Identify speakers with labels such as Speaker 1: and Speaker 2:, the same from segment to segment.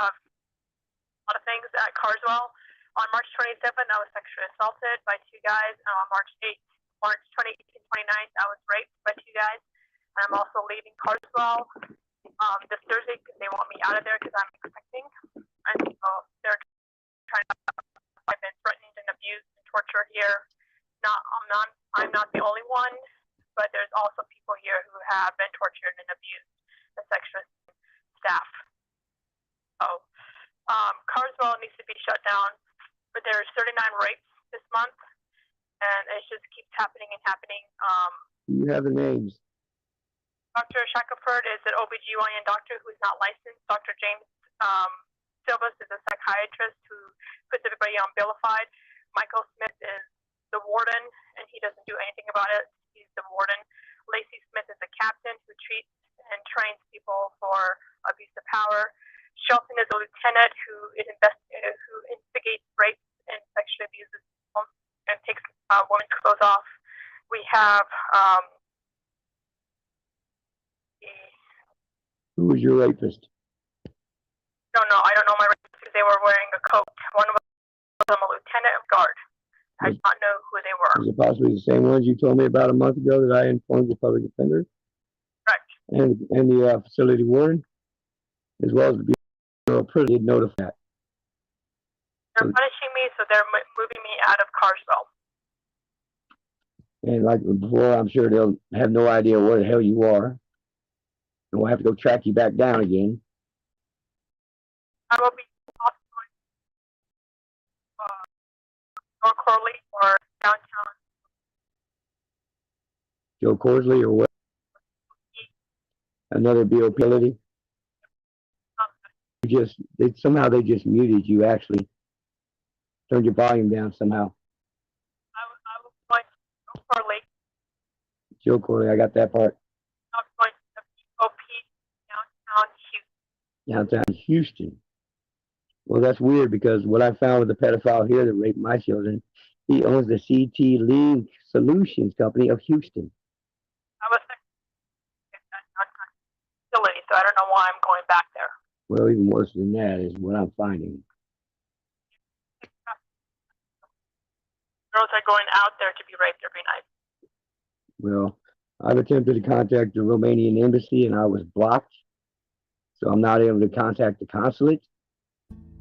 Speaker 1: of a lot of things at Carswell. On March 27th, I was sexually assaulted by two guys. And on March 28th and 29th, I was raped by two guys. And I'm also leaving Carswell this Thursday because they want me out of there because I'm expecting. And so they're trying to. I've been threatened and abused and tortured here. I'm not the only one, but there's also people here who have been tortured and abused, the sexual staff. So Carswell needs to be shut down. But there's 39 rapes this month, and it just keeps happening and happening.
Speaker 2: You have the names.
Speaker 1: Dr. Shackelford is an OBGYN doctor who's not licensed. Dr. James Silvas is a psychiatrist who puts everybody on vilified. Michael Smith is the warden, and he doesn't do anything about it. He's the warden. Lacey Smith is a captain who treats and trains people for abuse of power. Shelton is a lieutenant who instigates rapes and sexually abuses people and takes women's clothes off. We have
Speaker 2: Who was your rapist?
Speaker 1: I don't know my rapist because they were wearing a coat. One of them was a lieutenant of guard. I do not know who they were.
Speaker 2: Is it possibly the same ones you told me about a month ago that I informed the public defender?
Speaker 1: Correct.
Speaker 2: And the facility warden, as well as the Bureau of Prisons, did notify that.
Speaker 1: They're punishing me, so they're moving me out of Carswell.
Speaker 2: And like before, I'm sure they'll have no idea where the hell you are. And we'll have to go track you back down again.
Speaker 1: I will be North Corley or downtown.
Speaker 2: Joe Corsley or what? Another BOP facility? Somehow they just muted you, actually. Turned your volume down somehow.
Speaker 1: I was going to Joe Corley.
Speaker 2: Joe Corley, I got that part.
Speaker 1: I was going to the BOP downtown Houston.
Speaker 2: Downtown Houston. Well, that's weird because what I found with the pedophile here that raped my children, he owns the CT Link Solutions Company of Houston.
Speaker 1: I was in that downtown facility, so I don't know why I'm going back there.
Speaker 2: Well, even worse than that is what I'm finding.
Speaker 1: Girls are going out there to be raped every night.
Speaker 2: Well, I've attempted to contact the Romanian embassy and I was blocked. So I'm not able to contact the consulate.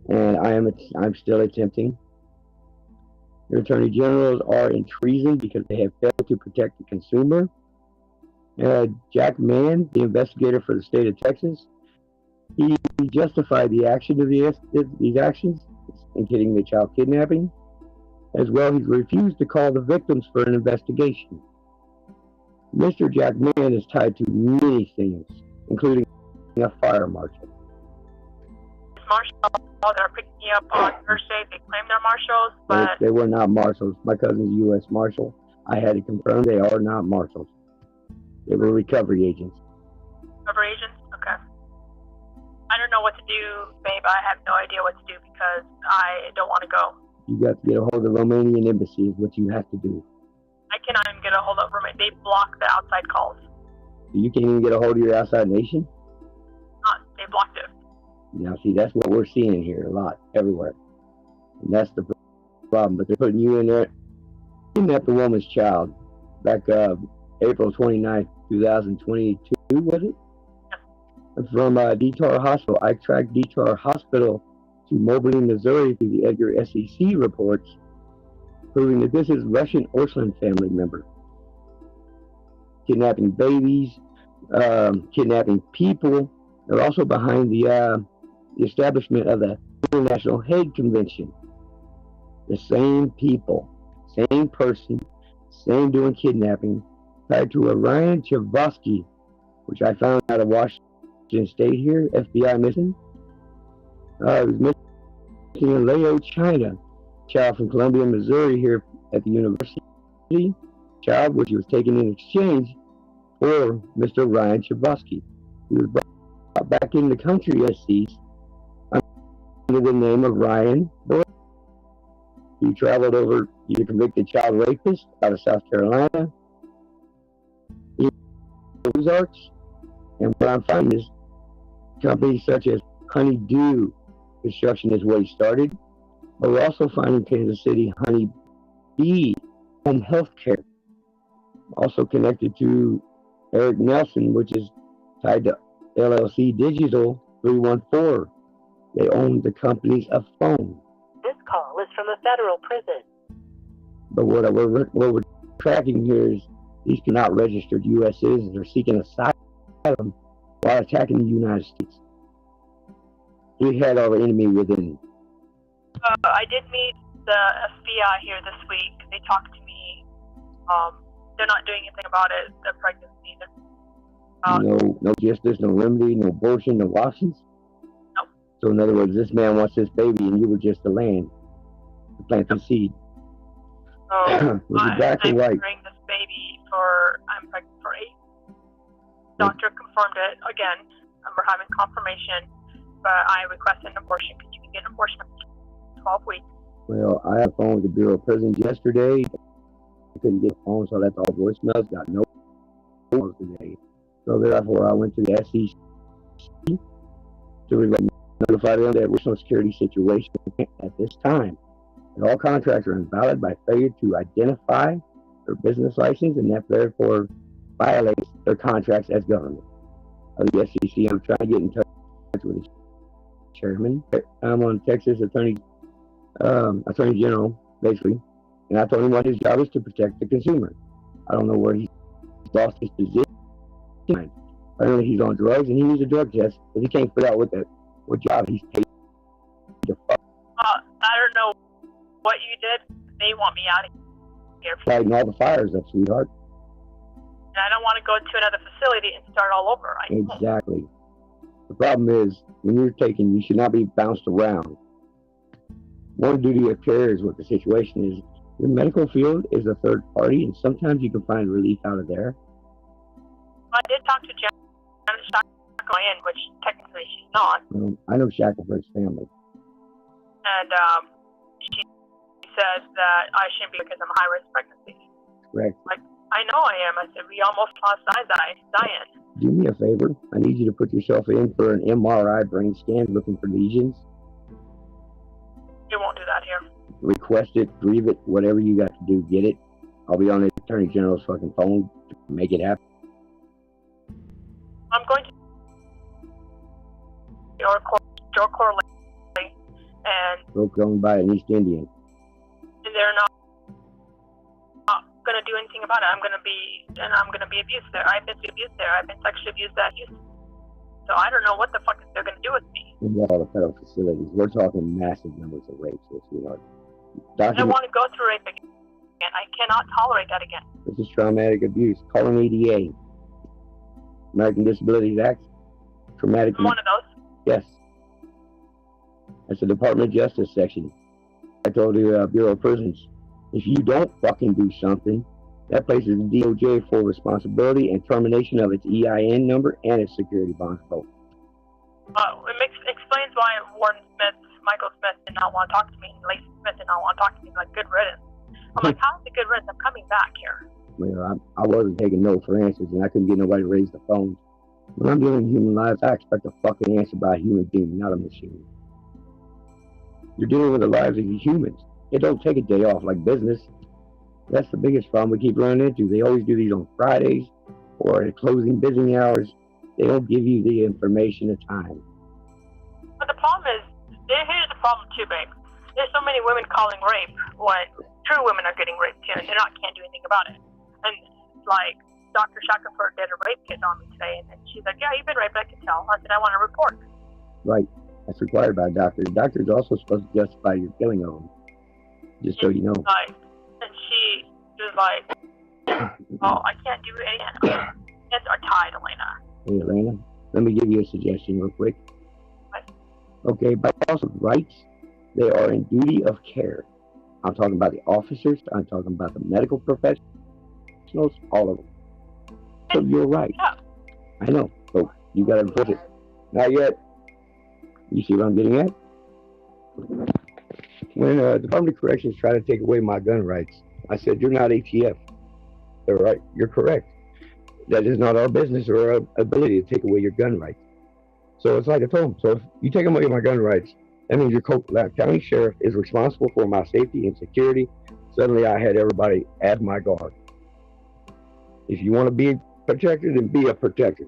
Speaker 2: And I'm still attempting. The attorney generals are in treason because they have failed to protect the consumer. Jack Mann, the investigator for the state of Texas, he justified the action of these actions, including the child kidnapping. As well, he's refused to call the victims for an investigation. Mr. Jack Mann is tied to many things, including a fire marshal.
Speaker 1: Marshals that are picking me up on Thursday, they claim they're marshals, but
Speaker 2: they were not marshals. My cousin's a U.S. Marshal. I had to confirm they are not marshals. They were recovery agents.
Speaker 1: Recovery agents? Okay. I don't know what to do, babe. I have no idea what to do because I don't want to go.
Speaker 2: You got to get a hold of the Romanian embassy is what you have to do.
Speaker 1: I cannot even get a hold of Romania. They block the outside calls.
Speaker 2: You can't even get a hold of your outside nation?
Speaker 1: They blocked it.
Speaker 2: Now, see, that's what we're seeing here a lot, everywhere. And that's the problem. But they're putting you in there. Kidnapped the woman's child back April 29th, 2022, was it? Yes. From Detar Hospital. I tracked Detar Hospital to Moberly, Missouri through the Edgar SEC reports, proving that this is Russian Orslin family member. Kidnapping babies, kidnapping people. They're also behind the establishment of the International Hague Convention. The same people, same person, same doing kidnapping, tied to a Ryan Chavosky, which I found out of Washington State here, FBI missing. It was missing in Lao, China. Child from Columbia, Missouri here at the university. Child which was taken in exchange for Mr. Ryan Chavosky. He was brought back in the country as seized under the name of Ryan Boy. He traveled over, he's a convicted child rapist out of South Carolina. Ozarks. And what I'm finding is companies such as Honeydew construction is where he started. But we're also finding Kansas City Honeybee Home Health Care, also connected to Eric Nelson, which is tied to LLC Digital 314. They own the companies of phone.
Speaker 3: This call is from a federal prison.
Speaker 2: But what we're tracking here is these cannot registered U.S. citizens are seeking asylum while attacking the United States. We had our enemy within.
Speaker 1: I did meet the FBI here this week. They talked to me. They're not doing anything about it. The pregnancy.
Speaker 2: No justice, no remedy, no abortion, no options.
Speaker 1: No.
Speaker 2: So in other words, this man wants this baby, and you were just the land to plant the seed.
Speaker 1: I'm
Speaker 2: exactly right.
Speaker 1: carrying this baby I'm pregnant for 8. Doctor confirmed it again. We're having confirmation, but I requested an abortion because you can get an abortion after 12 weeks.
Speaker 2: Well, I had a phone with the Bureau of Prisons yesterday. I couldn't get a phone, so I left all voicemails. Got no calls today. So therefore, I went to the SEC to notify them that we're in a security situation at this time. And all contracts are invalid by failure to identify their business license, and that therefore violates their contracts as government. The SEC, I'm trying to get in touch with the chairman. I'm on Texas Attorney General, basically, and I told him what his job is to protect the consumer. I don't know where he's lost his position. Apparently he's on drugs, and he needs a drug test, but he can't figure out what job he's paid to fuck.
Speaker 1: I don't know what you did. They want me out of here.
Speaker 2: Fighting all the fires up, sweetheart.
Speaker 1: And I don't want to go to another facility and start all over.
Speaker 2: Exactly. The problem is, when you're taken, you should not be bounced around. One duty of care is what the situation is. The medical field is a third party, and sometimes you can find relief out of there.
Speaker 1: I did talk to Janet Shackelford, which technically she's not.
Speaker 2: I know Shackelford's family.
Speaker 1: And she said that I shouldn't be because I'm a high-risk pregnancy.
Speaker 2: Correct.
Speaker 1: Like, I know I am. I said, we almost lost Diane.
Speaker 2: Do me a favor. I need you to put yourself in for an MRI brain scan looking for lesions.
Speaker 1: You won't do that here.
Speaker 2: Request it, grieve it, whatever you got to do, get it. I'll be on the Attorney General's fucking phone to make it happen.
Speaker 1: I'm going to your Core Lake, and
Speaker 2: broke owned by an East Indian.
Speaker 1: And they're not going to do anything about it. I'm going to be abused there. I've been abused there. I've been sexually abused at Houston. So I don't know what the fuck they're going to do with me.
Speaker 2: In all the federal facilities, we're talking massive numbers of rapes.
Speaker 1: I don't want to go through rape again. I cannot tolerate that again.
Speaker 2: This is traumatic abuse. Call an ADA. American Disabilities Act. Traumatic.
Speaker 1: I'm one of those.
Speaker 2: Yes. That's the Department of Justice section. I told the Bureau of Prisons, if you don't fucking do something, that places the DOJ for responsibility and termination of its EIN number and its security bonds both.
Speaker 1: It explains why Michael Smith did not want to talk to me, and Lacey Smith did not want to talk to me. Like, good riddance. I'm like, how's the good riddance? I'm coming back here.
Speaker 2: Well, I wasn't taking no for answers, and I couldn't get nobody to raise the phone. When I'm dealing with human lives, I expect a fucking answer by a human being, not a machine. You're dealing with the lives of humans. It don't take a day off like business. That's the biggest problem we keep running into. They always do these on Fridays or at closing business hours. They don't give you the information at time.
Speaker 1: But the problem is, here's the problem too, babe. There's so many women calling rape when true women are getting raped too, and they can't do anything about it. And like Dr. Shackelford did a rape kit on me today, and she's like, "Yeah, you've been raped. I can tell." I said, "I want a report."
Speaker 2: Right. That's required by a doctor. The doctor is also supposed to justify your killing of them. Just so you know.
Speaker 1: And she was like, "Oh, I can't do anything. Hands are tied, Elena."
Speaker 2: Hey, Elena, let me give you a suggestion real quick.
Speaker 1: What?
Speaker 2: Okay, by laws of rights, they are in duty of care. I'm talking about the officers. I'm talking about the medical professionals. All of them. So you're right.
Speaker 1: Yeah.
Speaker 2: I know. So you got to enforce it. Not yet. You see what I'm getting at? When Department of Corrections tried to take away my gun rights, I said, "You're not ATF." They're right. You're correct. That is not our business or our ability to take away your gun rights. So it's like I told him. So if you take away my gun rights, that means your county sheriff is responsible for my safety and security. Suddenly, I had everybody at my guard. If you want to be protected, then be a protector.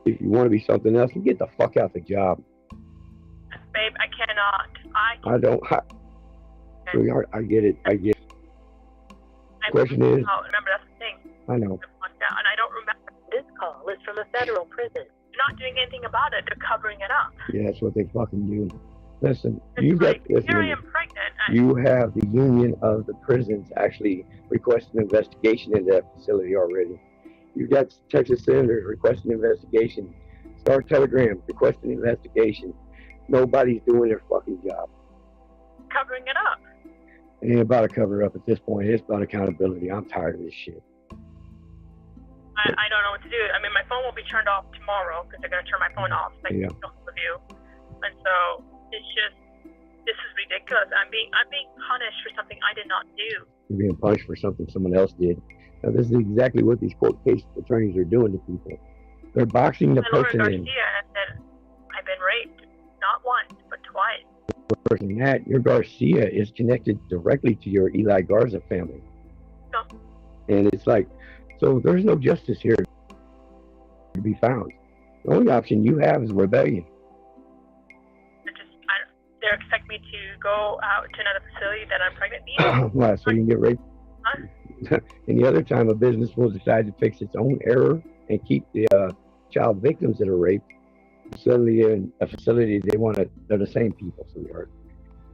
Speaker 2: If you want to be something else, then get the fuck out the job.
Speaker 1: Babe, I cannot.
Speaker 2: I don't. Sweetheart, I get it. I get it. Question is.
Speaker 1: Oh, remember, that's the thing.
Speaker 2: I know.
Speaker 1: And I don't remember.
Speaker 3: This call is from a federal prison.
Speaker 1: They're not doing anything about it. They're covering it up.
Speaker 2: Yeah, that's what they fucking do. Listen,
Speaker 1: It's
Speaker 2: you
Speaker 1: like,
Speaker 2: got. Listen,
Speaker 1: here I am pregnant.
Speaker 2: you have the union of the prisons actually requesting an investigation into that facility already. You've got Texas senators requesting an investigation. Star Telegram requesting an investigation. Nobody's doing their fucking job.
Speaker 1: Covering it up.
Speaker 2: It ain't about a cover up at this point. It's about accountability. I'm tired of this shit.
Speaker 1: I don't know what to do. I mean, my phone will be turned off tomorrow because they're going to turn my phone off. So I can still with you. And so it's just, this is ridiculous. I'm being punished for something I did not do.
Speaker 2: You're being punished for something someone else did. Now, this is exactly what these court case attorneys are doing to people. They're boxing the person in.
Speaker 1: Garcia and said, I've been raped, not once, but twice.
Speaker 2: Worse than that, your Garcia is connected directly to your Eli Garza family.
Speaker 1: No.
Speaker 2: And it's like, so there's no justice here to be found. The only option you have is rebellion.
Speaker 1: They expect me to go out to another facility that I'm pregnant.
Speaker 2: Why? So you can get raped?
Speaker 1: Huh?
Speaker 2: Any other time a business will decide to fix its own error and keep the child victims that are raped. Suddenly in a facility, they're the same people, sweetheart.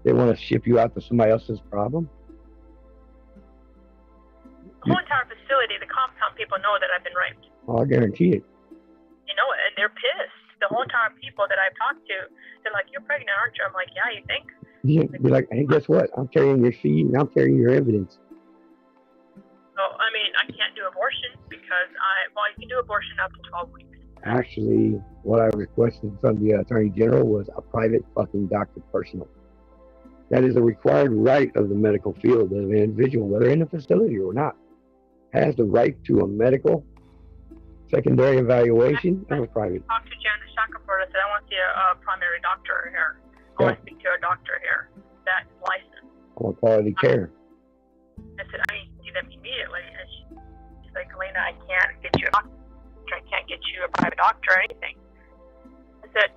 Speaker 2: They want to ship you out to somebody else's problem.
Speaker 1: The whole entire facility, the compound people know that I've been raped.
Speaker 2: Oh, I guarantee it.
Speaker 1: You know it, and they're pissed. The whole entire people that I've talked to, they're like, you're pregnant, aren't you? I'm like, yeah, you think?
Speaker 2: You'd be like, hey, guess what? I'm carrying your seed and I'm carrying your evidence.
Speaker 1: So, I mean, I can't do abortion because you can do abortion up to 12 weeks.
Speaker 2: Actually, what I requested from the Attorney General was a private fucking doctor personal. That is a required right of the medical field of an individual, whether in a facility or not, has the right to a medical secondary evaluation of a private.
Speaker 1: I talked to Janice Shackelford. I said, I want to see a primary doctor here. I want to speak to a doctor here that's licensed.
Speaker 2: I want quality care.
Speaker 1: I said, I need to see them immediately. And she's like, Elena, I can't get you a doctor. I can't get you a private doctor or anything. I said,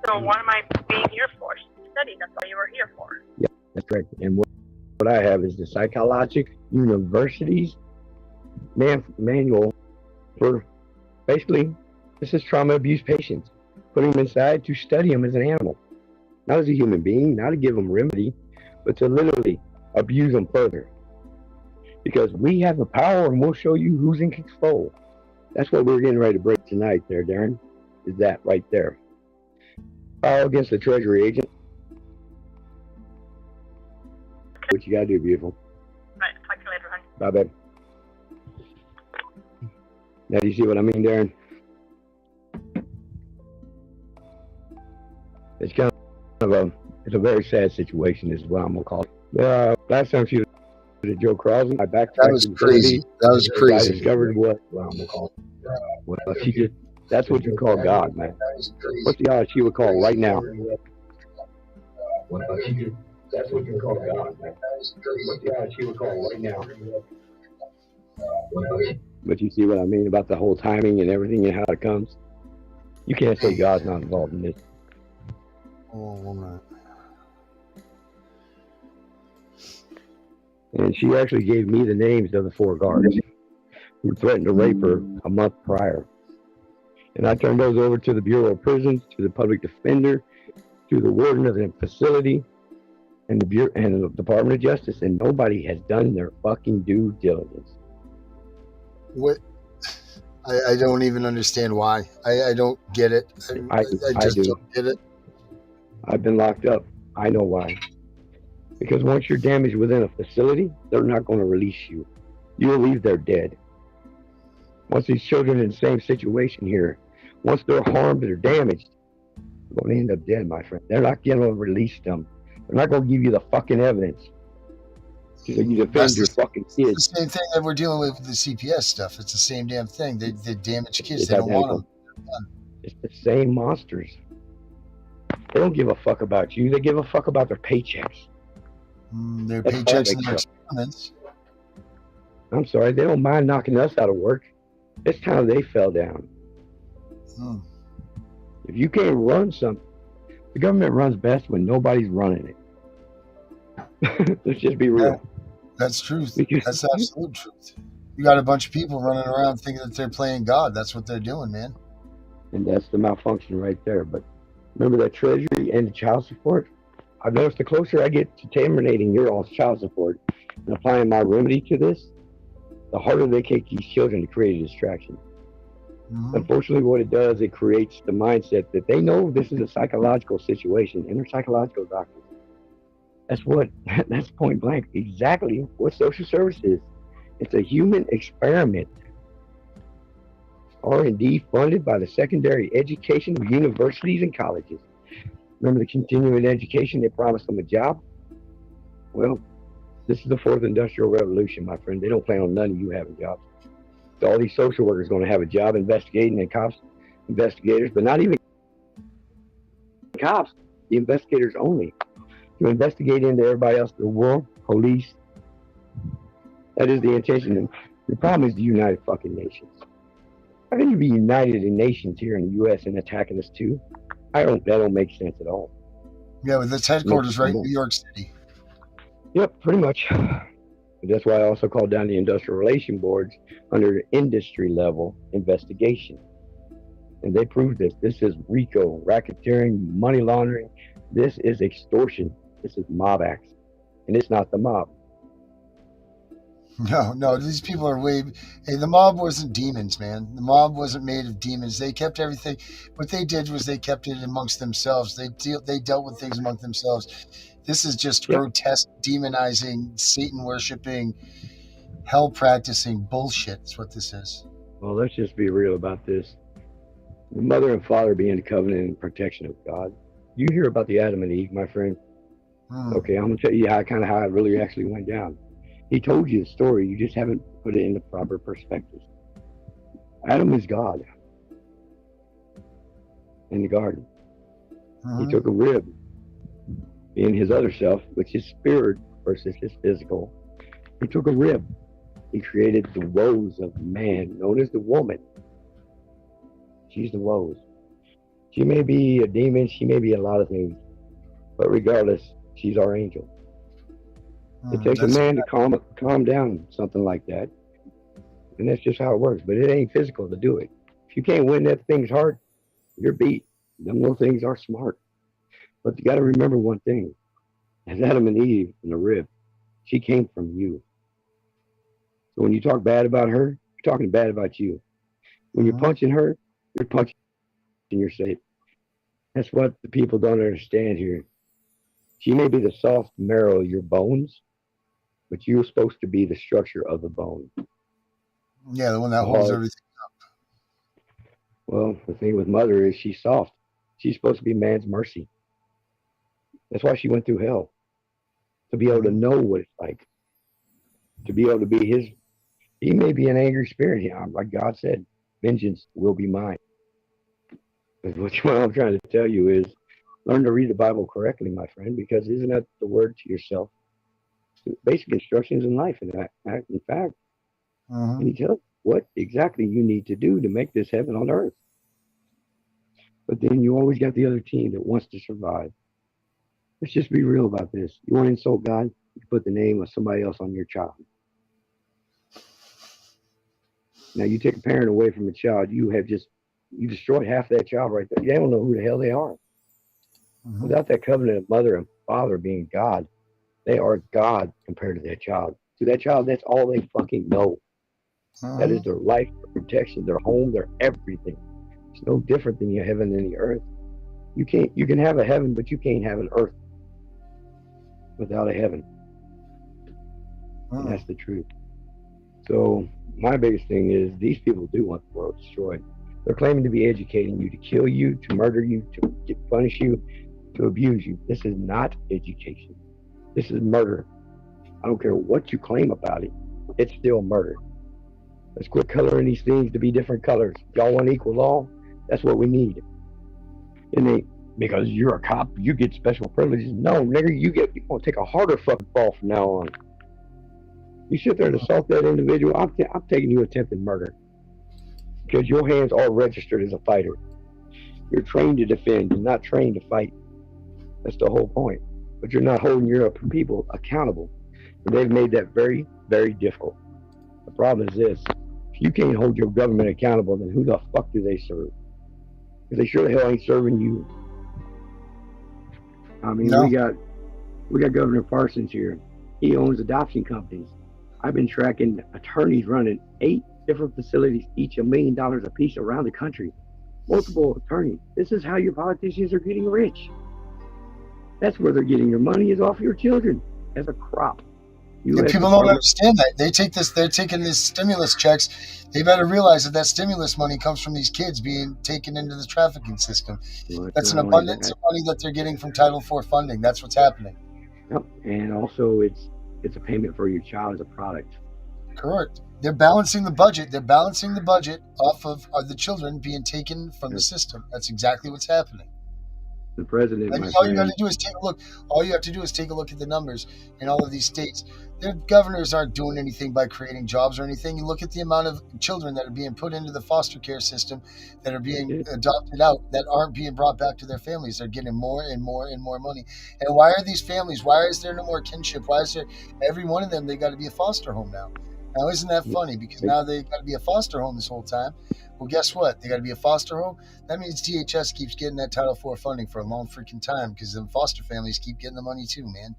Speaker 1: so what am I being here for? She said, study. That's all you were here for.
Speaker 2: Yeah, that's correct. And what I have is the Psychologic University's manual for basically, this is trauma abuse patients. Putting them inside to study them as an animal. Not as a human being, not to give them remedy, but to literally abuse them further. Because we have the power and we'll show you who's in control. That's what we're getting ready to break tonight there, Darren. Is that right there. File against the Treasury agent. What you gotta do, beautiful.
Speaker 1: Right, talk to you later, honey.
Speaker 2: Bye, babe. Now, do you see what I mean, Darren? It's kind of it's a very sad situation, is what I'm gonna call it. Last time she was at Joe Crosby, I backtracked.
Speaker 4: That was crazy. That was crazy.
Speaker 2: I discovered what I'm gonna call it. Well, she just, that's what you call God, man. What's the odds she would call right now? That's what you call God, man. What's the odds she would call right now? But you see what I mean about the whole timing and everything and how it comes? You can't say God's not involved in this.
Speaker 4: Oh, 1 minute.
Speaker 2: And she actually gave me the names of the 4 guards who threatened to rape her a month prior. And I turned those over to the Bureau of Prisons, to the public defender, to the warden of the facility, and the Department of Justice, and nobody has done their fucking due diligence.
Speaker 4: What? I don't even understand why. I don't get it. I just don't get it.
Speaker 2: I've been locked up. I know why. Because once you're damaged within a facility, they're not going to release you. You'll leave there dead. Once these children are in the same situation here, once they're harmed or damaged, they're going to end up dead, my friend. They're not going to release them. They're not going to give you the fucking evidence. So you defend your fucking kids.
Speaker 4: It's the same thing that we're dealing with the CPS stuff. It's the same damn thing. They damage kids.
Speaker 2: It's
Speaker 4: they don't want them.
Speaker 2: It's the same monsters. They don't give a fuck about you. They give a fuck about their paychecks.
Speaker 4: Their paychecks and their experiments.
Speaker 2: I'm sorry, they don't mind knocking us out of work. It's time they fell down. If you can't run something, the government runs best when nobody's running it. Let's just be real.
Speaker 4: Yeah, that's truth. That's absolute truth. You got a bunch of people running around thinking that they're playing God. That's what they're doing, man.
Speaker 2: And that's the malfunction right there. But remember that Treasury and the child support? I've noticed the closer I get to terminating your all's child support and applying my remedy to this, the harder they take these children to create a distraction. Unfortunately, what it does, it creates the mindset that they know this is a psychological situation, and they're psychological doctors. That's point blank exactly what social service is. It's a human experiment. R&D funded by the secondary education of universities and colleges. Remember the continuing education, they promised them a job? Well, this is the fourth industrial revolution, my friend. They don't plan on none of you having jobs. So all these social workers are going to have a job investigating, and cops, investigators, but not even cops, the investigators only. To investigate into everybody else, the world, police. That is the intention. And the problem is the United fucking Nations. How can you be united in nations here in the U.S. and attacking us too? That don't make sense at all.
Speaker 4: Yeah, but that's headquarters right in New York City.
Speaker 2: Yep, pretty much. That's why I also called down the industrial relation boards under industry level investigation. And they proved this. This is RICO, racketeering, money laundering. This is extortion. This is mob acts. And it's not the mob.
Speaker 4: No, these people are hey, the mob wasn't demons, man. The mob wasn't made of demons. They kept everything. What they did was they kept it amongst themselves. They dealt with things among themselves. This is just grotesque, demonizing, Satan worshiping, hell practicing bullshit. That's what this is.
Speaker 2: Well, let's just be real about this. The mother and father being the covenant and protection of God. You hear about the Adam and Eve, my friend. Okay, I'm gonna tell you how it really actually went down. He told you the story, you just haven't put it in the proper perspective. Adam is God in the garden. He took a rib, being his other self, which is spirit versus his physical. He took a rib. He created the woes of man, known as the woman. She's the woes. She may be a demon, she may be a lot of things, but regardless, she's our angel. It takes a man to calm down something like that. And that's just how it works. But it ain't physical to do it. If you can't win that thing's heart, you're beat. Them little things are smart. But you got to remember one thing. As Adam and Eve in the rib, she came from you. So when you talk bad about her, you're talking bad about you. When you're punching her, you're punching yourself. That's what the people don't understand here. She may be the soft marrow of your bones, but you're supposed to be the structure of the bone.
Speaker 4: Yeah, the one that holds everything up.
Speaker 2: Well, the thing with mother is she's soft. She's supposed to be man's mercy. That's why she went through hell. To be able to know what it's like. To be able to be his. He may be an angry spirit. Like God said, vengeance will be mine. But what I'm trying to tell you is, learn to read the Bible correctly, my friend, because isn't that the word to yourself? Basic instructions in life, in fact. And he tells you what exactly you need to do to make this heaven on earth. But then you always got the other team that wants to survive. Let's just be real about this. You want to insult God? You put the name of somebody else on your child. Now you take a parent away from a child, you destroyed half that child right there. They don't know who the hell they are. Without that covenant of mother and father being God, they are God compared to that child. To that child, that's all they fucking know. That is their life, their protection, their home, their everything. It's no different than your heaven and the earth. You can have a heaven, but you can't have an earth without a heaven. And that's the truth. So my biggest thing is these people do want the world destroyed. They're claiming to be educating you, to kill you, to murder you, to punish you, to abuse you. This is not education. This is murder. I don't care what you claim about it. It's still murder. Let's quit coloring these things to be different colors. Y'all want equal law? That's what we need. And because you're a cop, you get special privileges. No, nigga, you're gonna take a harder fucking fall from now on. You sit there and assault that individual, I'm taking you attempted murder because your hands are registered as a fighter. You're trained to defend. You're not trained to fight. That's the whole point. But you're not holding your people accountable. And they've made that very, very difficult. The problem is this: if you can't hold your government accountable, then who the fuck do they serve? Because they sure the hell ain't serving you. I mean,
Speaker 4: No.
Speaker 2: we got Governor Parsons here. He owns adoption companies. I've been tracking attorneys running 8 different facilities, each $1 million a piece around the country. Multiple attorneys. This is how your politicians are getting rich. That's where they're getting your money, is off your children as a crop.
Speaker 4: Yeah, people don't understand that. They're taking these stimulus checks. They better realize that stimulus money comes from these kids being taken into the trafficking system. That's an abundance of money that they're getting from Title IV funding. That's what's happening.
Speaker 2: Yep. And also it's a payment for your child as a product.
Speaker 4: Correct. They're balancing the budget. They're balancing the budget off of the children being taken from the system. That's exactly what's happening.
Speaker 2: The president,
Speaker 4: all you got to do is take a look. All you have to do is take a look at the numbers in all of these states. Their governors aren't doing anything by creating jobs or anything. You look at the amount of children that are being put into the foster care system, that are being adopted out, that aren't being brought back to their families. They're getting more and more and more money. And why are these families? Why is there no more kinship? Why is there every one of them? They got to be a foster home now. Now, isn't that funny? Because now they got to be a foster home this whole time. Well, guess what? They got to be a foster home. That means DHS keeps getting that Title IV funding for a long freaking time because the foster families keep getting the money too, man.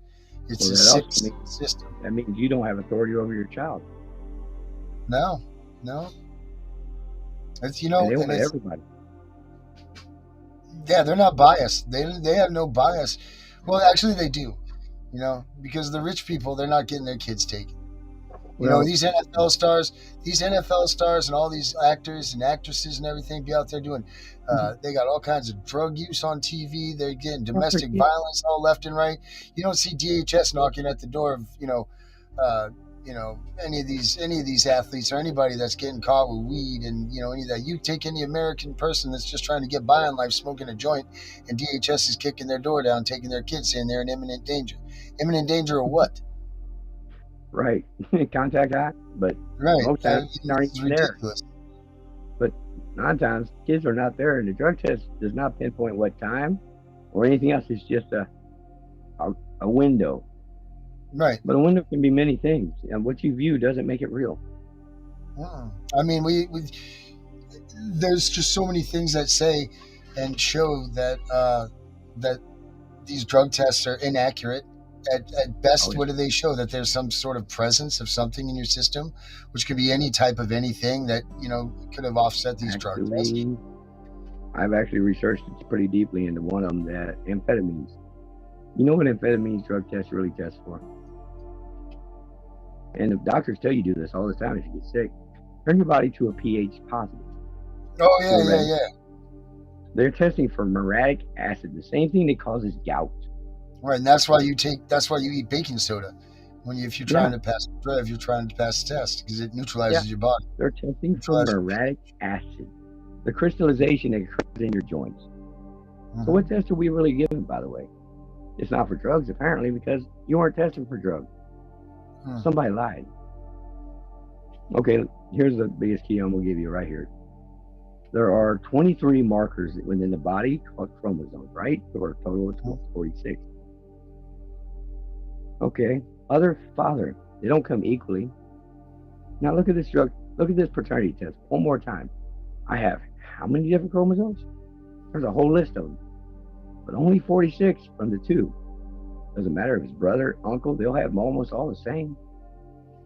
Speaker 4: It's a sick system.
Speaker 2: That means you don't have authority over your child.
Speaker 4: No. It's
Speaker 2: and they want everybody.
Speaker 4: Yeah, they're not biased. They have no bias. Well, actually, they do. Because the rich people, they're not getting their kids taken. These NFL stars and all these actors and actresses and everything be out there doing, they got all kinds of drug use on TV. They're getting domestic violence all left and right. You don't see DHS knocking at the door of, any of these athletes or anybody that's getting caught with weed and, any of that. You take any American person that's just trying to get by in life smoking a joint, and DHS is kicking their door down, taking their kids, saying they're in imminent danger. Imminent danger of what?
Speaker 2: Right. Contact high, but most times they aren't even there. But 9 times kids are not there, and the drug test does not pinpoint what time or anything else. It's just a window.
Speaker 4: Right.
Speaker 2: But a window can be many things, and what you view doesn't make it real.
Speaker 4: I mean, we there's just so many things that say and show that that these drug tests are inaccurate. At best, what do they show? That there's some sort of presence of something in your system, which could be any type of anything that, could have offset these drug tests.
Speaker 2: I've actually researched it pretty deeply into one of them, that amphetamines. You know what amphetamines drug tests really test for? And the doctors tell you do this all the time if you get sick. Turn your body to a pH positive.
Speaker 4: Oh, yeah.
Speaker 2: They're testing for muriatic acid, the same thing that causes gout.
Speaker 4: Right, and that's why you eat baking soda if you're trying to pass the test, because it neutralizes your body.
Speaker 2: They're testing for muriatic acid, the crystallization that occurs in your joints. So what test are we really giving, by the way? It's not for drugs, apparently, because you aren't testing for drugs. Somebody lied. Okay, here's the biggest key I'm going to give you right here. There are 23 markers within the body called chromosomes, right? There are a total of 46. Okay, father, they don't come equally. Now look at this paternity test one more time. I have how many different chromosomes? There's a whole list of them, but only 46 from the 2. Doesn't matter if it's brother, uncle, they'll have them almost all the same.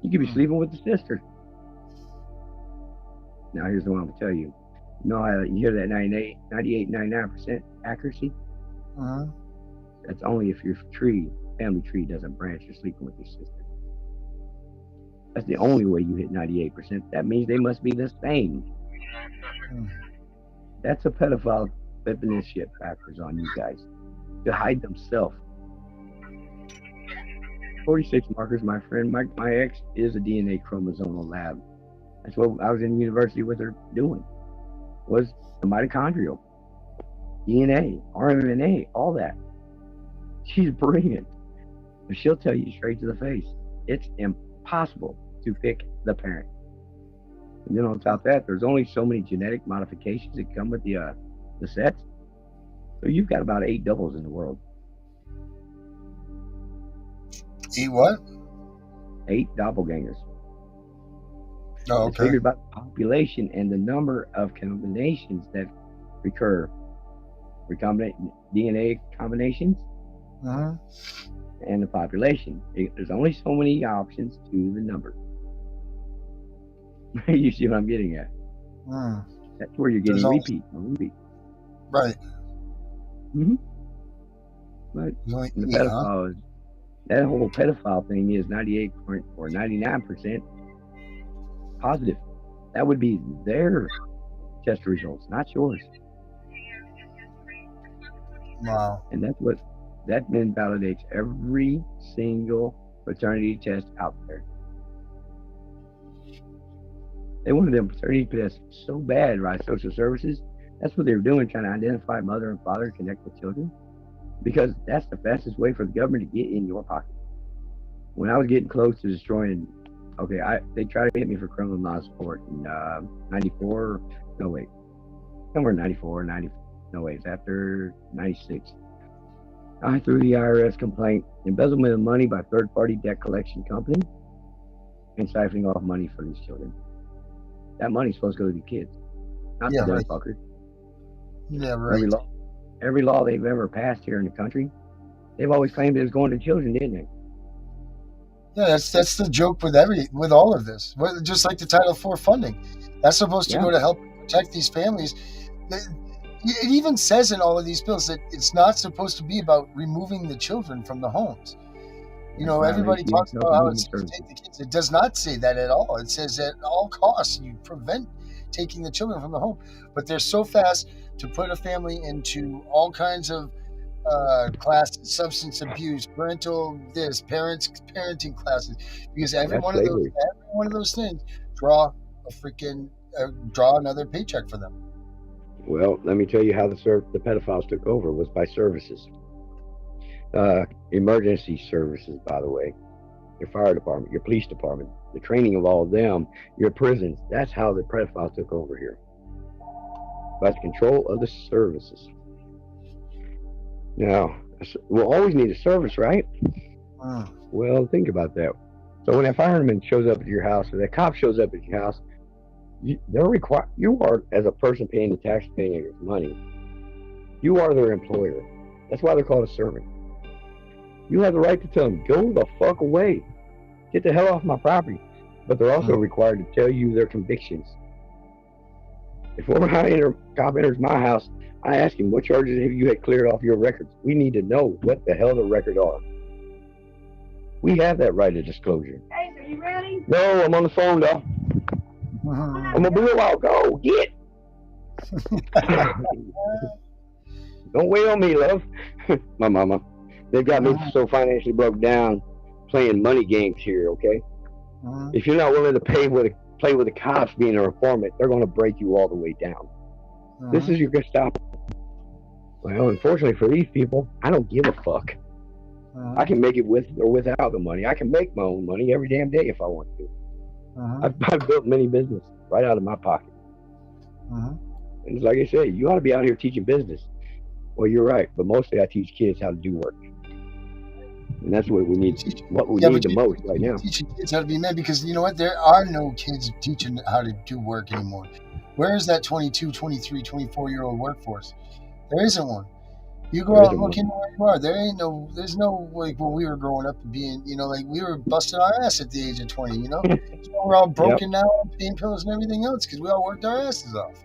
Speaker 2: You could be sleeping with the sister. Now here's the one I'm gonna tell you. You know how you hear that 98, 99% accuracy? That's only if your family tree doesn't branch, you're sleeping with your sister. That's the only way you hit 98%. That means they must be the same. That's a pedophile flipping this shit backwards on you guys to hide themselves. 46 markers, my friend. My ex is a DNA chromosomal lab. That's what I was in university with her doing, was the mitochondrial. DNA, RMNA, all that. She's brilliant. But she'll tell you straight to the face, it's impossible to pick the parent. And then on top of that, there's only so many genetic modifications that come with the sets. So you've got about 8 doubles in the world.
Speaker 4: Eat what?
Speaker 2: 8 doppelgangers.
Speaker 4: Oh,
Speaker 2: It's
Speaker 4: okay.
Speaker 2: figured by the population and the number of combinations that recur. DNA combinations
Speaker 4: Uh-huh.
Speaker 2: and the population. There's only so many options to the number. You see what I'm getting at?
Speaker 4: Mm.
Speaker 2: That's where you're getting
Speaker 4: There's
Speaker 2: repeat on repeat.
Speaker 4: Right.
Speaker 2: Mm-hmm. But
Speaker 4: There's only
Speaker 2: the
Speaker 4: 8, huh?
Speaker 2: pedophile, that whole pedophile thing is 98 or 99% positive. That would be their test results, not yours.
Speaker 4: Wow.
Speaker 2: And that invalidates every single paternity test out there. They wanted them paternity tests so bad, right? Social services. That's what they were doing, trying to identify mother and father, connect with children, because that's the fastest way for the government to get in your pocket. When I was getting close to destroying, they tried to hit me for criminal non-support in 94. No wait, somewhere in 94, 90. No wait, it's after 96. I threw the IRS complaint, embezzlement of money by third-party debt collection company, and siphoning off money for these children. That money's supposed to go to the kids, not
Speaker 4: Yeah,
Speaker 2: the
Speaker 4: right.
Speaker 2: motherfuckers.
Speaker 4: Yeah, right.
Speaker 2: Every law they've ever passed here in the country, they've always claimed it was going to children, didn't they?
Speaker 4: Yeah, that's the joke with all of this. Just like the Title IV funding, that's supposed to go to help protect these families. It even says in all of these bills that it's not supposed to be about removing the children from the homes. You know, everybody talks about how it's to take the kids. It does not say that at all. It says at all costs you prevent taking the children from the home. But they're so fast to put a family into all kinds of classes, substance abuse, parenting classes, because every one of those things draw another paycheck for them.
Speaker 2: Well, let me tell you how the pedophiles took over was by services. Emergency services, by the way, your fire department, your police department, the training of all of them, your prisons. That's how the pedophiles took over here. By the control of the services. Now, we'll always need a service, right? Well, think about that. So when a fireman shows up at your house, or that cop shows up at your house, you are, as a person paying the taxpayers money, you are their employer. That's why they're called a servant. You have the right to tell them, go the fuck away. Get the hell off my property. But they're also required to tell you their convictions. If a cop enters my house, I ask him, what charges have you had cleared off your records? We need to know what the hell the records are. We have that right of disclosure.
Speaker 1: Guys, are you ready?
Speaker 2: No, I'm on the phone, though. I'm going to be a while. Go, get. Don't wait on me, love. My mama. They've got me so financially broke down playing money games here, okay? If you're not willing to play with the cops being a informant, they're going to break you all the way down. This is your Gestapo. Well, unfortunately for these people, I don't give a fuck. I can make it with or without the money. I can make my own money every damn day if I want to. I've built many businesses right out of my pocket. And it's like I said, you ought to be out here teaching business. Well, you're right, but mostly I teach kids how to do work. And that's what we need. What we need the most right now.
Speaker 4: Teaching kids how to be men, because you know what? There are no kids teaching how to do work anymore. Where is that 22, 23, 24-year-old workforce? There isn't one. You go out and look into where you are. There's no, like when we were growing up and being, like we were busting our ass at the age of 20, So we're all broken now and pain pills and everything else because we all worked our asses off.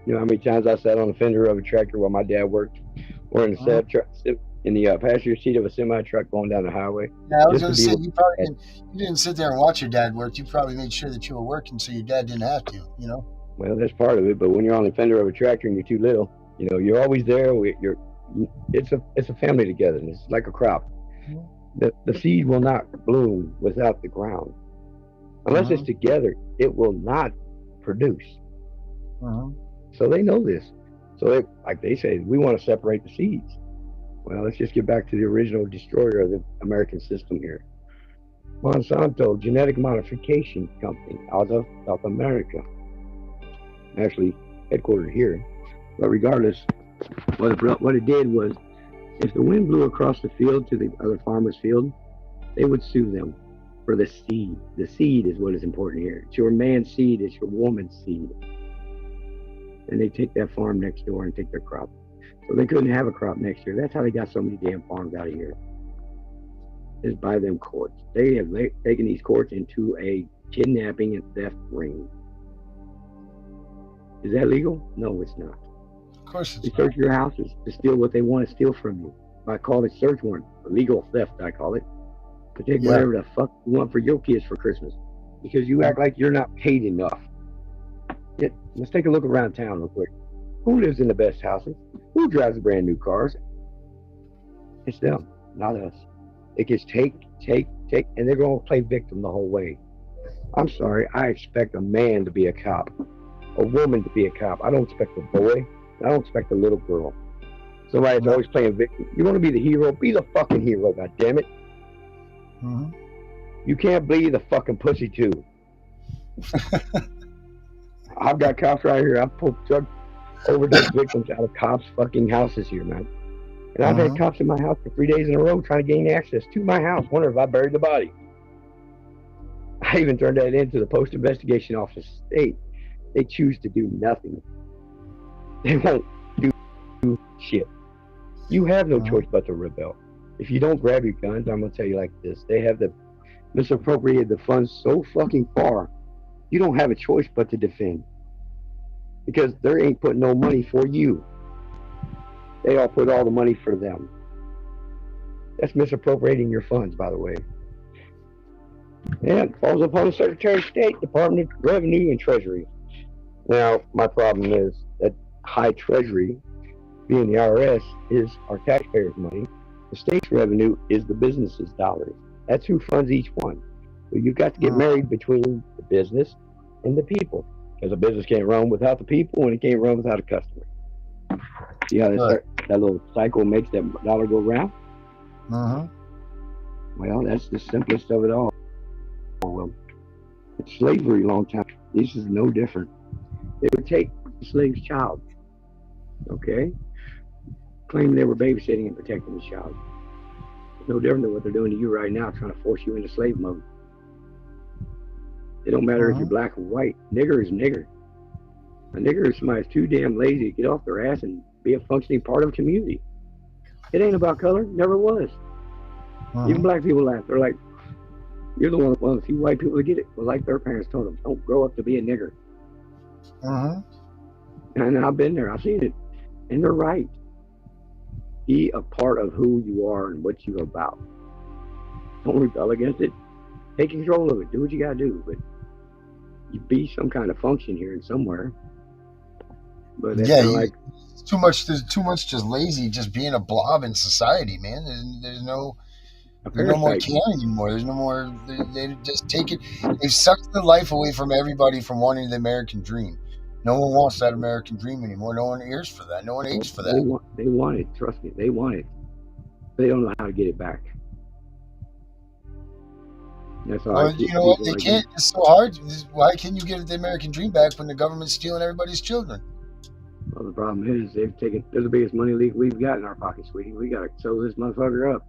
Speaker 2: You know how many times I sat on the fender of a tractor while my dad worked, or in the passenger seat of a semi truck going down the highway?
Speaker 4: Yeah, I was going to say you didn't sit there and watch your dad work. You probably made sure that you were working so your dad didn't have to.
Speaker 2: Well, that's part of it. But when you're on the fender of a tractor and you're too little, you're always there. It's a family togetherness. It's like a crop. The seed will not bloom without the ground. Unless it's together, it will not produce. So they know this. So, like they say, we want to separate the seeds. Well, let's just get back to the original destroyer of the American system here. Monsanto Genetic Modification Company out of South America, actually headquartered here. But regardless, what it did was, if the wind blew across the field to the other farmer's field, they would sue them for the seed. The seed is what is important here. It's your man's seed, it's your woman's seed. And they take that farm next door and take their crop. So they couldn't have a crop next year. That's how they got so many damn farms out of here. Is by them courts. They have taken these courts into a kidnapping and theft ring. Is that legal? No, it's not.
Speaker 4: Of course it's
Speaker 2: They search your houses to steal what they want to steal from you. I call it search warrant. Legal theft, I call it. To take whatever the fuck you want for your kids for Christmas. Because you act like you're not paid enough. Let's take a look around town real quick. Who lives in the best houses? Who drives the brand new cars? It's them, not us. It gets take, and they're going to play victim the whole way. I'm sorry, I expect a man to be a cop, a woman to be a cop. I don't expect a boy. I don't expect a little girl. Somebody's always playing victim. You want to be the hero? Be the fucking hero, goddammit.
Speaker 4: Mm-hmm.
Speaker 2: You can't be the fucking pussy too. I've got cops right here. I've pulled overdose victims out of cops' fucking houses here, man. And I've had cops in my house for 3 days in a row trying to gain access to my house. Wonder if I buried the body. I even turned that into the Post Investigation Office state. They choose to do nothing. They won't do shit. You have no choice but to rebel. If you don't grab your guns, I'm going to tell you like this. They have misappropriated the funds so fucking far. You don't have a choice but to defend. Because they ain't putting no money for you. They all put all the money for them. That's misappropriating your funds, by the way. And it falls upon the Secretary of State, Department of Revenue, and Treasury. Now, my problem is that high Treasury, being the IRS, is our taxpayers' money. The state's revenue is the business's dollars. That's who funds each one. So you've got to get married between the business and the people. Because a business can't run without the people, and it can't run without a customer. See how that little cycle makes that dollar go round? Well, that's the simplest of it all. Well, it's slavery a long time. This is no different. They would take the slave's child, okay, claiming they were babysitting and protecting the child. It's no different than what they're doing to you right now, trying to force you into slave mode. It don't matter if you're black or white. Nigger is nigger. A nigger is somebody who's too damn lazy to get off their ass and be a functioning part of a community. It ain't about color. Never was. Even black people laugh. They're like, you're the one of the few white people to get it. Well, like their parents told them, don't grow up to be a nigger. And I've been there. I've seen it. And they're right. Be a part of who you are and what you're about. Don't rebel against it. Take control of it. Do what you got to do. But you be some kind of function here and somewhere. But like,
Speaker 4: too much. There's too much just lazy, just being a blob in society, man. There's no more care anymore. There's no more. They just take it. They've sucked the life away from everybody from wanting the American dream. No one wants that American dream anymore. No one ears for that. No one aches for that.
Speaker 2: They want it. Trust me. They want it. They don't know how to get it back. That's all.
Speaker 4: Well, you know what? They can't. It's so hard. Why can't you get the American dream back when the government's stealing everybody's children?
Speaker 2: Well, the problem is they're the biggest money leak we've got in our pocket, sweetie. We got to sew this motherfucker up.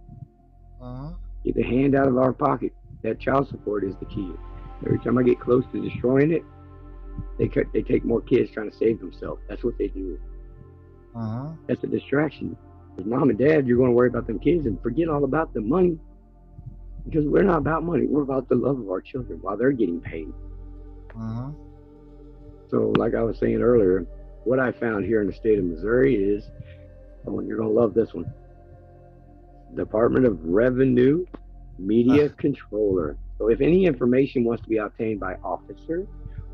Speaker 2: Get the hand out of our pocket. That child support is the key. Every time I get close to destroying it, they take more kids trying to save themselves. That's what they do. That's a distraction. As mom and dad, you're going to worry about them kids and forget all about the money. Because we're not about money. We're about the love of our children while they're getting paid. So like I was saying earlier, what I found here in the state of Missouri is, oh, you're going to love this one, Department of Revenue Media Controller. So if any information wants to be obtained by officer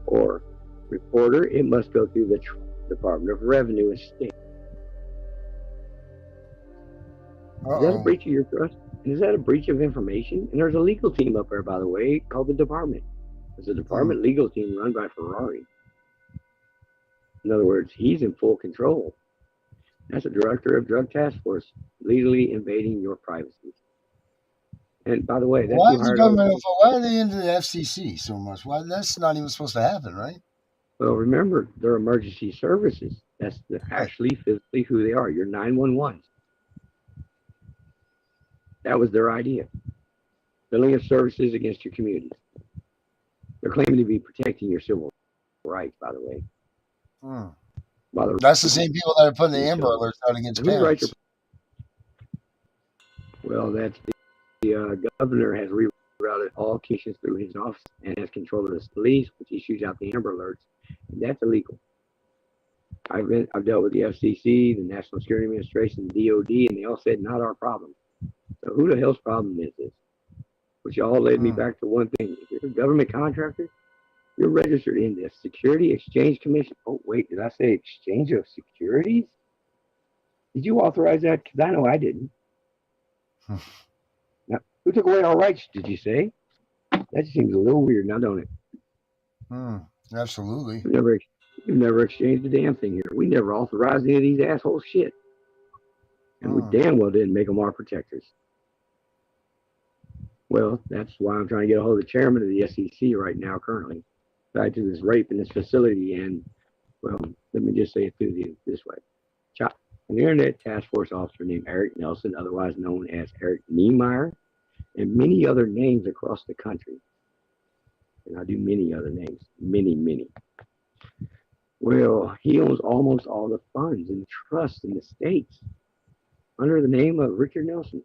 Speaker 2: or reporter, it must go through the Department of Revenue and State. Is that a breach of your trust? And is that a breach of information? And there's a legal team up there, by the way, called the Department. There's a Department legal team run by Ferrari. In other words, he's in full control. That's a director of drug task force, legally invading your privacy. And by the way, that's
Speaker 4: Why
Speaker 2: who
Speaker 4: is the
Speaker 2: hired all.
Speaker 4: government? Why are they into the FCC so much? Why that's not even supposed to happen, right?
Speaker 2: Well, remember, they're emergency services. That's
Speaker 4: Right.
Speaker 2: actually physically who they are. Your 911s. That was their idea. Billing of services against your communities. They're claiming to be protecting your civil rights, by the way.
Speaker 4: Hmm.
Speaker 2: By the
Speaker 4: That's the same people that are putting the Amber
Speaker 2: children.
Speaker 4: Alerts out against
Speaker 2: And whose rights are?
Speaker 4: parents.
Speaker 2: Well, that's the governor has rerouted all cases through his office and has control of the police, which issues out the Amber Alerts, and that's illegal. I've dealt with the FCC, the National Security Administration, the DOD, and they all said not our problem. So who the hell's problem is this? Which all led me
Speaker 4: Hmm.
Speaker 2: back to one thing: if you're a government contractor, you're registered in the Security Exchange Commission. Oh wait, did I say exchange of securities? Did you authorize that? Because I know I didn't. Now, who took away our rights? Did you say? That just seems a little weird now, don't it?
Speaker 4: Hmm. Absolutely.
Speaker 2: We've never exchanged a damn thing here. We never authorized any of these assholes shit. And we
Speaker 4: Hmm.
Speaker 2: damn well didn't make them our protectors. Well, that's why I'm trying to get a hold of the chairman of the SEC right now, currently, tied to this rape in this facility. And, well, let me just say it to you this way. An internet task force officer named Eric Nelson, otherwise known as Eric Niemeyer, and many other names across the country. And I do many other names. Many. Well, he owns almost all the funds and trusts in the states under the name of Richard Nelson.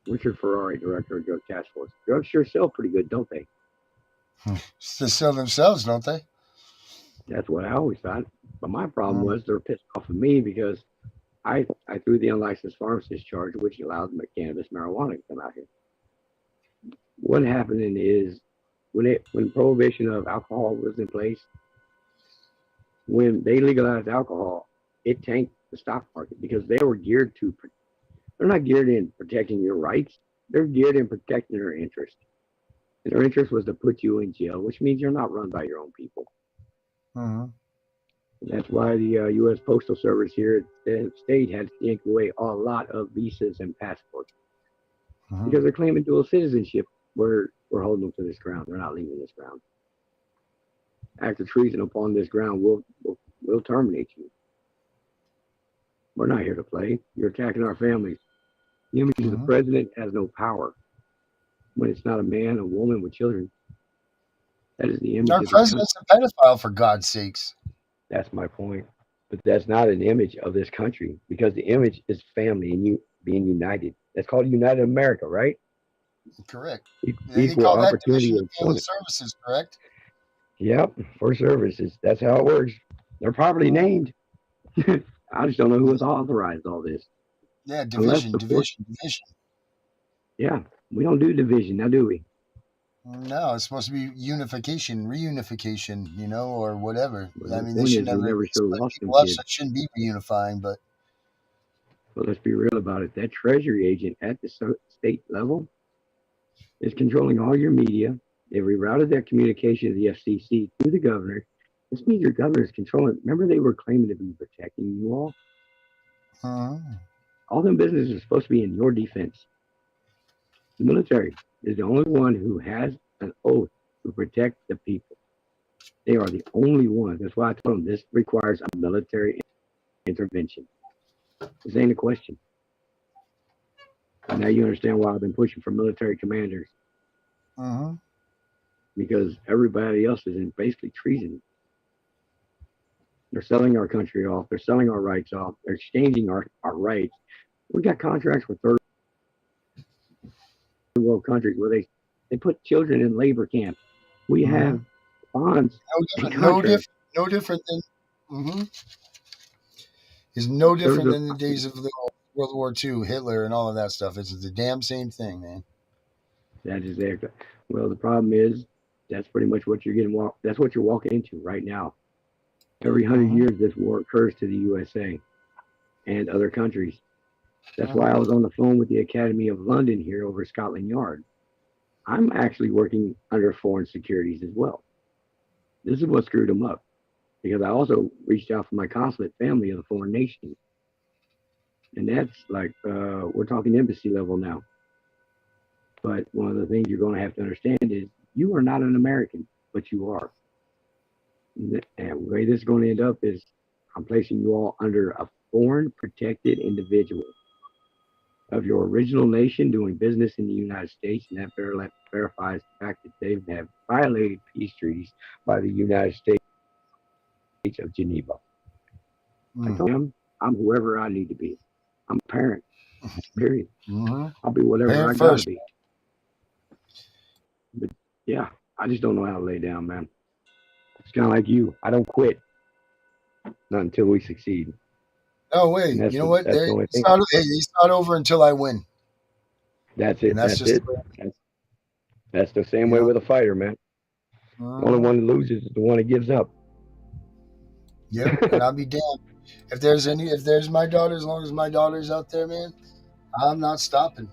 Speaker 2: Richard Ferrari, director of drug task force. Drugs sure sell pretty good, don't they?
Speaker 4: They sell themselves, don't they?
Speaker 2: That's what I always thought. But my problem
Speaker 4: Hmm.
Speaker 2: was they're pissed off at me because I threw the unlicensed pharmacist charge, which allowed cannabis marijuana to come out here. What happened is when prohibition of alcohol was in place, when they legalized alcohol, it tanked the stock market because they were geared to. They're not geared in protecting your rights. They're geared in protecting their interest. And their interest was to put you in jail, which means you're not run by your own people.
Speaker 4: Hmm.
Speaker 2: And that's why the U.S. Postal Service here at the state had to yank away a lot of visas and passports
Speaker 4: Hmm.
Speaker 2: because they're claiming dual citizenship. We're holding them to this ground. They're not leaving this ground. Act of treason upon this ground will terminate you. We're not here to play. You're attacking our families. The image of the
Speaker 4: Hmm.
Speaker 2: president has no power when it's not a man, a woman with children. That is the image
Speaker 4: Our
Speaker 2: of this country.
Speaker 4: president's a pedophile, for God's sakes.
Speaker 2: That's my point. But that's not an image of this country because the image is family and you being united. That's called United America, right?
Speaker 4: Correct. They
Speaker 2: Equal
Speaker 4: call that
Speaker 2: opportunity
Speaker 4: Division of Family
Speaker 2: employment.
Speaker 4: Services, correct?
Speaker 2: Yep, for services. That's how it works. They're properly
Speaker 4: Hmm.
Speaker 2: named. I just don't know who has authorized all this.
Speaker 4: Yeah,
Speaker 2: Unless
Speaker 4: division,
Speaker 2: the force.
Speaker 4: division.
Speaker 2: Yeah, we don't do division now, do we?
Speaker 4: No, it's supposed to be unification, reunification, or whatever.
Speaker 2: But
Speaker 4: I
Speaker 2: the
Speaker 4: mean, they
Speaker 2: point
Speaker 4: should
Speaker 2: is, we
Speaker 4: never
Speaker 2: never should have
Speaker 4: split
Speaker 2: lost them
Speaker 4: people up, so
Speaker 2: kids.
Speaker 4: it shouldn't be reunifying. But
Speaker 2: But let's be real about it. That treasury agent at the state level is controlling all your media. They rerouted that communication to the FCC to the governor. This means your governor is controlling. Remember, they were claiming to be protecting you all.
Speaker 4: hmm.
Speaker 2: All them businesses are supposed to be in your defense. The military is the only one who has an oath to protect the people. They are the only ones. That's why I told them this requires a military intervention. This ain't a question. And now you understand why I've been pushing for military commanders
Speaker 4: Hmm.
Speaker 2: because everybody else is in basically treason. They're selling our country off. They're selling our rights off. They're exchanging our rights. We got contracts with third world countries where they put children in labor camps. We
Speaker 4: Hmm.
Speaker 2: have bonds
Speaker 4: No
Speaker 2: and
Speaker 4: different.
Speaker 2: contracts.
Speaker 4: No different than. Hmm. Is no
Speaker 2: Serves
Speaker 4: different
Speaker 2: us
Speaker 4: than the days of the World War II, Hitler, and all of that stuff. It's the damn same thing, man.
Speaker 2: that is there. Well, the problem is that's pretty much what you're getting. That's what you're walking into right now. Every 100
Speaker 4: Hmm.
Speaker 2: years, this war occurs to the USA and other countries. That's why
Speaker 4: Hmm.
Speaker 2: I was on the phone with the Academy of London here over Scotland Yard. I'm actually working under foreign securities as well. This is what screwed them up. because I also reached out for my consulate family of the foreign nation. And that's like, we're talking embassy level now. But one of the things you're going to have to understand is you are not an American, but you are. And the way this is going to end up is I'm placing you all under a foreign protected individual of your original nation doing business in the United States, and that verifies the fact that they have violated peace treaties by the United States of Geneva. I told them I'm whoever I need to be. I'm a parent, period. I'll be whatever
Speaker 4: Parent
Speaker 2: I gotta
Speaker 4: first.
Speaker 2: be. But yeah, I just don't know how to lay down, man. It's kind of like you. I don't quit. Not until we succeed.
Speaker 4: No way. You know what? It's not over until I win.
Speaker 2: That's it.
Speaker 4: And
Speaker 2: that's it. That's the same way with a fighter, man. The only one that loses is the one that gives up.
Speaker 4: Yep, and I'll be damned. If there's my daughter, as long as my daughter's out there, man, I'm not stopping.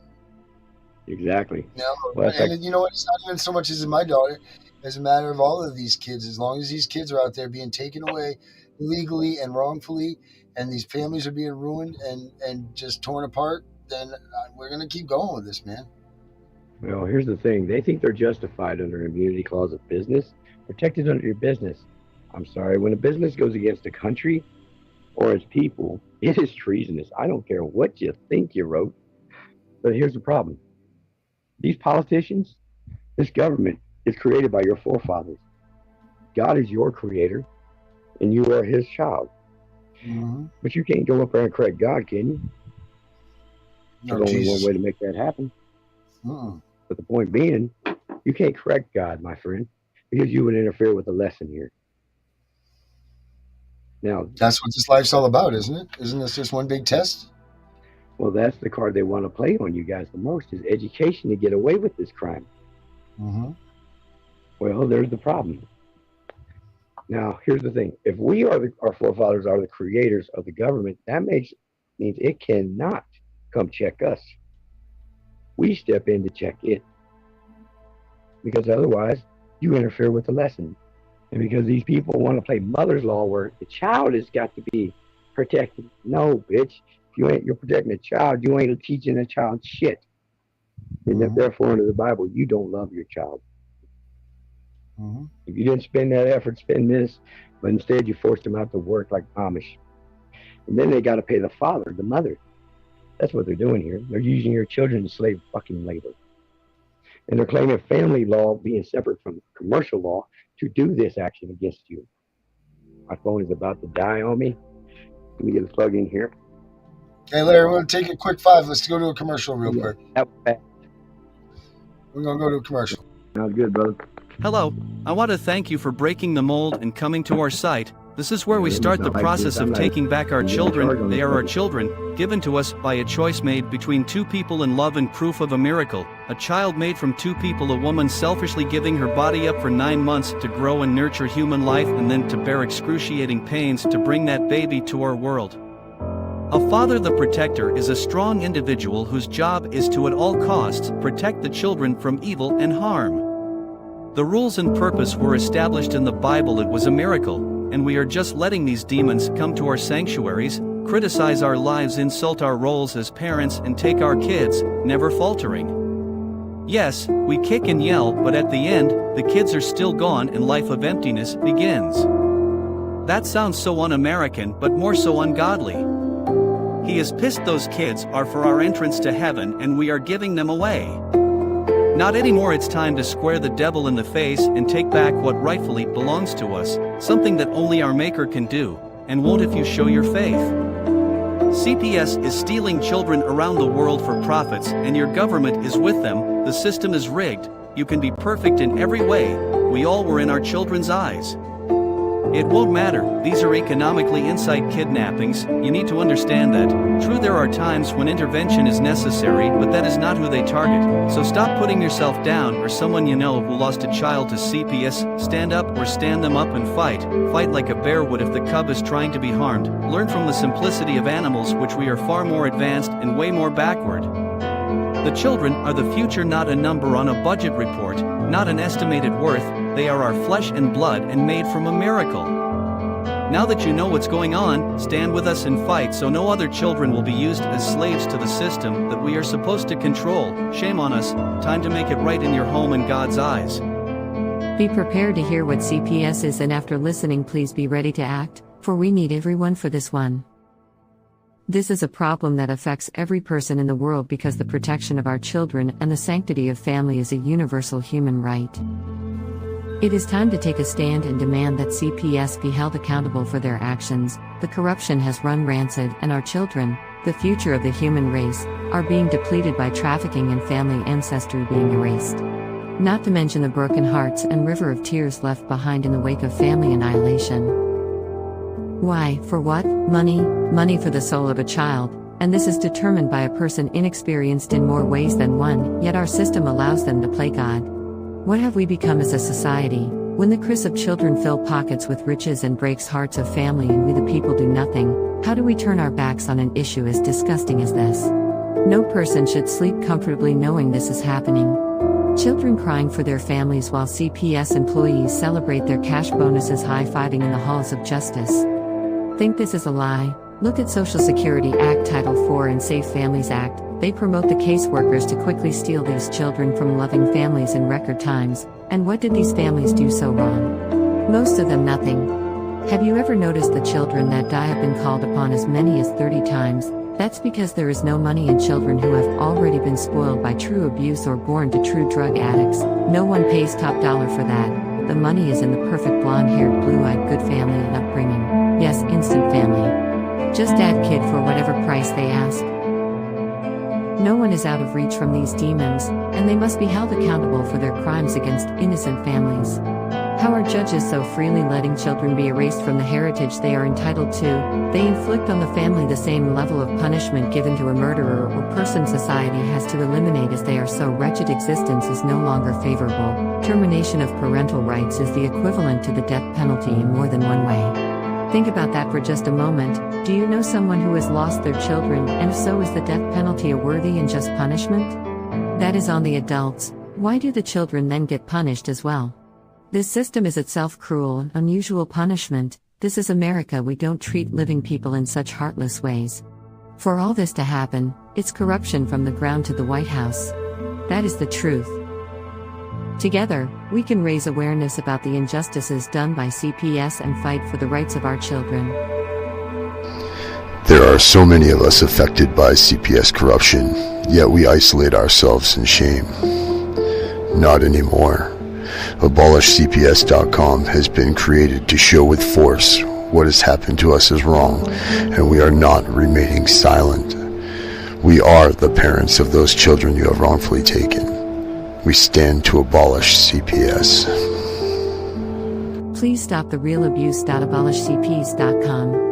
Speaker 2: Exactly.
Speaker 4: Well, and you know what? It's not even so much as my daughter. It's a matter of all of these kids. As long as these kids are out there being taken away illegally and wrongfully, and these families are being ruined and just torn apart, then we're going to keep going with this, man.
Speaker 2: Well, here's the thing. They think they're justified under immunity clause of business, protected under your business. I'm sorry. When a business goes against a country or its people, it is treasonous. I don't care what you think you wrote. But here's the problem. These politicians, this government is created by your forefathers. God is your creator, and you are his child. But you can't go up there and correct God, can you? There's only one way to make that happen. But the point being, you can't correct God, my friend, because you would interfere with the lesson here. Now,
Speaker 4: that's what this life's all about, isn't it? Isn't this just one big test?
Speaker 2: Well, that's the card they want to play on you guys the most, is education to get away with this crime. Well, there's the problem. Now, here's the thing. If we are our forefathers are the creators of the government, that means it cannot come check us. We step in to check it. Because otherwise, you interfere with the lesson. And because these people want to play mother's law where the child has got to be protected. No, bitch. If you're protecting a child, you ain't teaching a child shit. And therefore, under the Bible, you don't love your child. If you didn't spend that effort, spend this, but instead you forced them out to work like Amish. And then they got to pay the father, the mother. That's what they're doing here. They're using your children to slave fucking labor. And they're claiming family law being separate from commercial law to do this action against you. My phone is about to die on me. Let me get a plug in here.
Speaker 4: Hey, Larry, we're going to take a quick 5. Let's go to a commercial real quick. We're going to go to a commercial.
Speaker 2: Sounds good, brother.
Speaker 5: Hello, I want to thank you for breaking the mold and coming to our site. This is where we start the process of taking back our children. They are our children, given to us by a choice made between two people in love and proof of a miracle. A child made from two people, a woman selfishly giving her body up for 9 months to grow and nurture human life and then to bear excruciating pains to bring that baby to our world. A father, the protector, is a strong individual whose job is to at all costs protect the children from evil and harm. The rules and purpose were established in the Bible. It was a miracle, and we are just letting these demons come to our sanctuaries, criticize our lives, insult our roles as parents, and take our kids, never faltering. Yes, we kick and yell, but at the end, the kids are still gone and life of emptiness begins. That sounds so un-American, but more so ungodly. He is pissed those kids are for our entrance to heaven and we are giving them away. Not anymore. It's time to square the devil in the face and take back what rightfully belongs to us, something that only our Maker can do, and won't if you show your faith. CPS is stealing children around the world for profits, and your government is with them. The system is rigged. You can be perfect in every way. We all were in our children's eyes. It won't matter. These are economically inside kidnappings. You need to understand that. True, there are times when intervention is necessary, but that is not who they target. So stop putting yourself down or someone you know who lost a child to CPS. Stand up or stand them up and fight. Fight like a bear would if the cub is trying to be harmed. Learn from the simplicity of animals, which we are far more advanced and way more backward. The children are the future, not a number on a budget report, not an estimated worth. They are our flesh and blood and made from a miracle. Now that you know what's going on, stand with us and fight so no other children will be used as slaves to the system that we are supposed to control. Shame on us. Time to make it right in your home in God's eyes.
Speaker 6: Be prepared to hear what CPS is, and after listening, please be ready to act, for we need everyone for this one. This is a problem that affects every person in the world because the protection of our children and the sanctity of family is a universal human right. It is time to take a stand and demand that CPS be held accountable for their actions. The corruption has run rancid, and our children, the future of the human race, are being depleted by trafficking and family ancestry being erased. Not to mention the broken hearts and river of tears left behind in the wake of family annihilation. Why? For what? Money. Money for the soul of a child, and this is determined by a person inexperienced in more ways than one, yet our system allows them to play God. What have we become as a society, when the cries of children fill pockets with riches and breaks hearts of family and we the people do nothing? How do we turn our backs on an issue as disgusting as this? No person should sleep comfortably knowing this is happening. Children crying for their families while CPS employees celebrate their cash bonuses high-fiving in the halls of justice. Think this is a lie? Look at Social Security Act Title IV and Safe Families Act. They promote the caseworkers to quickly steal these children from loving families in record times. And what did these families do so wrong? Most of them nothing. Have you ever noticed the children that die have been called upon as many as 30 times? That's because there is no money in children who have already been spoiled by true abuse or born to true drug addicts. No one pays top dollar for that. The money is in the perfect blonde-haired, blue-eyed good family and upbringing. Yes, instant family. Just add kid for whatever price they ask. No one is out of reach from these demons, and they must be held accountable for their crimes against innocent families. How are judges so freely letting children be erased from the heritage they are entitled to? They inflict on the family the same level of punishment given to a murderer or person society has to eliminate, as they are so wretched existence is no longer favorable. Termination of parental rights is the equivalent to the death penalty in more than one way. Think about that for just a moment. Do you know someone who has lost their children, and if so, is the death penalty a worthy and just punishment? That is on the adults. Why do the children then get punished as well? This system is itself cruel and unusual punishment. This is America. We don't treat living people in such heartless ways. For all this to happen, it's corruption from the ground to the White House. That is the truth. Together, we can raise awareness about the injustices done by CPS and fight for the rights of our children.
Speaker 7: There are so many of us affected by CPS corruption, yet we isolate ourselves in shame. Not anymore. AbolishCPS.com has been created to show with force what has happened to us is wrong, and we are not remaining silent. We are the parents of those children you have wrongfully taken. We stand to abolish CPS.
Speaker 6: Please stop the real abuse. AbolishCPS.com.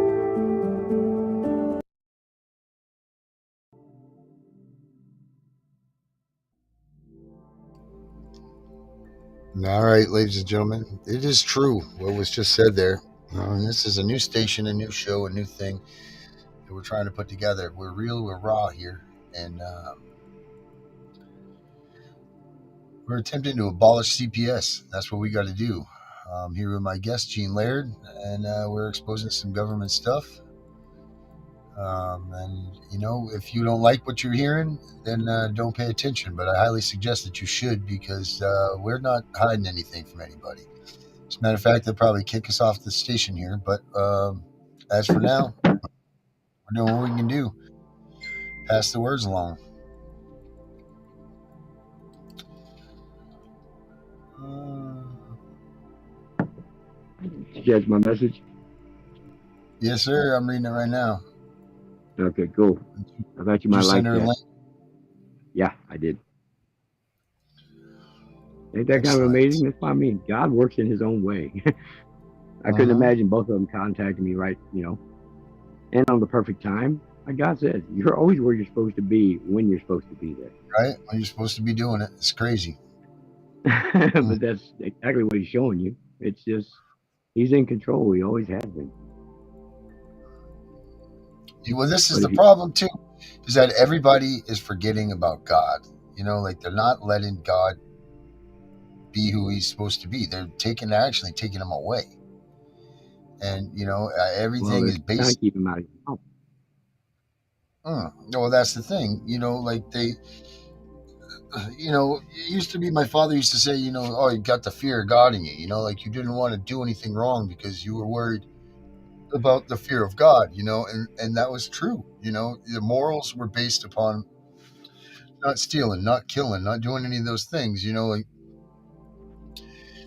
Speaker 4: All right, ladies and gentlemen, it is true what was just said there. This is a new station, a new show, a new thing that we're trying to put together. We're real, we're raw here, and we're attempting to abolish CPS. That's what we got to do. Here with my guest, Gene Laird, and we're exposing some government stuff. And, you know, if you don't like what you're hearing, then don't pay attention. But I highly suggest that you should, because we're not hiding anything from anybody. As a matter of fact, they'll probably kick us off the station here. But as for now, we're doing what we can do. Pass the words along.
Speaker 2: Did you catch my message?
Speaker 4: Yes, sir. I'm reading it right now.
Speaker 2: Okay, cool. I thought you might like that. Yeah, I did. Ain't that kind of amazing? That's what I mean. God works in his own way. I couldn't imagine both of them contacting me right, and on the perfect time. Like God says, you're always where you're supposed to be when you're supposed to be there.
Speaker 4: Right? When you're supposed to be doing it. It's crazy.
Speaker 2: But that's exactly what he's showing you. It's just, he's in control. He always has been.
Speaker 4: Well, this is the problem too, is that everybody is forgetting about God. Like they're not letting God be who he's supposed to be. They're actually taking him away. and everything is
Speaker 2: Trying to
Speaker 4: based.
Speaker 2: keep him out of your mouth.
Speaker 4: Well, that's the thing. Like they, it used to be, my father used to say, oh, you got the fear of God in you. Like you didn't want to do anything wrong because you were worried about the fear of God. And that was true. The morals were based upon not stealing, not killing, not doing any of those things. Like,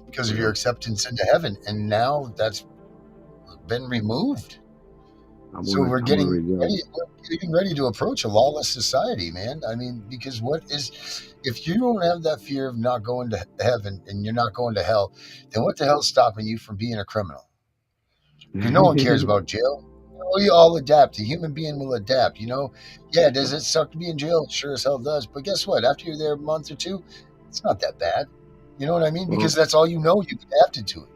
Speaker 4: because of your acceptance into heaven, and now that's been removed. So we're getting ready to approach a lawless society, man. I mean, because if you don't have that fear of not going to heaven and you're not going to hell, then what the hell's stopping you from being a criminal? Because no one cares about jail. We all adapt. The human being will adapt. Yeah, does it suck to be in jail? Sure as hell does. But guess what? After you're there a month or two, it's not that bad. You know what I mean? Because that's all you've adapted to it.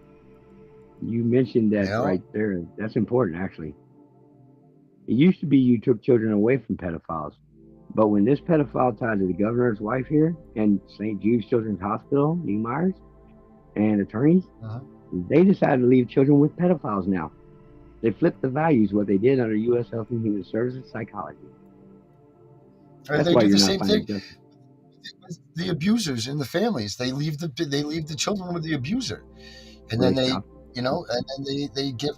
Speaker 2: You mentioned that right there. That's important, actually. It used to be you took children away from pedophiles. But when this pedophile tied to the governor's wife here and St. Jude's Children's Hospital, Myers, and attorneys, they decided to leave children with pedophiles now. They flipped the values, what they did under U.S. Health and Human Services psychology.
Speaker 4: That's they do the same thing. The abusers in the families, they leave the children with the abuser, and then they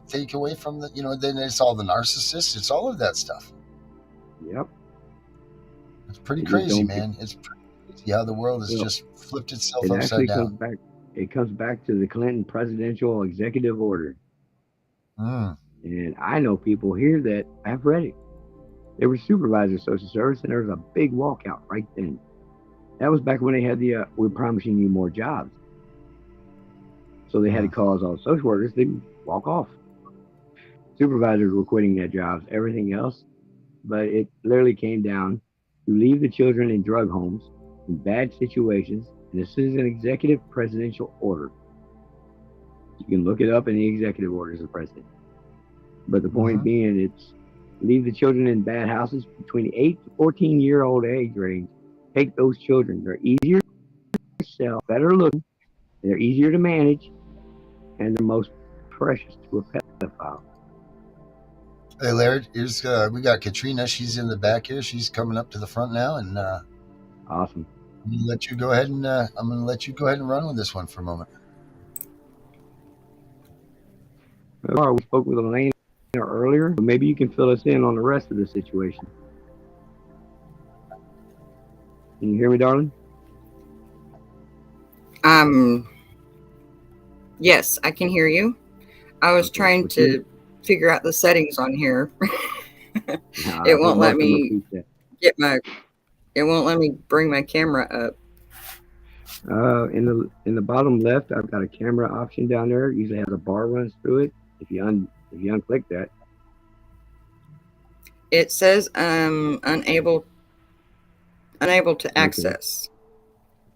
Speaker 4: take away from the then it's all the narcissists. It's all of that stuff.
Speaker 2: Yep.
Speaker 4: It's pretty crazy, man. It's pretty crazy how the world has just flipped itself upside down.
Speaker 2: It comes back to the Clinton presidential executive order. And I know people here that have read it. They were supervisors of social service, and there was a big walkout right then. That was back when they had we're promising you more jobs. So they had to cause all social workers to walk off. Supervisors were quitting their jobs, everything else. But it literally came down to leave the children in drug homes in bad situations. And this is an executive presidential order. You can look it up in the executive orders of the president. But the point being, it's leave the children in bad houses between 8 to 14-year-old age range. Take those children. They're easier to sell, better looking, they're easier to manage, and they're most precious to a pedophile.
Speaker 4: Hey, Laird, we got Katrina. She's in the back here. She's coming up to the front now, and
Speaker 2: awesome.
Speaker 4: I'm gonna let you go ahead and run with this one for a moment.
Speaker 2: We spoke with Elaine earlier, but maybe you can fill us in on the rest of the situation. Can you hear me, darling?
Speaker 8: Yes, I can hear you. I was trying to figure out the settings on here. It won't let me it won't let me bring my camera up.
Speaker 2: In the bottom left, I've got a camera option down there. It usually has a bar runs through it. If you unclick that,
Speaker 8: it says unable to access.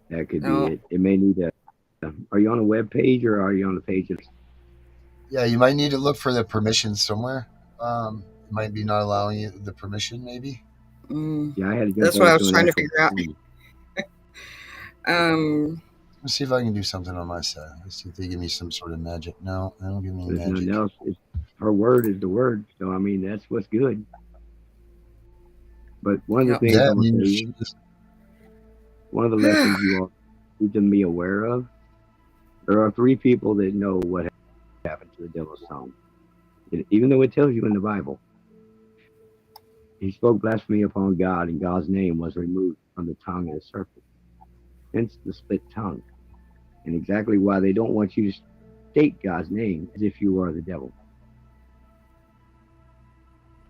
Speaker 2: That could be it. It may need to. Are you on a web page or are you on the page?
Speaker 4: Yeah, you might need to look for the permissions somewhere. It might be not allowing you the permission, maybe.
Speaker 2: Yeah, I had to.
Speaker 8: That's what I was trying to figure out.
Speaker 4: Let's see if I can do something on my side. Let's see if they give me some sort of magic. No, they don't give me magic.
Speaker 2: Nothing else. Her word is the word. So I mean, that's what's good. But one of the things I'm going to tell you, one of the lessons you all need to be aware of, there are 3 people that know what happened to the devil's tongue. Even though it tells you in the Bible, he spoke blasphemy upon God, and God's name was removed from the tongue of the serpent. Hence the split tongue. And exactly why they don't want you to state God's name as if you are the devil.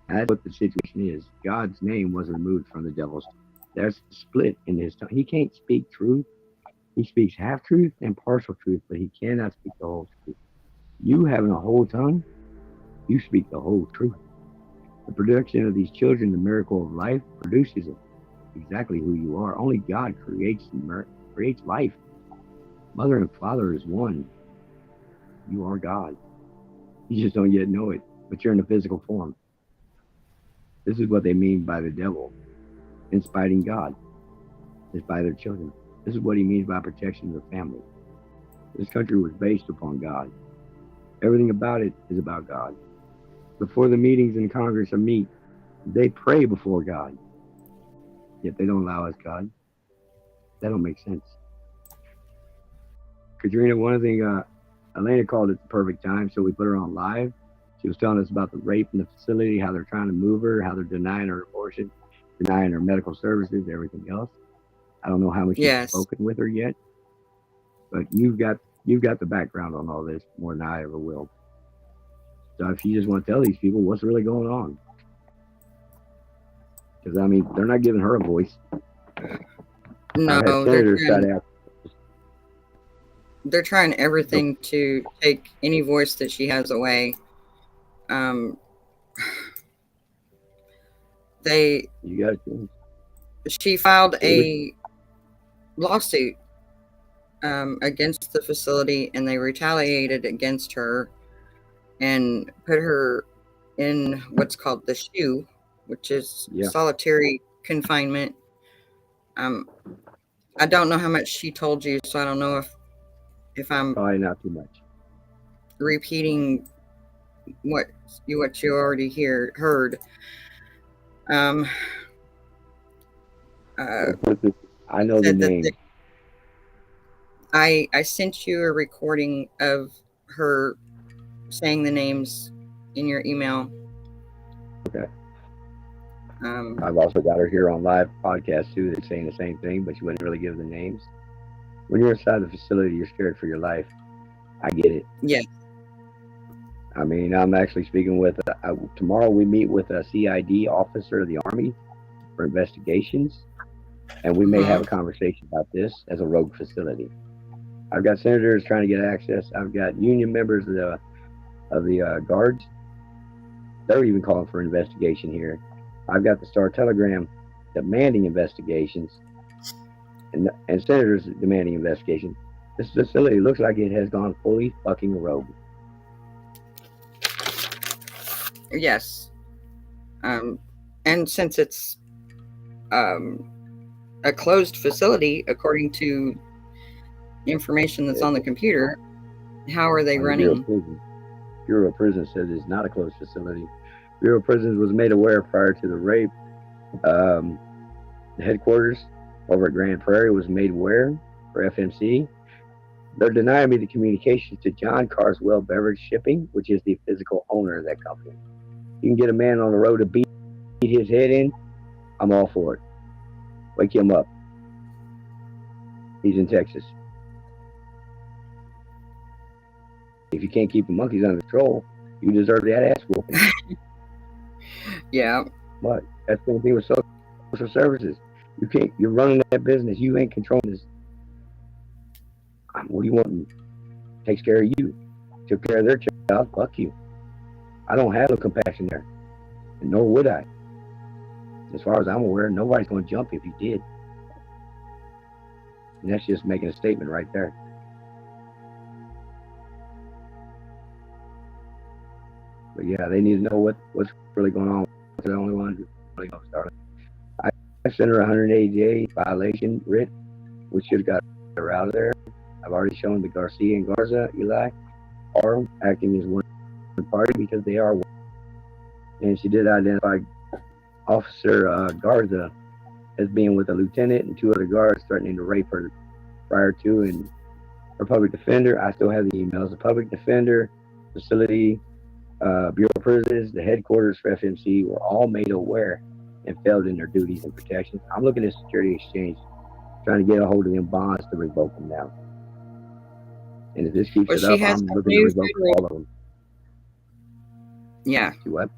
Speaker 2: That's what the situation is. God's name was removed from the devil's tongue. There's a split in his tongue. He can't speak truth. He speaks half truth and partial truth, but he cannot speak the whole truth. You having a whole tongue, you speak the whole truth. The production of these children, the miracle of life, produces exactly who you are. Only God creates life. Mother and Father is one. You are God. You just don't yet know it, but you're in a physical form. This is what they mean by the devil inciting God, is by their children. This is what he means by protection of the family. This country was based upon God. Everything about it is about God. Before the meetings in Congress meet, they pray before God. Yet they don't allow us God. That don't make sense. Katrina, one thing, Elena called it the perfect time, so we put her on live. She was telling us about the rape in the facility, how they're trying to move her, how they're denying her abortion, denying her medical services, everything else. I don't know how much you've spoken with her yet, but you've got the background on all this more than I ever will. So if you just want to tell these people what's really going on, because I mean they're not giving her a voice.
Speaker 8: No, they're trying everything to take any voice that she has away. She filed a lawsuit against the facility, and they retaliated against her and put her in what's called the SHU, which is solitary confinement. I don't know how much she told you, so I don't know if I'm
Speaker 2: probably not too much
Speaker 8: repeating what you already heard.
Speaker 2: I know the name.
Speaker 8: I sent you a recording of her saying the names in your email.
Speaker 2: Okay. I've also got her here on live podcast too that's saying the same thing, but she wouldn't really give the names. When you're inside the facility, you're scared for your life. I get it.
Speaker 8: Yes.
Speaker 2: I mean, I'm actually speaking with, tomorrow we meet with a CID officer of the Army for investigations, and we may have a conversation about this as a rogue facility. I've got senators trying to get access. I've got union members of the guards. They're even calling for investigation here. I've got the Star Telegram demanding investigations, and senators demanding investigation. This facility looks like it has gone fully fucking rogue.
Speaker 8: Yes. And since it's a closed facility, according to information that's on the computer, how are they running?
Speaker 2: Bureau of Prisons says it's not a closed facility. Bureau of Prisons was made aware prior to the rape. The headquarters over at Grand Prairie was made aware for FMC. They're denying me the communications to John Carswell Beverage Shipping, which is the physical owner of that company. You can get a man on the road to beat his head in, I'm all for it. Wake him up. He's in Texas. If you can't keep the monkeys under control, you deserve that ass whooping.
Speaker 8: Yeah.
Speaker 2: But that's the thing with social services. You're running that business. You ain't controlling this. What do you want? Takes care of you. Took care of their child. Fuck you. I don't have no compassion there. And nor would I. As far as I'm aware, nobody's going to jump if you did. And that's just making a statement right there. But yeah, they need to know what's really going on. They're the only ones who really going to start it. I sent her a 180-day violation writ, which should have got her out of there. I've already shown the Garcia and Garza, Eli, are acting as one party because they are one. And she did identify Officer Garza as being with a lieutenant and two other guards threatening to rape her prior to. And her public defender, I still have the emails. The public defender, facility, Bureau of Prisons, the headquarters for FMC were all made aware and failed in their duties and protections. I'm looking at Security Exchange, trying to get a hold of them bonds to revoke them now. And if this keeps it up, I'm looking to revoke all of them.
Speaker 8: Yeah.
Speaker 2: What?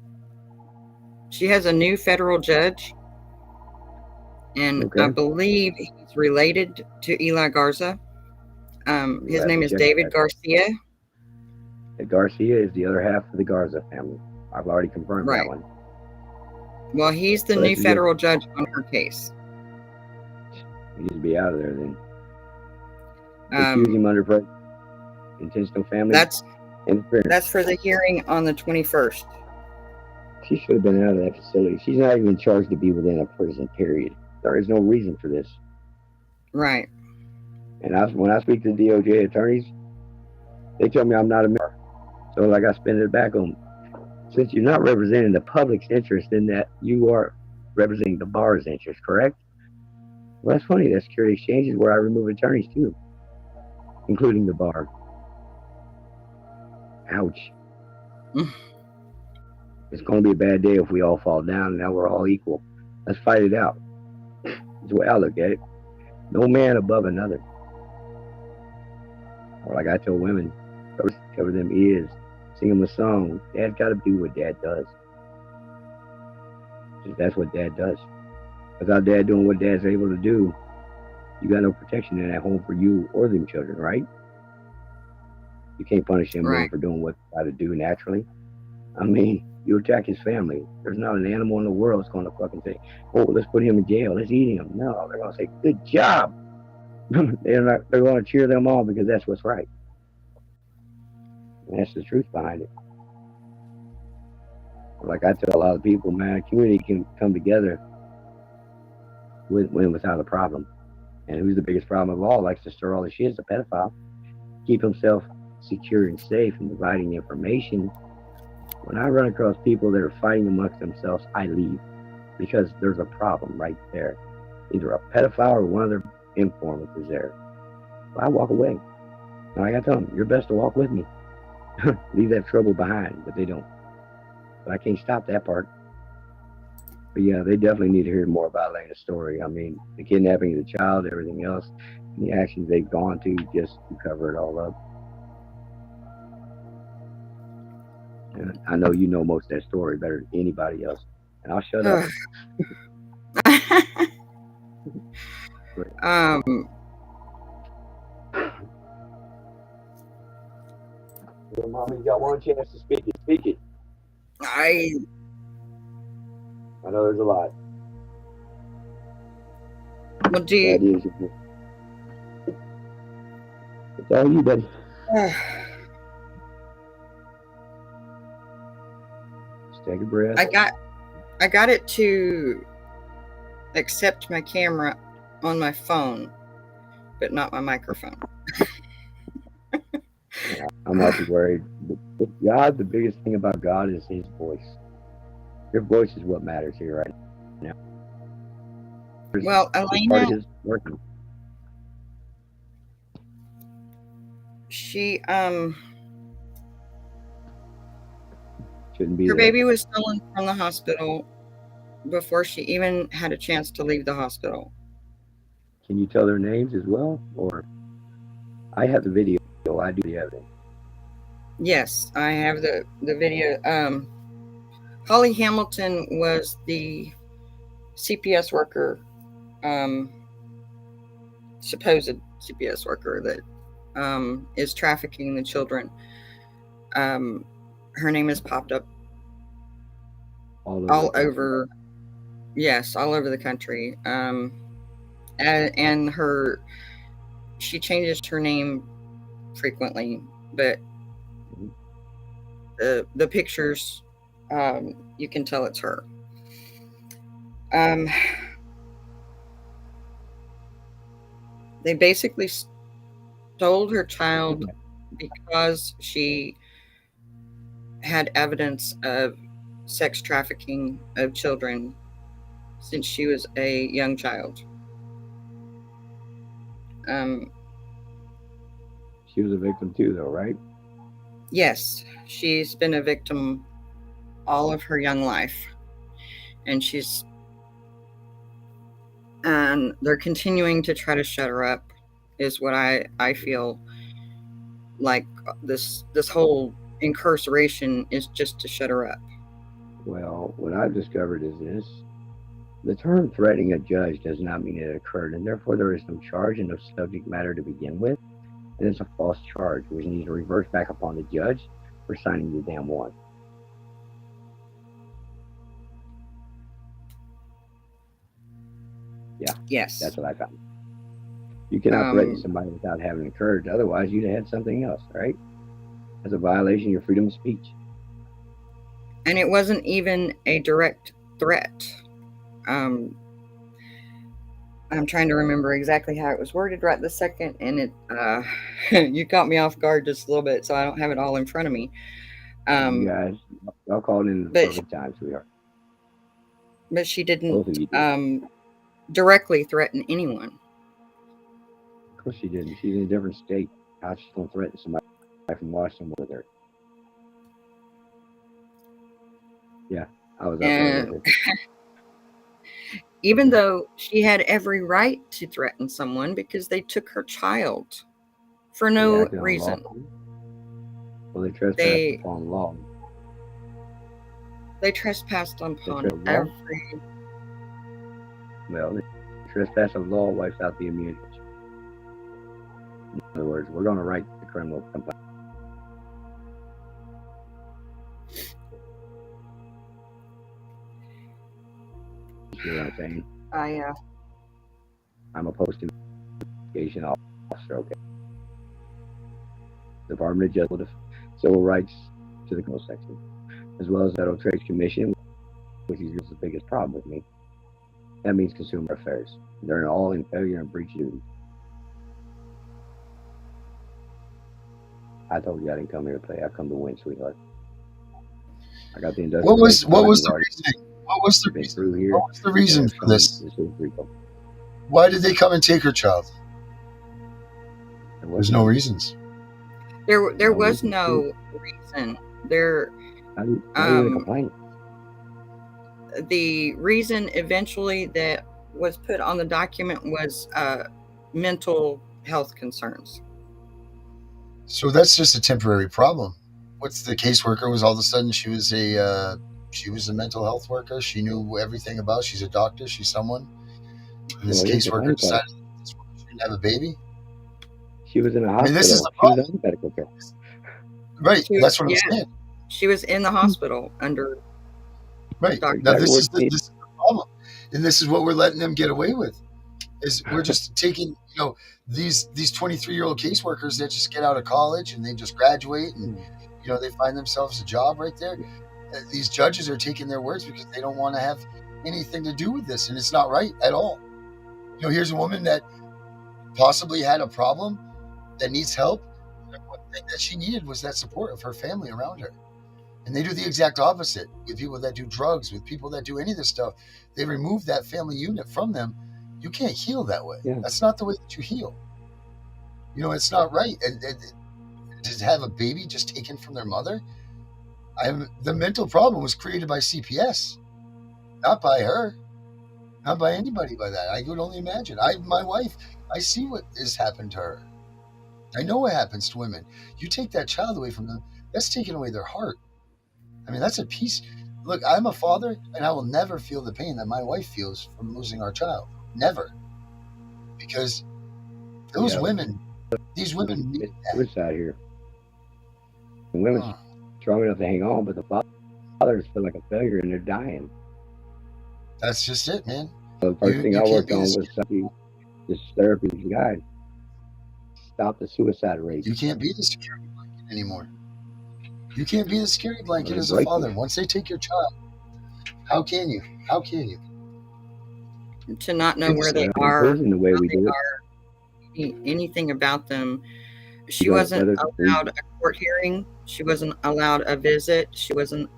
Speaker 8: She has a new federal judge, and I believe he's related to Eli Garza. His name is David Garcia.
Speaker 2: Garcia is the other half of the Garza family. I've already confirmed that one.
Speaker 8: Well, he's the new federal judge on her case.
Speaker 2: He needs to be out of there then. Accuse him under pressure. Intentional family.
Speaker 8: That's for the hearing on the 21st.
Speaker 2: She should have been out of that facility. She's not even charged to be within a prison, period. There is no reason for this.
Speaker 8: Right.
Speaker 2: And when I speak to DOJ attorneys, they tell me I'm not a member. So like I spin it back on, since you're not representing the public's interest in that, you are representing the bar's interest, correct? Well, that's funny. That security exchange is where I remove attorneys too, including the bar. Ouch. It's going to be a bad day if we all fall down and now we're all equal. Let's fight it out. That's the way I look at it. No man above another. Or like I tell women, cover them ears, sing them a song. Dad's got to do what dad does. That's what dad does. Without dad doing what dad's able to do, you got no protection in that home for you or them children, right? You can't punish him for doing what he's got to do naturally. I mean, you attack his family. There's not an animal in the world that's going to fucking say, oh, let's put him in jail. Let's eat him. No, they're going to say, good job. They're going to cheer them on because that's what's right. And that's the truth behind it. Like I tell a lot of people, man, a community can come together without a problem. And who's the biggest problem of all? Likes to stir all the shit is a pedophile. Keep himself secure and safe and providing information. When I run across people that are fighting amongst themselves, I leave because there's a problem right there. Either a pedophile or one of their informants is there. So I walk away. And I gotta tell them, you're best to walk with me. Leave that trouble behind, but they don't. But I can't stop that part. But yeah, they definitely need to hear more about Elena's story. I mean, the kidnapping of the child, everything else, and the actions they've gone to just to cover it all up. And I know you know most of that story better than anybody else. And I'll shut up. Well, Mommy, you got one chance to speak it. Speak it. I know there's a lot.
Speaker 8: Well, do you?
Speaker 2: It's all you, buddy. Just take a breath.
Speaker 8: I got it to accept my camera on my phone, but not my microphone.
Speaker 2: Yeah, I'm not too worried. With God, the biggest thing about God is his voice. Your voice is what matters here right now.
Speaker 8: Well, Elena, she
Speaker 2: shouldn't be.
Speaker 8: Her baby was stolen from the hospital before she even had a chance to leave the hospital.
Speaker 2: Can you tell their names as well? Or I have the video. I do the evidence.
Speaker 8: Yes, I have the video. Holly Hamilton was the CPS worker, supposed CPS worker that is trafficking the children. Her name has popped up all over. Yes, all over the country. And she changes her name frequently, but the pictures, you can tell it's her. They basically stole her child because she had evidence of sex trafficking of children since she was a young child.
Speaker 2: She was a victim too, though, right?
Speaker 8: Yes, she's been a victim all of her young life, and they're continuing to try to shut her up, is what I feel like. This whole incarceration is just to shut her up. Well,
Speaker 2: what I've discovered is this: the term threatening a judge does not mean it occurred, and therefore there is no charge and no subject matter to begin with. And it's a false charge, which needs to reverse back upon the judge for signing the damn warrant. Yeah.
Speaker 8: Yes.
Speaker 2: That's what I found. You cannot threaten somebody without having occurred. Otherwise, you'd have had something else, right? That's a violation of your freedom of speech.
Speaker 8: And it wasn't even a direct threat. I'm trying to remember exactly how it was worded right this second, and it you caught me off guard just a little bit, so I don't have it all in front of me.
Speaker 2: You guys, y'all called in the perfect time, sweetheart.
Speaker 8: But she
Speaker 2: Both
Speaker 8: didn't
Speaker 2: of you did.
Speaker 8: directly threaten anyone.
Speaker 2: Of course she didn't. She's in a different state. How she's gonna threaten somebody from Washington with her? Yeah, I was up there with her.
Speaker 8: Even though she had every right to threaten someone because they took her child for no reason.
Speaker 2: Well, they trespassed upon law.
Speaker 8: They trespassed upon every.
Speaker 2: Well, the trespass of law wipes out the immunity. In other words, we're going to write the criminal complaint. You know what I'm saying? I'm a post-investigation officer, okay? Department of Justice, Civil Rights to the criminal section, as well as Federal Trade Commission, which is the biggest problem with me. That means Consumer Affairs. They're all in failure and breach of duty. I told you I didn't come here to play. I come to win, sweetheart. I got the industrial.
Speaker 4: What was the reasoning? What was the reason for this? Why did they come and take her child? There's no reasons.
Speaker 8: There was no reason. The reason eventually that was put on the document was mental health concerns.
Speaker 4: So that's just a temporary problem. What's the caseworker was all of a sudden she was a mental health worker. She knew everything about. She's a doctor. She's someone. And this caseworker decided this woman shouldn't have a baby.
Speaker 2: She was in a hospital.
Speaker 4: I mean, this is the problem.
Speaker 2: She was in medical care.
Speaker 4: Right. That's what I'm saying.
Speaker 8: She was in the hospital under.
Speaker 4: Right. Now this is the problem, and this is what we're letting them get away with. Is we're just taking these 23-year-old caseworkers that just get out of college and they just graduate and they find themselves a job right there. These judges are taking their words because they don't want to have anything to do with this, and it's not right at all. Here's a woman that possibly had a problem that needs help. The one thing that she needed was that support of her family around her. And they do the exact opposite with people that do drugs, with people that do any of this stuff. They remove that family unit from them. You can't heal that way. Yeah. That's not the way that you heal. It's not right. And to have a baby just taken from their mother, the mental problem was created by CPS, not by her, not by anybody by that. I could only imagine. My wife, I see what has happened to her. I know what happens to women. You take that child away from them, that's taking away their heart. I mean, that's a piece. Look, I'm a father, and I will never feel the pain that my wife feels from losing our child. Never. Because those women, these women need that.
Speaker 2: Suicide here. The women's strong enough to hang on, but the fathers feel like a failure and they're dying.
Speaker 4: That's just it, man.
Speaker 2: So the first thing I worked on was this therapy guide. Stop the suicide rate.
Speaker 4: You can't be the security blanket anymore. You can't be the security blanket as a father. Once they take your child, how can you? How can you?
Speaker 8: To not know where they are,
Speaker 2: the way we do
Speaker 8: it. Anything about them. She wasn't allowed a court hearing. She wasn't allowed a visit. She wasn't,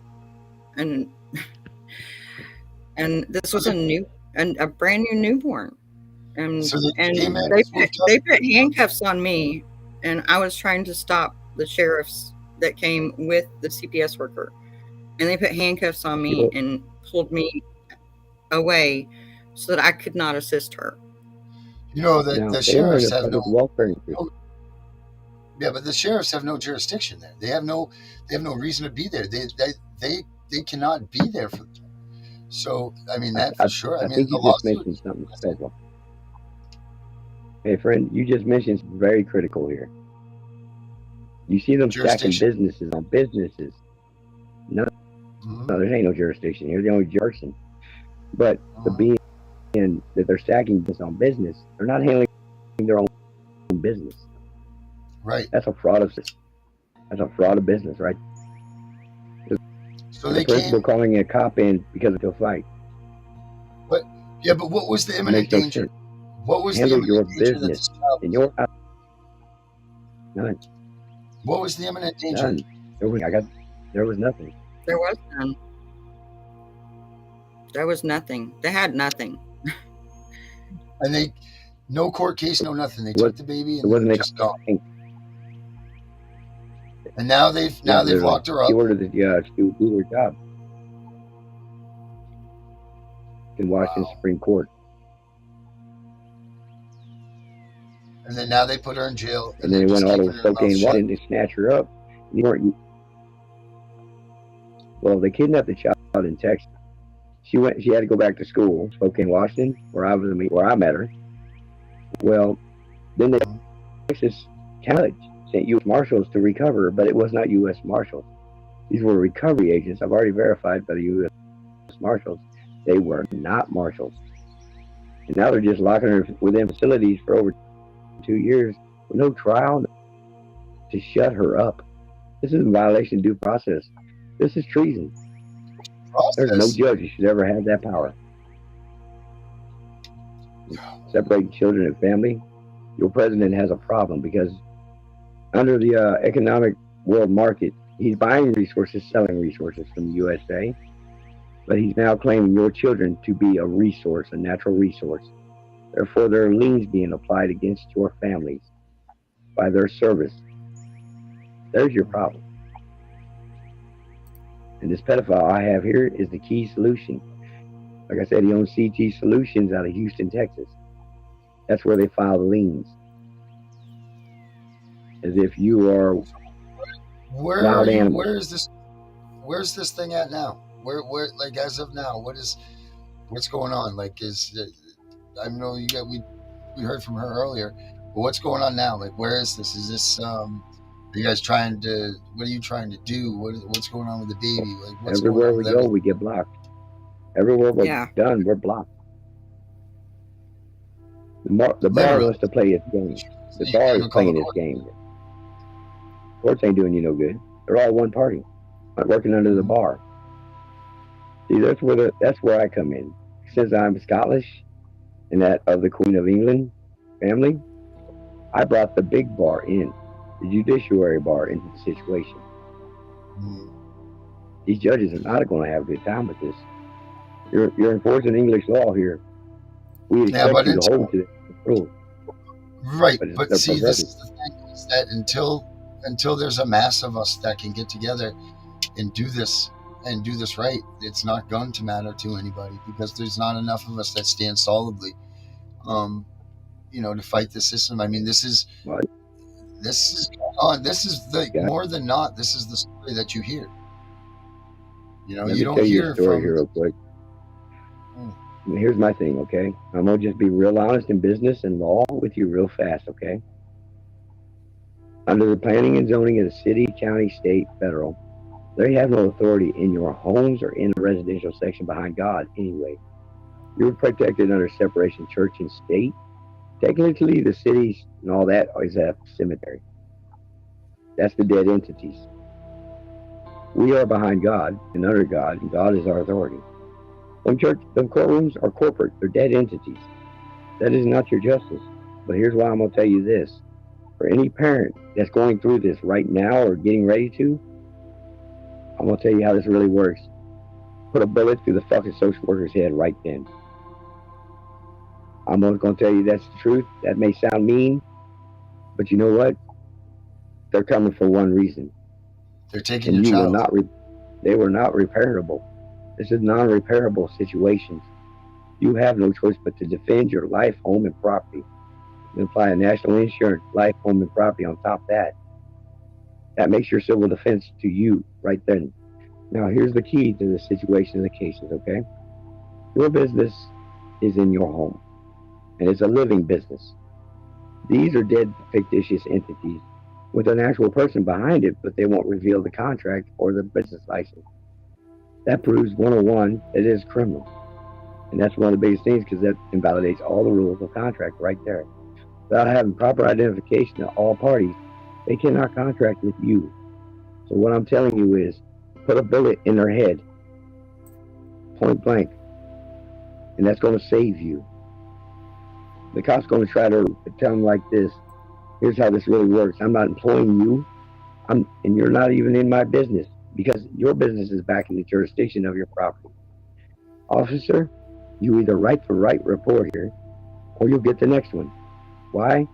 Speaker 8: and this was a brand new newborn. And they put handcuffs on me, and I was trying to stop the sheriffs that came with the CPS worker, and they put handcuffs on me and pulled me away so that I could not assist her.
Speaker 4: The sheriffs have but the sheriffs have no jurisdiction there. They have no reason to be there. They cannot be there for. So I mean that for sure. I mean,
Speaker 2: think you just mentioned something special. Hey, friend, you just mentioned something very critical here. You see them stacking businesses on businesses. No, there ain't no jurisdiction here. The only jurisdiction, but the being that they're stacking this on business, they're not handling their own business.
Speaker 4: Right.
Speaker 2: That's a fraud of business, right?
Speaker 4: So
Speaker 2: the principal calling a cop in because of a fight.
Speaker 4: But what was the imminent danger? What was the
Speaker 2: handle your
Speaker 4: imminent danger that
Speaker 2: business
Speaker 4: this child
Speaker 2: in
Speaker 4: was
Speaker 2: your
Speaker 4: in?
Speaker 2: house. None.
Speaker 4: What was the imminent danger?
Speaker 2: None. There was nothing.
Speaker 8: There was none. There was nothing. They had nothing.
Speaker 4: And no court case, no nothing. They took the baby and
Speaker 2: wasn't
Speaker 4: they
Speaker 2: a
Speaker 4: just gone.
Speaker 2: thing.
Speaker 4: And now they've
Speaker 2: literally
Speaker 4: locked her up.
Speaker 2: She ordered the judge to do her job in Washington Supreme Court.
Speaker 4: And then now they put her in jail.
Speaker 2: And then they went all over Spokane, Washington to snatch her up. Well, they kidnapped the child in Texas. She had to go back to school, Spokane, Washington, where I met her. Well, then the Texas College sent U.S. Marshals to recover her, but it was not U.S. Marshals. These were recovery agents. I've already verified by the U.S. Marshals. They were not Marshals. And now they're just locking her within facilities for over 2 years with no trial to shut her up. This is a violation of due process. This is treason. There's no judge who should ever have that power. Separating children and family. Your president has a problem because under the economic world market, he's buying resources, selling resources from the USA, but he's now claiming your children to be a resource, a natural resource. Therefore, there are liens being applied against your families by their service. There's your problem. And this pedophile I have here is the key solution. Like I said, he owns CT Solutions out of Houston, Texas. That's where they file the liens. As if you are wild animal.
Speaker 4: Where's this thing at now? Where like as of now, what's going on? Like I know we heard from her earlier, but what's going on now? Like where is this? Is this are you guys what are you trying to do? What's going on with the baby? Like what's
Speaker 2: everywhere
Speaker 4: going on
Speaker 2: we go, we get blocked. Everywhere we're done, we're blocked. The bar wants to play its game. The bar is playing its game. Courts ain't doing you no good. They're all one party, not working under the bar. See, that's where I come in. Since I'm Scottish and that of the Queen of England family, I brought the big bar in, the judiciary bar into the situation. These judges are not going to have a good time with this. You're enforcing English law here. We expect you to hold to the rules.
Speaker 4: Right, but see, this is the thing, is that until there's a mass of us that can get together and do this right, it's not going to matter to anybody because there's not enough of us that stand solidly, to fight the system. I mean, this is more than not. This is the story that you hear. You don't hear
Speaker 2: a story here real quick. Here's my thing, okay? I'm gonna just be real honest in business and law with you real fast, okay? Under the planning and zoning of the city, county, state, federal, they have no authority in your homes or in a residential section behind God anyway. You're protected under separation church and state. Technically, the cities and all that is a cemetery. That's the dead entities. We are behind God and under God, and God is our authority. Them courtrooms are corporate. They're dead entities. That is not your justice. But here's why I'm going to tell you this. For any parent that's going through this right now or getting ready to, I'm going to tell you how this really works. Put a bullet through the fucking social worker's head right then. I'm going to tell you that's the truth. That may sound mean, but you know what? They're coming for one reason.
Speaker 4: They're taking your child.
Speaker 2: They were not repairable. This is non-repairable situations. You have no choice but to defend your life, home, and property. And apply a national insurance, life, home, and property on top of that. That makes your civil defense to you right then. Now, here's the key to the situation and the cases, okay? Your business is in your home, and it's a living business. These are dead, fictitious entities with an actual person behind it, but they won't reveal the contract or the business license. That proves 101 it is criminal. And that's one of the biggest things because that invalidates all the rules of contract right there. Without having proper identification of all parties, they cannot contract with you. So what I'm telling you is put a bullet in their head, point blank, and that's going to save you. The cop's going to try to tell them like this. Here's how this really works. I'm not employing you. And you're not even in my business because your business is back in the jurisdiction of your property. Officer, you either write the right report here or you'll get the next one. Why?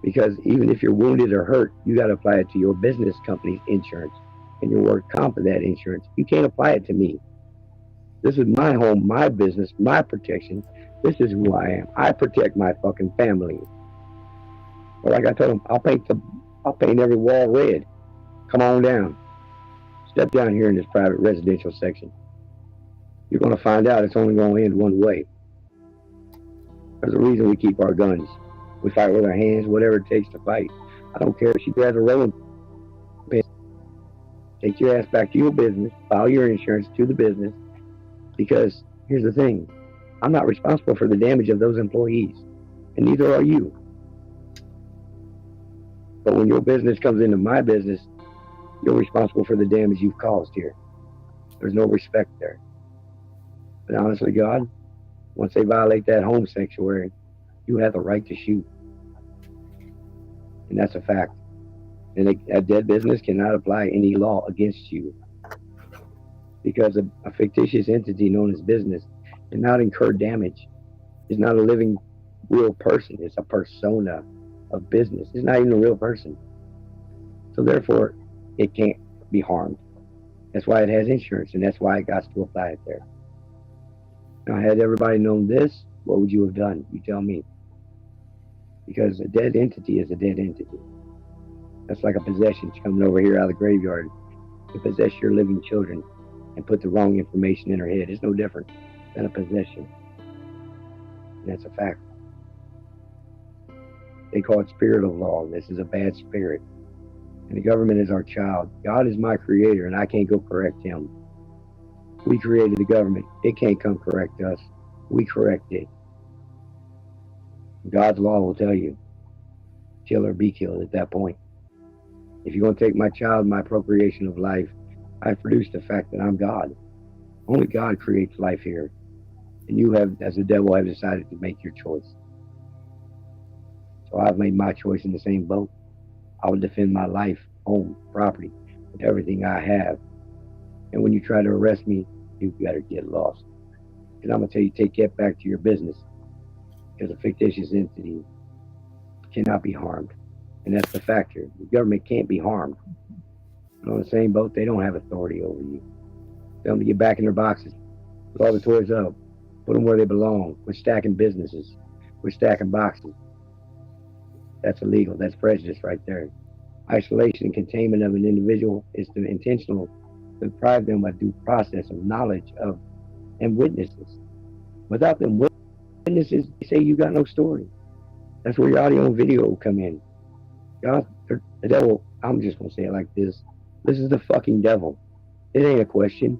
Speaker 2: Because even if you're wounded or hurt, you got to apply it to your business company's insurance and your work comp of that insurance. You can't apply it to me. This is my home, my business, my protection. This is who I am. I protect my fucking family. But like I told him, I'll paint every wall red. Come on down. Step down here in this private residential section. You're going to find out it's only going to end one way. There's a reason we keep our guns. We fight with our hands, whatever it takes to fight. I don't care if she grabs a rolling pin. Take your ass back to your business, file your insurance to the business, because here's the thing. I'm not responsible for the damage of those employees, and neither are you. But when your business comes into my business, you're responsible for the damage you've caused here. There's no respect there. But honestly, God, once they violate that home sanctuary, you have the right to shoot. And that's a fact. And a dead business cannot apply any law against you. Because a fictitious entity known as business cannot incur damage. It's not a living, real person. It's a persona of business. It's not even a real person. So therefore, it can't be harmed. That's why it has insurance, and that's why it got to apply it there. Now, had everybody known this, what would you have done? You tell me. Because a dead entity is a dead entity. That's like a possession coming over here out of the graveyard to possess your living children and put the wrong information in her head. It's no different than a possession. And that's a fact. They call it spirit of law. This is a bad spirit. And the government is our child. God is my creator, and I can't go correct him. We created the government. It can't come correct us. We correct it. God's law will tell you, kill or be killed at that point. If you're going to take my child, my procreation of life, I've produced the fact that I'm God. Only God creates life here. And you have, as the devil, have decided to make your choice. So I've made my choice in the same boat. I will defend my life, home, property, with everything I have. And when you try to arrest me, you better get lost. Because I'm going to tell you, take that back to your business. Because a fictitious entity cannot be harmed. And that's the factor. The government can't be harmed. But on the same boat, they don't have authority over you. Tell them to get back in their boxes. Put all the toys up. Put them where they belong. We're stacking businesses. We're stacking boxes. That's illegal. That's prejudice right there. Isolation and containment of an individual is to intentional deprive them of due process of knowledge of and witnesses. Without them witnesses, they say you got no story. That's where your audio and video will come in. God, the devil, I'm just going to say it like this. This is the fucking devil. It ain't a question.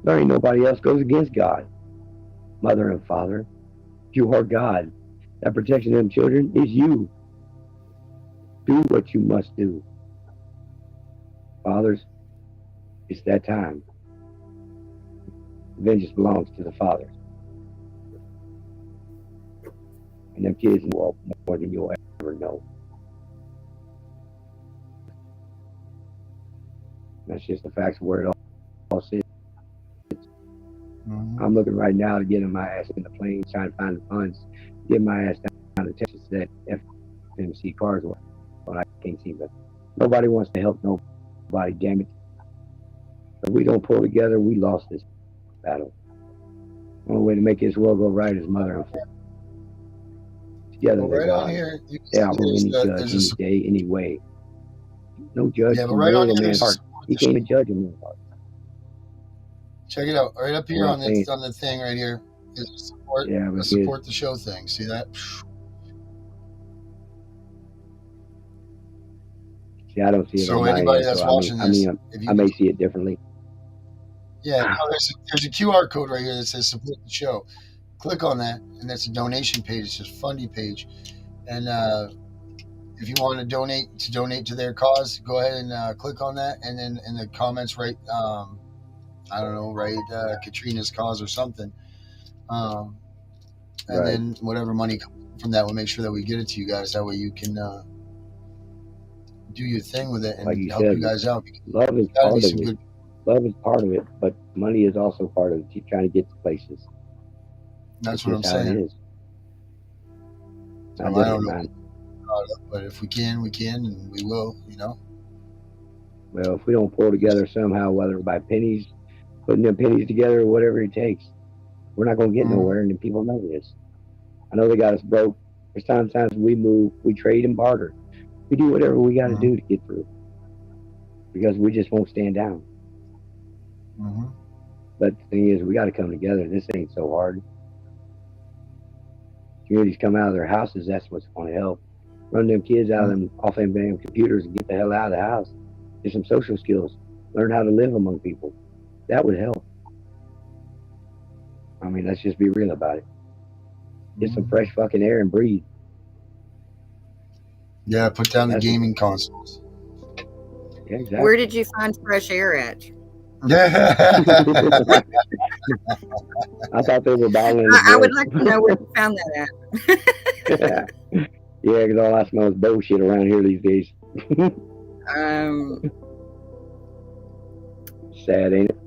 Speaker 2: There ain't nobody else goes against God. Mother and father, you are God. That protection of them children is you. Do what you must do. Fathers, it's that time. Vengeance belongs to the fathers. And them kids know more than you'll ever know. That's just the facts of where it all sits. Mm-hmm. I'm looking right now to get my ass in the plane, trying to find the funds, get my ass down to Texas that FMC cars. But I can't seem to. Nobody wants to help nobody, damn it. If we don't pull together, we lost this battle. The only way to make this world go right is mother and father. Together,
Speaker 4: right on here.
Speaker 2: They outlaw any judge, any day, any way. No judge can
Speaker 4: right
Speaker 2: rule a man's heart. He can't even judge a man's heart.
Speaker 4: Check it out. Right up here on the thing right here is support the show thing. See that?
Speaker 2: See, I don't see it.
Speaker 4: So anybody that's watching this,
Speaker 2: I may see it differently.
Speaker 4: Yeah, no, there's a QR code right here that says support the show. Click on that, and that's a donation page. It's just Fundy page, and if you want to donate to their cause, go ahead and click on that, and then in the comments write I don't know, write Katrina's cause or something. And then whatever money comes from that, we'll make sure that we get it to you guys. That way you can do your thing with it and
Speaker 2: like you
Speaker 4: help
Speaker 2: said,
Speaker 4: you guys out.
Speaker 2: Love is part of it. Love is part of it, but money is also part of it. You're trying to get to places.
Speaker 4: That's what I'm saying.
Speaker 2: It is.
Speaker 4: So I don't know, but if we can, and we will, you know.
Speaker 2: Well, if we don't pull together somehow, whether by pennies, putting them pennies together or whatever it takes, we're not going to get nowhere, and then people know this. I know they got us broke. There's times we move, we trade and barter. We do whatever we got to do to get through, because we just won't stand down. But the thing is, we got to come together. This ain't so hard. Communities come out of their houses. That's what's going to help. Run them kids out of them off them damn computers and get the hell out of the house. Get some social skills. Learn how to live among people. That would help. I mean, let's just be real about it. Get some fresh fucking air and breathe.
Speaker 4: Yeah, put down the gaming consoles.
Speaker 2: Yeah, exactly.
Speaker 8: Where did you find fresh air at?
Speaker 2: I thought they were battling.
Speaker 8: I would like to know where you found that
Speaker 2: at. Yeah, because all I smell is bullshit around here these days. Sad, ain't it?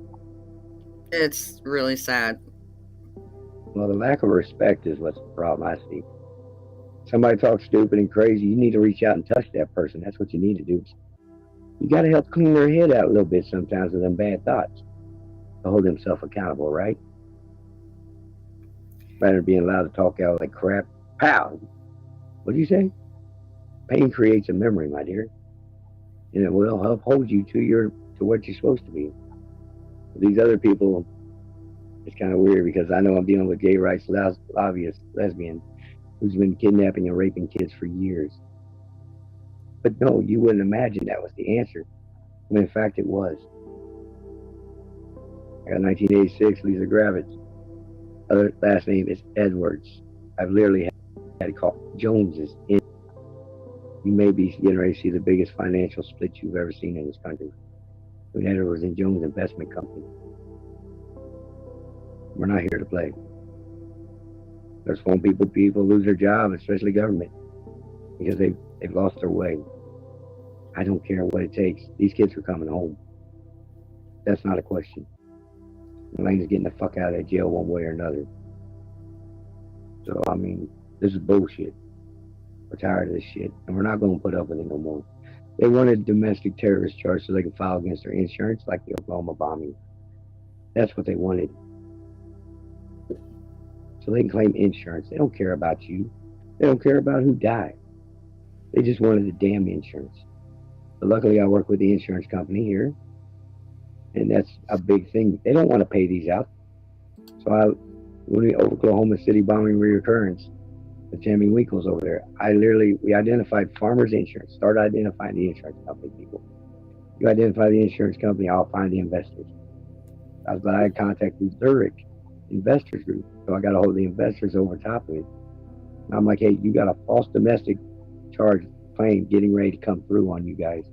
Speaker 8: It's really sad.
Speaker 2: Well, the lack of respect is what's the problem I see. Somebody talks stupid and crazy, you need to reach out and touch that person. That's what you need to do. You got to help clean their head out a little bit sometimes with them bad thoughts to hold themselves accountable, right? Rather than being allowed to talk out like crap. Pow! What do you say? Pain creates a memory, my dear. And it will help hold you to what you're supposed to be. These other people, it's kind of weird because I know I'm dealing with gay rights lobbyist, lesbian, who's been kidnapping and raping kids for years. But no, you wouldn't imagine that was the answer, when in fact it was. I got 1986, Lisa Gravitz. Other last name is Edwards. I've literally had to call Joneses in. You may be getting ready to see the biggest financial split you've ever seen in this country. With Edwards and Jones Investment Company. We're not here to play. There's when people lose their job, especially government, because they've lost their way. I don't care what it takes. These kids are coming home. That's not a question. Elaine's getting the fuck out of that jail one way or another. So, I mean, this is bullshit. We're tired of this shit, and we're not going to put up with it no more. They wanted domestic terrorist charge so they could file against their insurance, like the Oklahoma bombing. That's what they wanted. So they can claim insurance. They don't care about you. They don't care about who died. They just wanted the damn insurance. But luckily, I work with the insurance company here, and that's a big thing. They don't want to pay these out. So when the Oklahoma City bombing reoccurrence, the Tammy Winkles over there, we identified Farmers Insurance. Start identifying the insurance company people. You identify the insurance company, I'll find the investors. I was glad I contacted Zurich Investors Group. So I got a hold of the investors over top of it. And I'm like, hey, you got a false domestic charge claim getting ready to come through on you guys.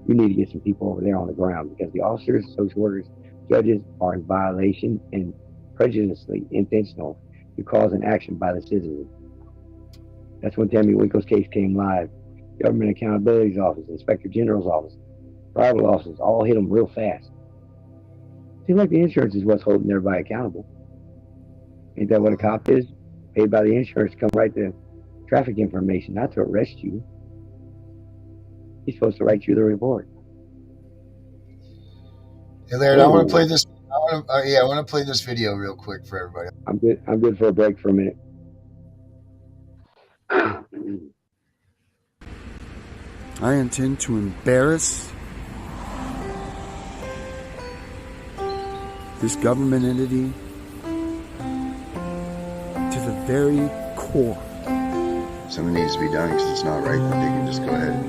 Speaker 2: You need to get some people over there on the ground because the officers, social workers, judges are in violation and prejudicially intentional to cause an action by the citizens. That's when Tammy Winkle's case came live. Government Accountability's Office, Inspector General's Office, private offices, all hit them real fast. Seems like the insurance is what's holding everybody accountable. Ain't that what a cop is? Paid by the insurance to come write the traffic information, not to arrest you. He's supposed to write you the report.
Speaker 4: Hey, Laird, I want to play this. I want to play this video real quick for everybody.
Speaker 2: I'm good for a break for a minute.
Speaker 9: I intend to embarrass this government entity to the very core.
Speaker 7: Something needs to be done because it's not right that they can just go ahead and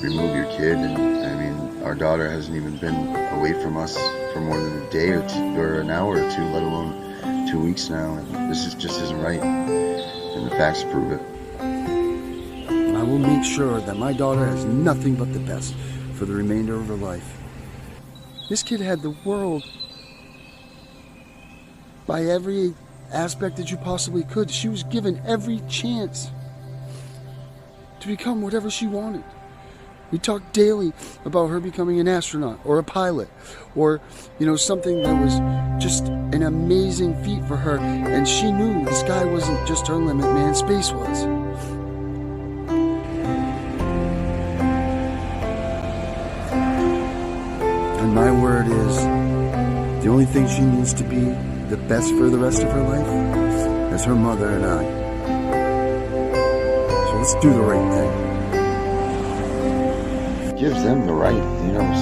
Speaker 7: remove your kid. And I mean, our daughter hasn't even been away from us for more than a day or two, or an hour or two, let alone 2 weeks now. And this just isn't right. And the facts prove it.
Speaker 9: I will make sure that my daughter has nothing but the best for the remainder of her life. This kid had the world by every aspect that you possibly could. She was given every chance to become whatever she wanted. We talked daily about her becoming an astronaut or a pilot or, something that was just an amazing feat for her. And she knew the sky wasn't just her limit, man, space was. And my word is, the only thing she needs to be the best for the rest of her life is her mother and I. So let's do the right thing.
Speaker 7: Gives them the right,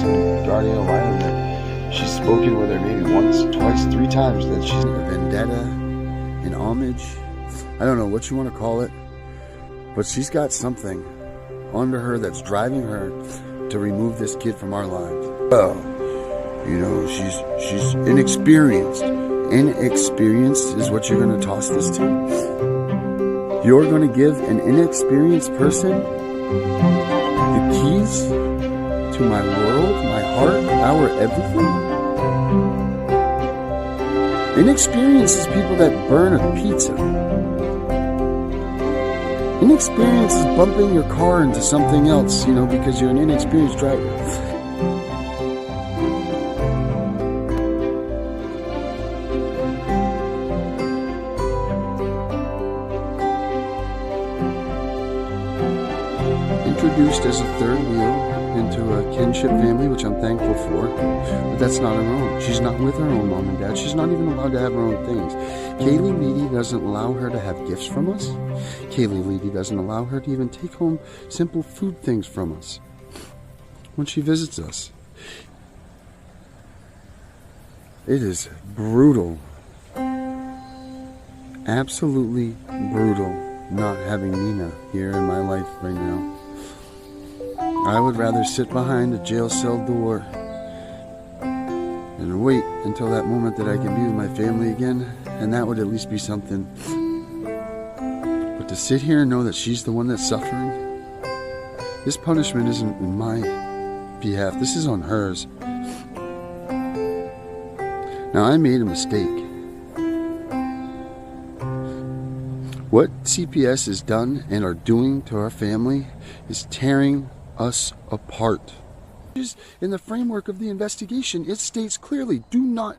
Speaker 7: some guardian of life that she's spoken with her maybe once, twice, 3 times that she's
Speaker 9: a vendetta, an homage. I don't know what you want to call it, but she's got something under her that's driving her to remove this kid from our lives. Well, she's inexperienced. Inexperienced is what you're going to toss this to. You're going to give an inexperienced person the keys to my world, my heart, our everything. Inexperience is people that burn a pizza. Inexperience is bumping your car into something else, because you're an inexperienced driver. Introduced as a third wheel into a kinship family, which I'm thankful for, but that's not her own. She's not with her own mom and dad. She's not even allowed to have her own things. Kaylee Leedy doesn't allow her to have gifts from us. Kaylee Leedy doesn't allow her to even take home simple food things from us when she visits us. It is brutal. Absolutely brutal not having Nina here in my life right now. I would rather sit behind a jail cell door and wait until that moment that I can be with my family again, and that would at least be something. But to sit here and know that she's the one that's suffering, this punishment isn't in my behalf, this is on hers. Now, I made a mistake. What CPS has done and are doing to our family is tearing us apart. In the framework of the investigation, it states clearly, do not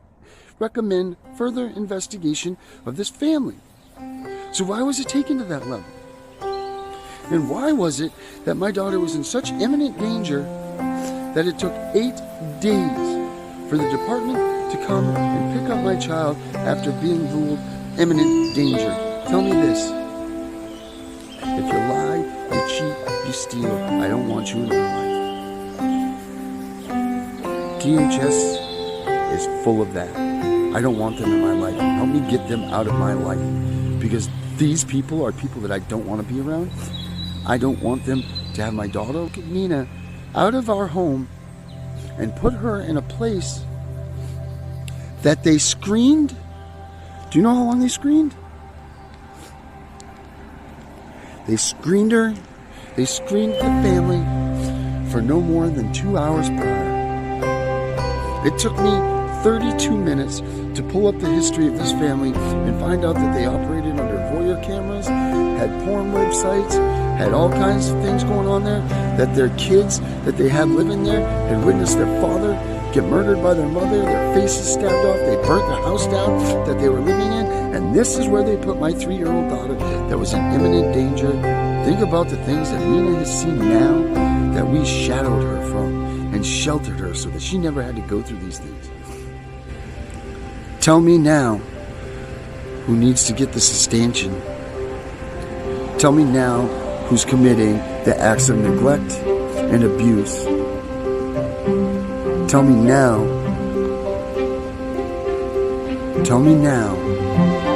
Speaker 9: recommend further investigation of this family. So why was it taken to that level? And why was it that my daughter was in such imminent danger that it took 8 days for the department to come and pick up my child after being ruled imminent danger? Tell me this. If you lie, you cheat, you steal, I don't want you in my life. DHS is full of that. I don't want them in my life. Help me get them out of my life. Because these people are people that I don't want to be around. I don't want them to have my daughter, Nina, out of our home and put her in a place that they screened. Do you know how long they screened? They screened her. They screened the family for no more than 2 hours prior. It took me 32 minutes to pull up the history of this family and find out that they operated under voyeur cameras, had porn websites, had all kinds of things going on there, that their kids that they had living there had witnessed their father get murdered by their mother, their faces stabbed off, they burnt the house down that they were living in, and this is where they put my 3-year-old daughter that was in imminent danger. Think about the things that Nina has seen now that we shadowed her from and sheltered her so that she never had to go through these things. Tell me now who needs to get the sustantion. Tell me now who's committing the acts of neglect and abuse. Tell me now. Tell me now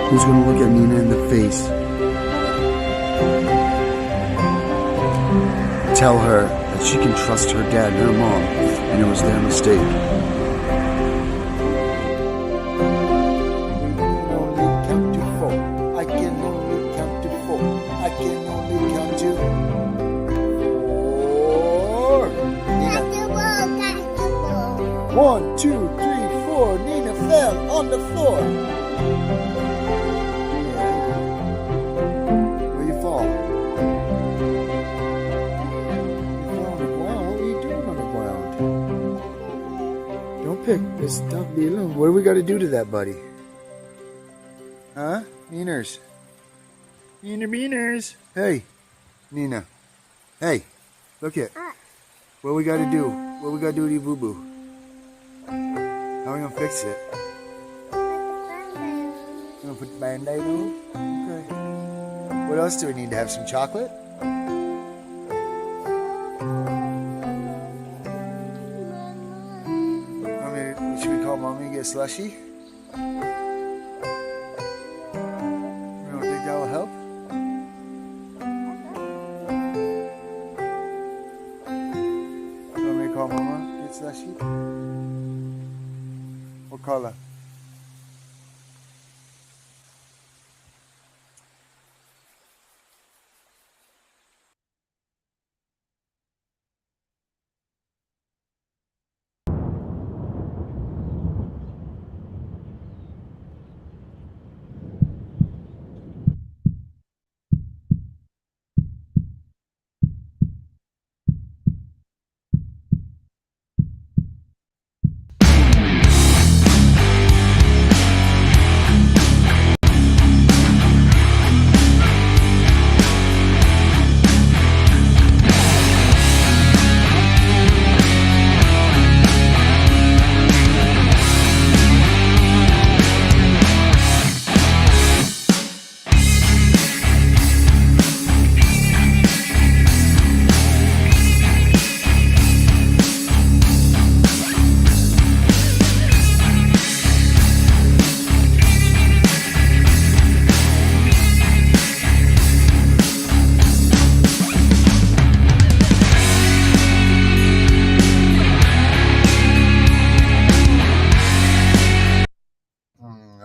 Speaker 9: who's going to look at Nina in the face. Tell her that she can trust her dad and her mom, and it was their mistake. I can only count to 4. I can only count to 4. 1, 2, 3, 4. Nina fell on the floor. Just don't be alone. What do we got to do to that, buddy? Huh? Beaners. Beaners. Hey, Nina. Hey, look it. What we got to do? What we got to do to you, boo-boo? How are we going to fix it? Gonna put the Band-Aid on? Okay. What else do we need to have? Some chocolate? Should we call Mommy and get slushy? You don't think that will help? You want me to call Mama, get slushy? What color?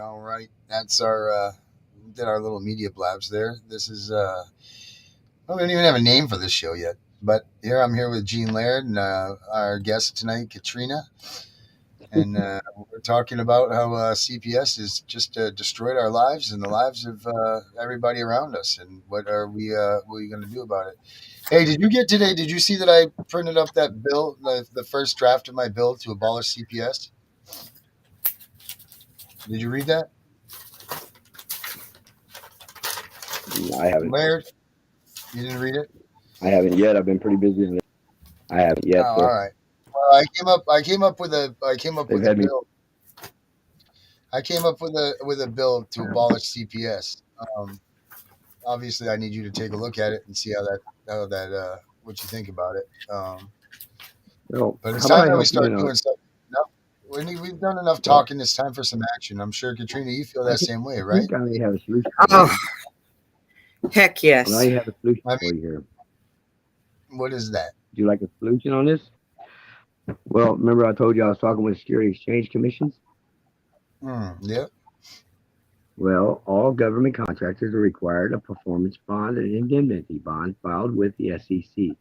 Speaker 9: All right, that's our did our little media blabs there. This is well, we don't even have a name for this show yet, but I'm here with Gene Laird and our guest tonight, Katrina, and we're talking about how CPS has just destroyed our lives and the lives of everybody around us, and what are we going to do about it? Hey, did you get today? Did you see that I printed up that bill, the first draft of my bill to abolish CPS? Did you read that?
Speaker 2: I haven't.
Speaker 9: Laird, you didn't read it?
Speaker 2: I haven't yet. I've been pretty busy. I haven't yet.
Speaker 9: Oh, all right. Well, I came up with a bill. I came up with a bill to abolish CPS. Obviously, I need you to take a look at it and see how that what you think about it.
Speaker 2: Well,
Speaker 9: but it's time that we start doing something. We've done enough talking. It's time for some action. I'm sure, Katrina, you feel that same way, right?
Speaker 2: I think I may have a solution.
Speaker 8: Oh, heck yes.
Speaker 2: Well, I have a solution for you here.
Speaker 9: What is that?
Speaker 2: Do you like a solution on this? Well, remember I told you I was talking with Security Exchange Commissions?
Speaker 9: Yeah.
Speaker 2: Well, all government contractors are required a performance bond and indemnity bond filed with the SEC.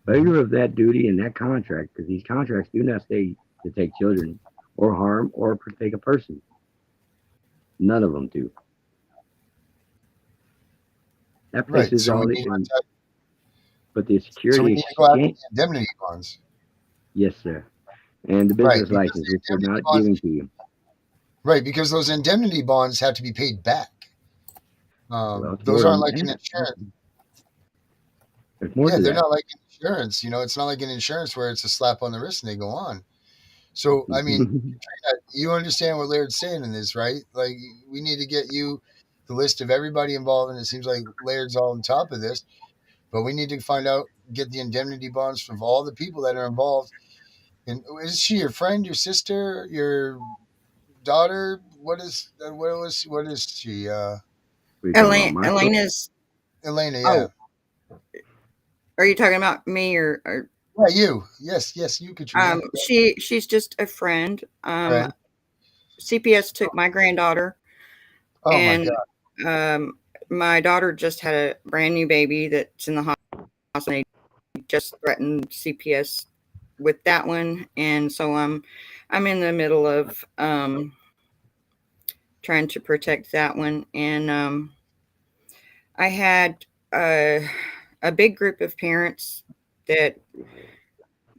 Speaker 2: Failure of that duty in that contract, because these contracts do not say to take children or harm or take a person. None of them do. That places all the... But the Security
Speaker 9: so we need to go after the indemnity bonds.
Speaker 2: Yes, sir. And the business license, which they're not giving to you.
Speaker 9: Right, because those indemnity bonds have to be paid back. Those aren't like an insurance. Yeah, they're not like insurance. It's not like an insurance where it's a slap on the wrist and they go on. So, I mean, Katrina, you understand what Laird's saying in this, right? Like, we need to get you the list of everybody involved, and it seems like Laird's all on top of this. But we need to get the indemnity bonds from all the people that are involved. And is she your friend, your sister, your daughter? What is she?
Speaker 8: Elena's.
Speaker 9: Elena, yeah.
Speaker 8: Oh. Are you talking about me or?
Speaker 9: Yeah, you. Yes, you, Katrina.
Speaker 8: She's just a friend. CPS took my granddaughter.
Speaker 9: Oh, and, my God.
Speaker 8: My daughter just had a brand new baby that's in the hospital. They just threatened CPS with that one, and so I'm in the middle of trying to protect that one. And I had a big group of parents that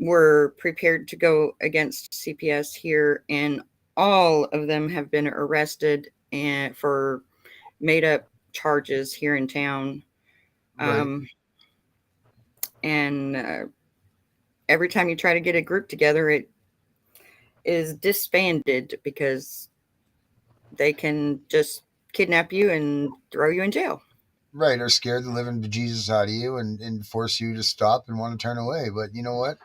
Speaker 8: were prepared to go against CPS here, and all of them have been arrested and for made up charges here in town.
Speaker 4: Right.
Speaker 8: And every time you try to get a group together, it is disbanded because they can just kidnap you and throw you in jail.
Speaker 4: Right, or scared the living bejesus out of you and force you to stop and want to turn away. But you know what?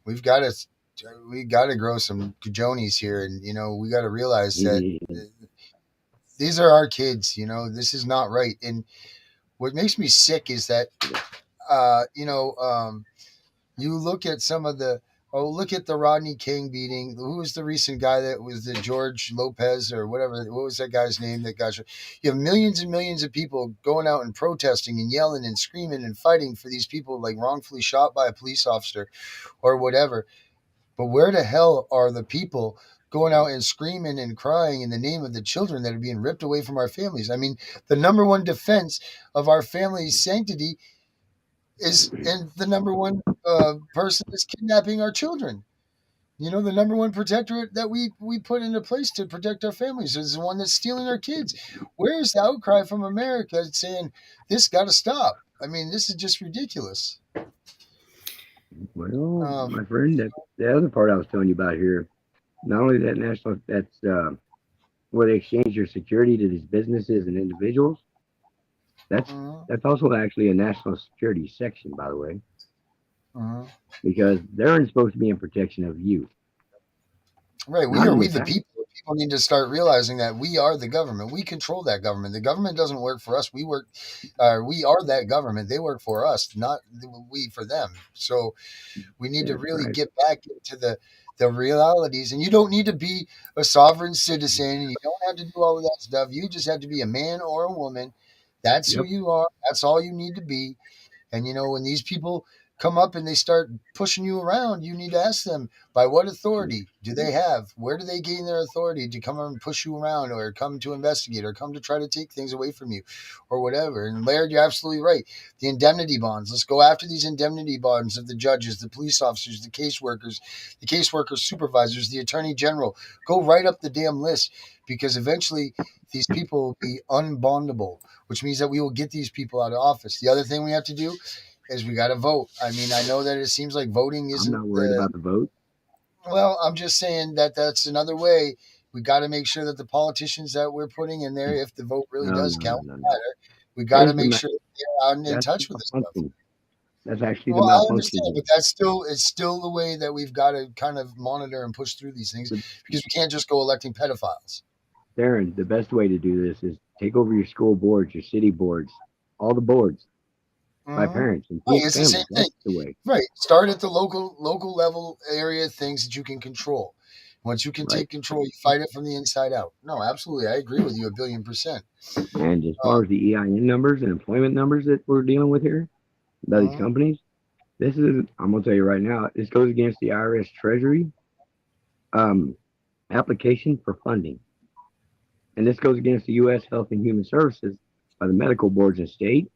Speaker 4: We've got to grow some cojones here, and we got to realize that these are our kids. This is not right. And what makes me sick is that you look at some of the look at the Rodney King beating. Who was the recent guy that was the George Lopez or whatever? What was that guy's name that got shot? You have millions and millions of people going out and protesting and yelling and screaming and fighting for these people like wrongfully shot by a police officer or whatever. But where the hell are the people going out and screaming and crying in the name of the children that are being ripped away from our families? I mean, the number one defense of our family's sanctity and the number one person is kidnapping our children. The number one protectorate that we put into place to protect our families is the one that's stealing our kids. Where's the outcry from America saying this got to stop? I mean, this is just ridiculous.
Speaker 2: Well, my friend, that's the other part I was telling you about here. Not only that's where they exchange your security to these businesses and individuals. That's also actually a national security section, by the way, because they're supposed to be in protection of you.
Speaker 4: Right, we the people. People need to start realizing that we are the government. We control that government. The government doesn't work for us. We are that government. They work for us, not we for them. So we need to really get back into the realities. And you don't need to be a sovereign citizen. And you don't have to do all of that stuff. You just have to be a man or a woman. That's who you are. That's all you need to be. And, when these people come up and they start pushing you around, you need to ask them, by what authority do they have? Where do they gain their authority to come and push you around or come to investigate or come to try to take things away from you or whatever? And Laird, you're absolutely right. The indemnity bonds. Let's go after these indemnity bonds of the judges, the police officers, the caseworkers supervisors, the attorney general. Go right up the damn list, because eventually these people will be unbondable, which means that we will get these people out of office. The other thing we have to do is we got to vote. I mean, I know that it seems like voting isn't.
Speaker 2: I'm not worried about the vote.
Speaker 4: Well, I'm just saying that that's another way. We got to make sure that the politicians that we're putting in there, if the vote really does count, matter, we got to make sure that they're out and in touch with this stuff.
Speaker 2: That's actually
Speaker 4: the malfunction. I understand, but it's still the way that we've got to kind of monitor and push through these things, because we can't just go electing pedophiles.
Speaker 2: Darren, the best way to do this is take over your school boards, your city boards, all the boards by parents and
Speaker 4: it's the same thing. The way. Right. Start at the local level area things that you can control. Once you can take control, you fight it from the inside out. No, absolutely. I agree with you 1,000,000,000%.
Speaker 2: And as far as the EIN numbers and employment numbers that we're dealing with here by these companies, this is, I'm going to tell you right now, this goes against the IRS Treasury application for funding. And this goes against the U.S. Health and Human Services by the medical boards and state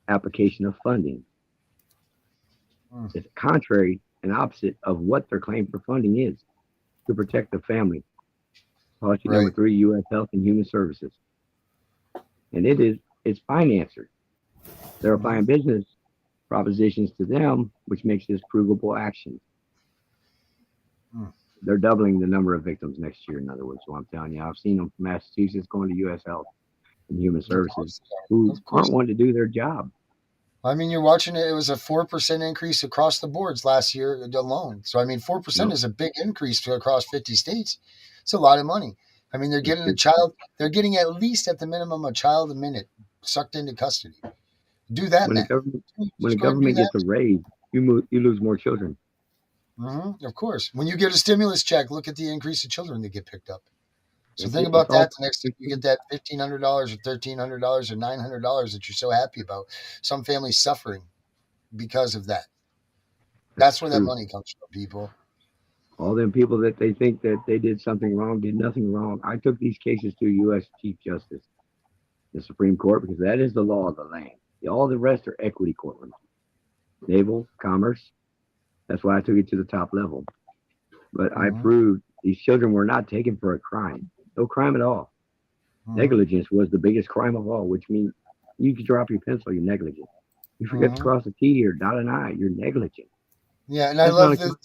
Speaker 2: application of funding. It's contrary and opposite of what their claim for funding is, to protect the family. Policy number 3, U.S. Health and Human Services. And it's financer. They're applying business propositions to them, which makes this provable action. They're doubling the number of victims next year, in other words. So I'm telling you, I've seen them from Massachusetts going to U.S. Health and Human Services who aren't wanting to do their job.
Speaker 4: I mean, you're watching it. It was a 4% increase across the boards last year alone. So, I mean, 4% is a big increase across 50 states. It's a lot of money. I mean, they're getting they're getting at least at the minimum a child a minute sucked into custody. Do that,
Speaker 2: when the government gets a raise, you lose more children.
Speaker 4: Of course. When you get a stimulus check, look at the increase of children that get picked up. So think about that the next time you get that $1,500 or $1,300 or $900 that you're so happy about. Some families suffering because of that. That's where that money comes from, people.
Speaker 2: All them people that they think that they did something wrong, did nothing wrong. I took these cases to U.S. Chief Justice, the Supreme Court, because that is the law of the land. All the rest are equity courtrooms. Naval, Commerce, That's why I took it to the top level. But I
Speaker 4: Mm-hmm.
Speaker 2: proved these children were not taken for a crime. No crime at all.
Speaker 4: Mm-hmm.
Speaker 2: Negligence was the biggest crime of all, which means you could drop your pencil, you're negligent. You forget to
Speaker 4: Mm-hmm.
Speaker 2: cross a T or dot an I, you're negligent.
Speaker 4: Yeah, and I
Speaker 2: That's not
Speaker 4: love
Speaker 2: a
Speaker 4: the
Speaker 2: crime.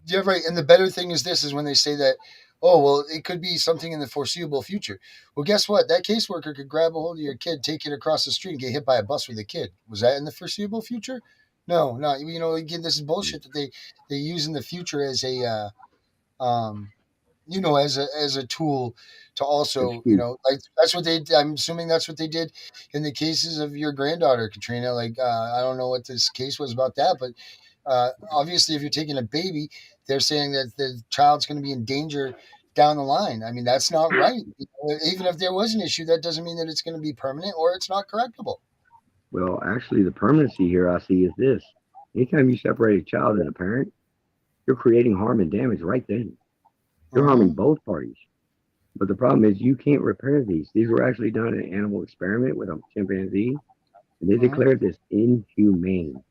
Speaker 4: you're right. And the better thing is this is when they say that, oh well, it could be something in the foreseeable future. Well, guess what? That caseworker could grab a hold of your kid, take it across the street, and get hit by a bus with a kid. Was that in the foreseeable future? No, not. You know, again, this is bullshit that they use in the future as a as a tool to also,
Speaker 2: Excuse.
Speaker 4: like that's what they. I'm assuming that's what they did in the cases of your granddaughter, Katrina. Like, I don't know what this case was about that, but obviously, if you're taking a baby, they're saying that the child's going to be in danger down the line. I mean, that's not right. Even if there was an issue, that doesn't mean that it's going to be permanent or it's not correctable.
Speaker 2: Well, actually, the permanency here I see is this. Anytime you separate a child and a parent, you're creating harm and damage right then. You're harming
Speaker 4: Mm-hmm.
Speaker 2: both parties. But the problem is you can't repair these. These were actually done in an animal experiment with a chimpanzee, and they
Speaker 4: Mm-hmm.
Speaker 2: declared this inhumane.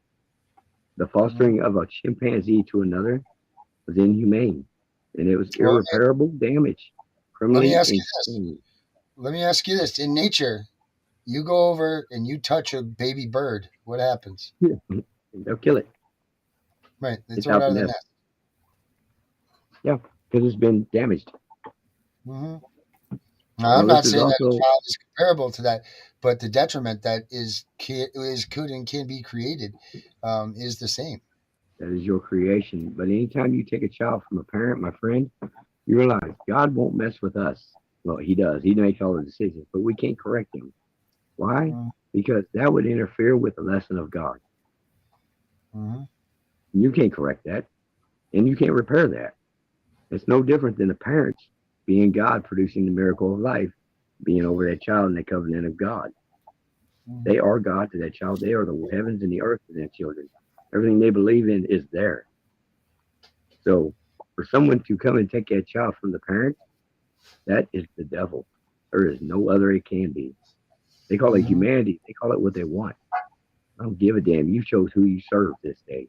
Speaker 2: The
Speaker 4: Mm-hmm.
Speaker 2: fostering of a chimpanzee to another was inhumane, and it was
Speaker 4: Well,
Speaker 2: irreparable damage,
Speaker 4: let me
Speaker 2: criminally
Speaker 4: ask you this.
Speaker 2: insane.
Speaker 4: Let me ask you this. In nature, you go over and you touch a baby bird. What happens?
Speaker 2: They'll kill it.
Speaker 4: Right. They
Speaker 2: It's
Speaker 4: throw it
Speaker 2: out
Speaker 4: out
Speaker 2: the
Speaker 4: of the
Speaker 2: nest.
Speaker 4: nest.
Speaker 2: Yeah, because it's been damaged.
Speaker 4: Mm-hmm. Now, I'm
Speaker 2: Now,
Speaker 4: not
Speaker 2: this is
Speaker 4: saying that a
Speaker 2: also,
Speaker 4: child is comparable to that, but the detriment that could and can be created is the same.
Speaker 2: that is your creation. But anytime you take a child from a parent, my friend, you realize God won't mess with us. Well, He does. He makes all the decisions, but we can't correct Him. Why? Because that would interfere with the lesson of God.
Speaker 4: Mm-hmm.
Speaker 2: You can't correct that, and you can't repair that. It's no different than the parents being God producing the miracle of life, being over that child in the covenant of God. They are God to that child. They are the heavens and the earth to their children. Everything they believe in is there. So for someone to come and take that child from the parent, that is the devil. There is no other it can be. They call it
Speaker 4: Mm-hmm.
Speaker 2: humanity. They call it what they want. I don't give a damn. You chose who you serve this day.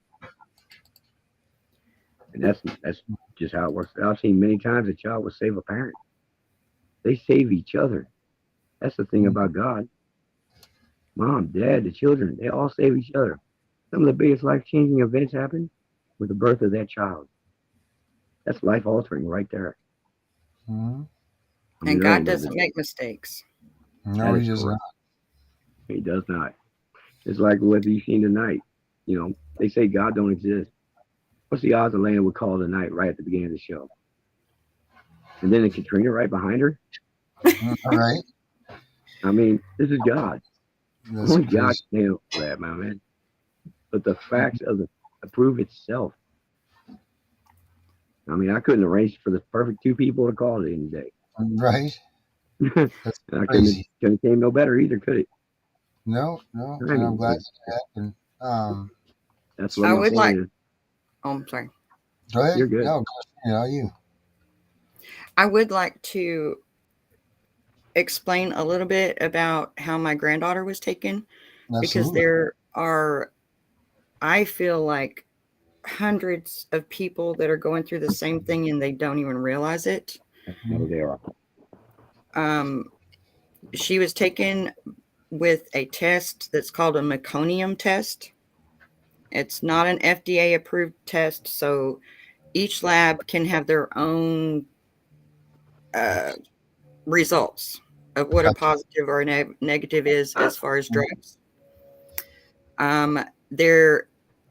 Speaker 2: And that's just how it works. I've seen many times a child will save a parent. They save each other. That's the thing about God. Mom, dad, the children, they all save each other. Some of the biggest life changing events happen with the birth of that child. That's life altering right there.
Speaker 4: Mm-hmm.
Speaker 2: I mean,
Speaker 8: And
Speaker 2: there
Speaker 8: God
Speaker 2: ain't no
Speaker 8: doesn't
Speaker 2: debate.
Speaker 8: make mistakes.
Speaker 4: No,
Speaker 2: That
Speaker 4: he
Speaker 2: is
Speaker 4: does not.
Speaker 2: correct. He does not. It's like what you've seen tonight. They say God don't exist. What's the odds of land would call tonight right at the beginning of the show? And then the Katrina right behind her?
Speaker 4: All right.
Speaker 2: I mean, this is God.
Speaker 4: That's
Speaker 2: Only God
Speaker 4: crazy.
Speaker 2: can handle that, my man. But the facts of the proof itself. I mean, I couldn't arrange for the perfect two people to call it any day.
Speaker 4: Right.
Speaker 2: And
Speaker 4: That's
Speaker 2: I
Speaker 4: crazy.
Speaker 2: couldn't came no better either, could it?
Speaker 4: No, no. And I'm
Speaker 2: Timing
Speaker 4: glad
Speaker 2: is
Speaker 4: that it happened.
Speaker 2: that's what
Speaker 8: I
Speaker 2: my
Speaker 8: would
Speaker 2: point
Speaker 8: like,
Speaker 2: is.
Speaker 8: oh, I'm sorry.
Speaker 4: Go ahead.
Speaker 2: You're good.
Speaker 4: No, you.
Speaker 8: I would like to explain a little bit about how my granddaughter was taken because
Speaker 4: Absolutely.
Speaker 8: there are, I feel like, hundreds of people that are going through the same thing and they don't even realize it.
Speaker 2: No, they are.
Speaker 8: She was taken with a test that's called a meconium test. It's not an FDA approved test, so each lab can have their own results of what a
Speaker 4: Gotcha.
Speaker 8: positive or a negative is as far as drugs. There,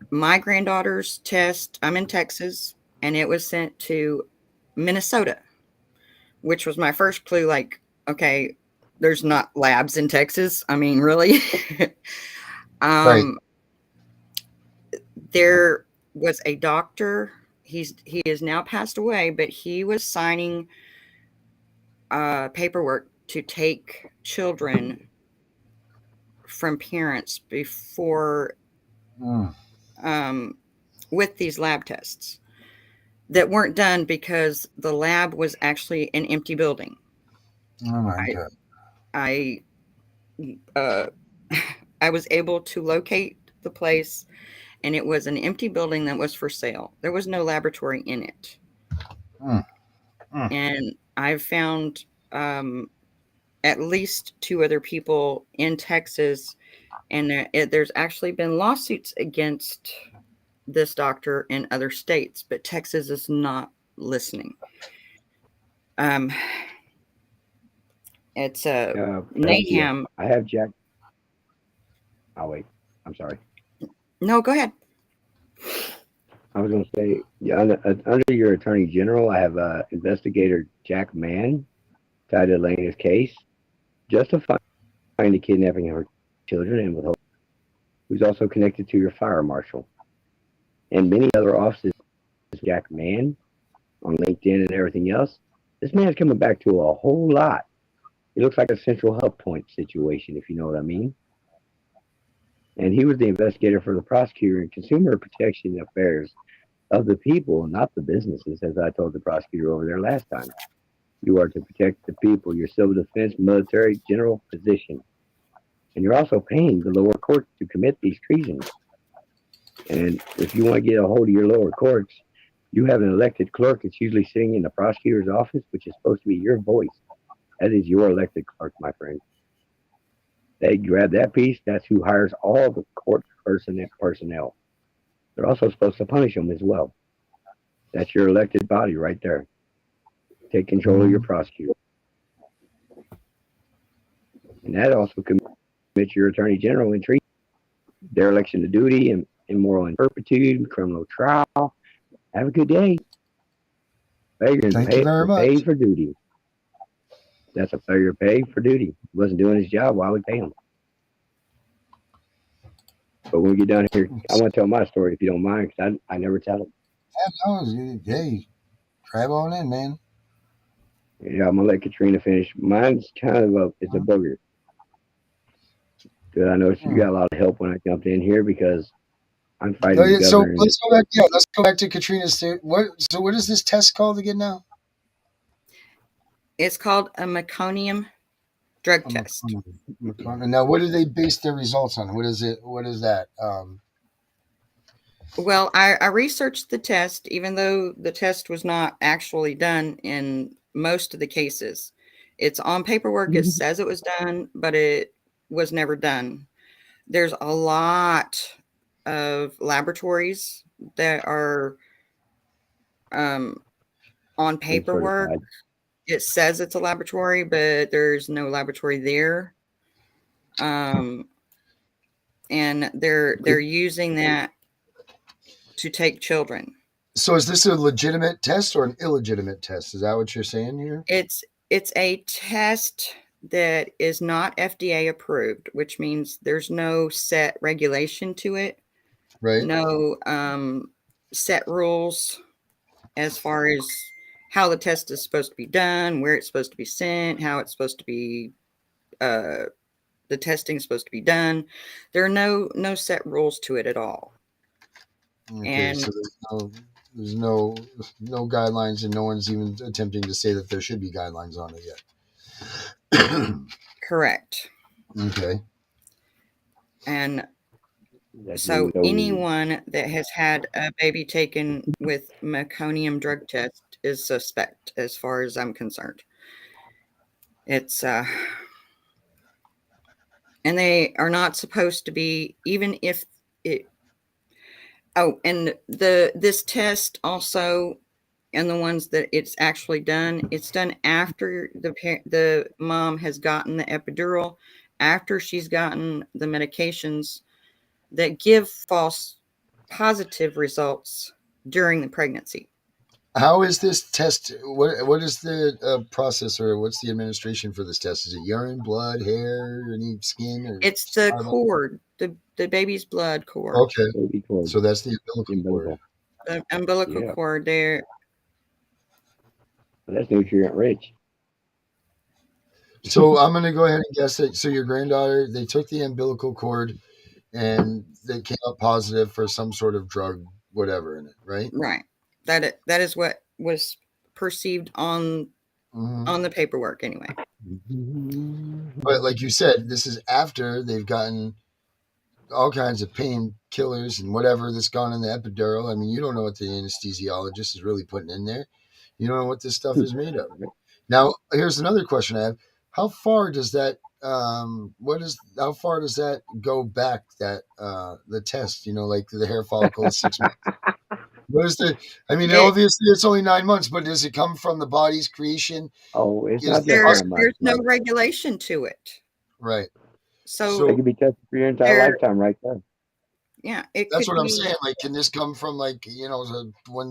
Speaker 8: my granddaughter's test, I'm in Texas, and it was sent to Minnesota, which was my first clue. Like, okay, there's not labs in Texas. I mean, really?
Speaker 4: Right.
Speaker 8: There was a doctor. He is now passed away, but he was signing paperwork to take children from parents before
Speaker 4: Mm.
Speaker 8: with these lab tests that weren't done because the lab was actually an empty building.
Speaker 4: Oh my
Speaker 8: I
Speaker 4: God.
Speaker 8: I I was able to locate the place and it was an empty building that was for sale. There was no laboratory in it. And I've found at least 2 other people in Texas, and there's actually been lawsuits against this doctor in other states, but Texas is not listening. It's Nahum.
Speaker 2: I have Jack. Oh wait, I'm sorry.
Speaker 8: No, go ahead.
Speaker 2: I was going to say, under your attorney general, I have investigator Jack Mann tied to Elena's case, justifying the kidnapping of her children and withholding, who's also connected to your fire marshal and many other offices. Jack Mann on LinkedIn and everything else. This man's coming back to a whole lot. It looks like a central hub point situation, if you know what I mean. And he was the investigator for the prosecutor in consumer protection affairs of the people, not the businesses, as I told the prosecutor over there last time. You are to protect the people, your civil defense, military, general position. And you're also paying the lower courts to commit these treasons. And if you want to get a hold of your lower courts, you have an elected clerk that's usually sitting in the prosecutor's office, which is supposed to be your voice. That is your elected clerk, my friend. They grab that piece. That's who hires all the court personnel. They're also supposed to punish them as well. That's your elected body right there. Take control of your prosecutor. And that also commits your attorney general in treason, dereliction of duty, and immoral inturpitude, criminal trial. Have a good day.
Speaker 4: Thank you very much.
Speaker 2: Pay for duty. That's a failure pay for duty. He wasn't doing his job. Why would we pay him? But when we get down here, I want to tell my story if you don't mind, because I never tell it.
Speaker 4: Hey, grab on in, man.
Speaker 2: Yeah, I'm gonna let Katrina finish. Mine's kind of it's a booger. Good. I noticed you got a lot of help when I jumped in here because I'm fighting the governor.
Speaker 4: So let's go back. Yeah, let's go back to Katrina's. What is this test called again now?
Speaker 8: It's called a meconium drug test.
Speaker 4: Now, what do they base their results on? What is it? What is that?
Speaker 8: Well, I researched the test, even though the test was not actually done in most of the cases. It's on paperwork. It says it was done, but it was never done. There's a lot of laboratories that are on paperwork. It says it's a laboratory, but there's no laboratory there. And they're using that to take children.
Speaker 4: So is this a legitimate test or an illegitimate test? Is that what you're saying here?
Speaker 8: It's a test that is not FDA approved, which means there's no set regulation to it.
Speaker 4: Right.
Speaker 8: No set rules as far as how the test is supposed to be done, where it's supposed to be sent, how it's supposed to be, the testing is supposed to be done. There are no set rules to it at all.
Speaker 4: Okay,
Speaker 8: and
Speaker 4: so there's no guidelines, and no one's even attempting to say that there should be guidelines on it yet.
Speaker 8: Correct.
Speaker 4: Okay.
Speaker 8: And so anyone that has had a baby taken with meconium drug test is suspect, as far as I'm concerned. It's and they are not supposed to be, even if it. Oh, and this test also, and the ones that it's actually done, it's done after the mom has gotten the epidural, after she's gotten the medications that give false positive results during the pregnancy.
Speaker 4: How is this test? What is the process, or what's the administration for this test? Is it urine, blood, hair, any skin? Or
Speaker 8: it's the cord, the baby's blood cord.
Speaker 4: Okay, so that's the umbilical cord.
Speaker 8: The umbilical cord there.
Speaker 2: That's nutrient rich.
Speaker 4: So I'm going to go ahead and guess that. So your granddaughter, they took the umbilical cord and they came up positive for some sort of drug, whatever in it, right?
Speaker 8: Right. That is what was perceived on the paperwork anyway.
Speaker 4: But like you said, this is after they've gotten all kinds of painkillers and whatever that's gone in the epidural. I mean, you don't know what the anesthesiologist is really putting in there. You don't know what this stuff is made of. Now, here's another question I have: how far does that? How far does that go back? That the test, like the hair follicle is 6 months. What is the? I mean, obviously it's only 9 months, but does it come from the body's creation?
Speaker 2: Oh, it's not just 9 months.
Speaker 8: There's no regulation to it.
Speaker 4: Right.
Speaker 8: So
Speaker 2: it could be tested for your entire lifetime, right there.
Speaker 8: Yeah,
Speaker 4: that's what I'm saying. Like, can this come from when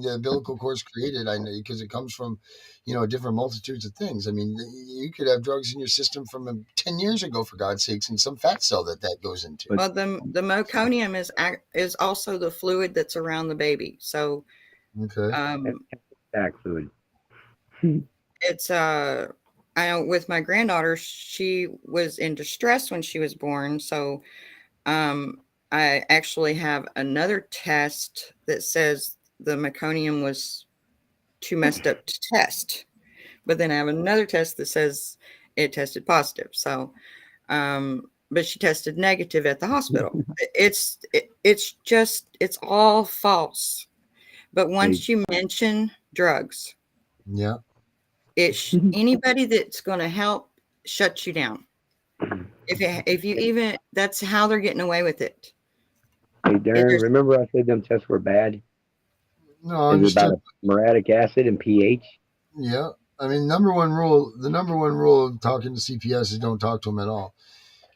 Speaker 4: the umbilical cord is created? I know because it comes from, different multitudes of things. I mean, you could have drugs in your system from 10 years ago, for God's sakes, and some fat cell that goes into.
Speaker 8: Well, the meconium is also the fluid that's around the baby. So,
Speaker 2: back fluid.
Speaker 8: It's I know with my granddaughter, she was in distress when she was born, so I actually have another test that says the meconium was too messed up to test. But then I have another test that says it tested positive. So, but she tested negative at the hospital. It's all false. But once you mention drugs, anybody that's going to help shut you down. If you even, that's how they're getting away with it.
Speaker 2: Hey, Darren, remember I said them tests were bad?
Speaker 4: No,
Speaker 2: it's about muriatic acid and pH.
Speaker 4: Yeah, I mean, the number one rule of talking to CPS is don't talk to them at all.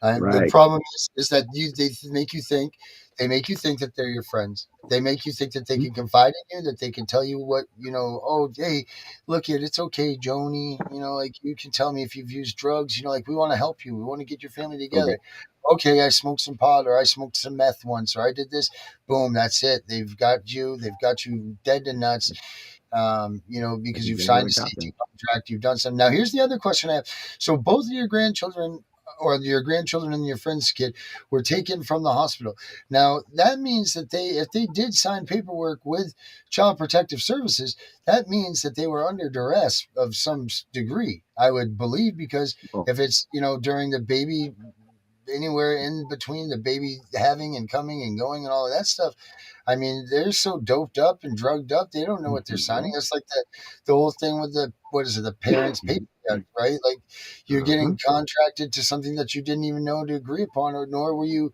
Speaker 4: The problem is that they make you think that they're your friends. They make you think that they can confide in you, that they can tell you what, oh, hey, look it, it's okay, Joni. Like, you can tell me if you've used drugs, like, we want to help you. We want to get your family together. Okay, I smoked some pot, or I smoked some meth once, or I did this. Boom, that's it. They've got you dead to nuts. Because you've signed a safety contract, you've done something. Now, here's the other question I have. So both of your grandchildren, or your grandchildren and your friend's kid, were taken from the hospital. Now, that means that if they did sign paperwork with Child Protective Services, that means that they were under duress of some degree, I would believe, because if it's, during the baby, anywhere in between the baby having and coming and going and all of that stuff, I mean, they're so doped up and drugged up, they don't know what they're signing. It's like the whole thing with the parents' paper, right? Like, you're getting contracted to something that you didn't even know to agree upon, nor were you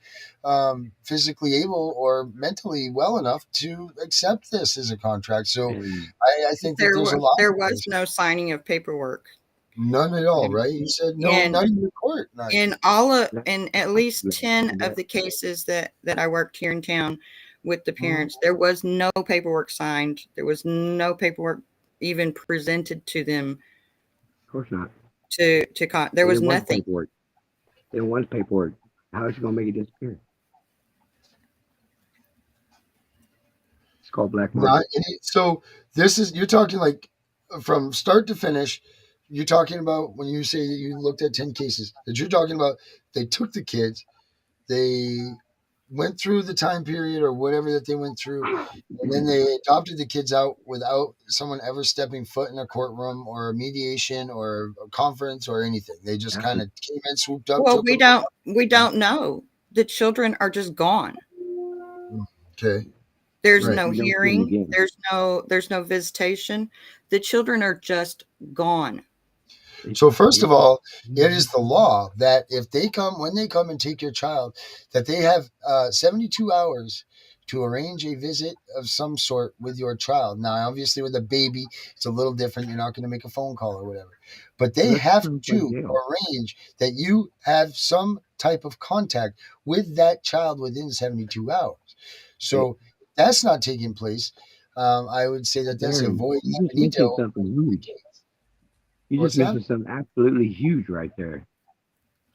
Speaker 4: physically able or mentally well enough to accept this as a contract. So I think that there's a lot.
Speaker 8: There was no signing of paperwork.
Speaker 4: None at all, right? You said no, not even in court.
Speaker 8: In at least 10 of the cases that I worked here in town with the parents, there was no paperwork signed. There was no paperwork even presented to them.
Speaker 2: Of course not.
Speaker 8: There was nothing.
Speaker 2: There was paperwork. How is it going to make it disappear? It's called black market.
Speaker 4: So you're talking like from start to finish. You're talking about when you say that you looked at 10 cases, that you're talking about they took the kids, they went through the time period or whatever that they went through, and then they adopted the kids out without someone ever stepping foot in a courtroom or a mediation or a conference or anything. They just kind of came in, swooped up.
Speaker 8: Well, we don't know. The children are just gone.
Speaker 4: Okay.
Speaker 8: There's no hearing. There's no visitation. The children are just gone.
Speaker 4: So first of all, it is the law that when they come and take your child, that they have 72 hours to arrange a visit of some sort with your child. Now, obviously with a baby, it's a little different. You're not going to make a phone call or whatever, but they have to arrange that you have some type of contact with that child within 72 hours. So that's not taking place. I would say that that's a void.
Speaker 2: You just mentioned something absolutely huge right there.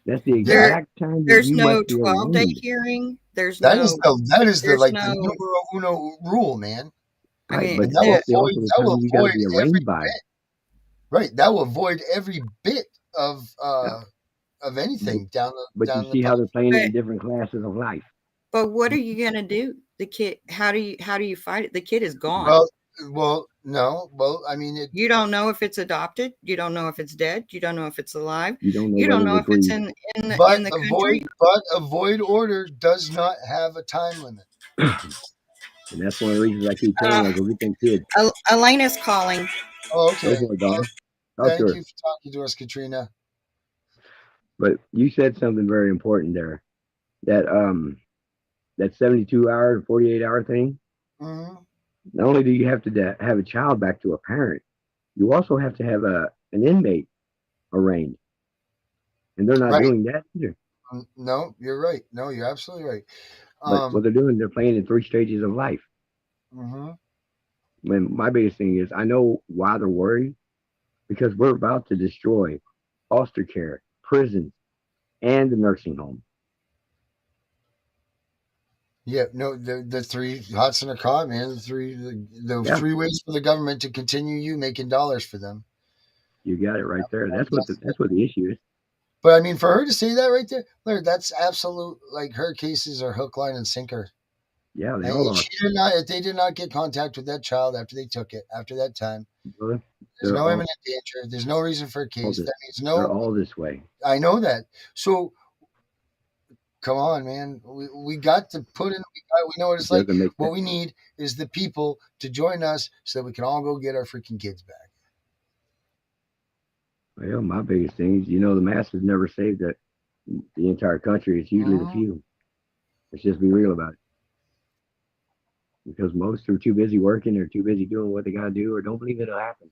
Speaker 2: That's the exact time.
Speaker 8: There's no 12-day hearing. That is
Speaker 4: the numero uno rule, man.
Speaker 8: I mean,
Speaker 2: but that will avoid every bit.
Speaker 4: Right, that will avoid every bit of anything down the.
Speaker 2: But you see how they're playing it in different classes of life.
Speaker 8: But what are you gonna do? The kid, how do you fight it? The kid is gone.
Speaker 4: Well, Well, no. Well, I mean,
Speaker 8: You don't know if it's adopted. You don't know if it's dead. You don't know if it's alive.
Speaker 2: You don't know
Speaker 8: You don't
Speaker 2: whether
Speaker 8: know
Speaker 2: to
Speaker 8: if it's
Speaker 2: grieve.
Speaker 8: in the
Speaker 4: but
Speaker 8: country.
Speaker 4: a void order does not have a time limit.
Speaker 2: And that's one of the reasons I keep telling her, go get them kids.
Speaker 8: Elena's calling.
Speaker 4: Oh, okay.
Speaker 2: Go for it, dog. Talk to
Speaker 4: Thank
Speaker 2: her.
Speaker 4: you for talking to us, Katrina.
Speaker 2: But you said something very important there. That 72 hour, 48-hour thing.
Speaker 4: Mm-hmm.
Speaker 2: Not only do you have to have a child back to a parent, you also have to have an inmate arraigned, and they're not doing that either.
Speaker 4: No, you're right. No, you're absolutely right.
Speaker 2: But what they're doing, they're playing in 3 stages of life.
Speaker 4: Mm-hmm.
Speaker 2: When my biggest thing is, I know why they're worried, because we're about to destroy foster care, prisons, and the nursing home.
Speaker 4: Yeah, no, the 3 hots in a cot, man. The 3 ways for the government to continue you making dollars for them.
Speaker 2: You got it right there. That's what the issue is.
Speaker 4: But I mean, for her to say that right there, Larry, that's absolute. Like, her cases are hook, line, and sinker.
Speaker 2: Yeah, they all are.
Speaker 4: If they did not get contact with that child after they took it, after that time,
Speaker 2: Brother,
Speaker 4: there's no imminent danger. There's no reason for a case. That means no.
Speaker 2: They're all this way.
Speaker 4: I know that. So, come on, man. We got to put in. We know what it's like. What we need is the people to join us so that we can all go get our freaking kids back.
Speaker 2: Well, my biggest thing is, the masses never save the entire country. It's usually the few. Let's just be real about it. Because most are too busy working, they're too busy doing what they got to do, or don't believe it'll happen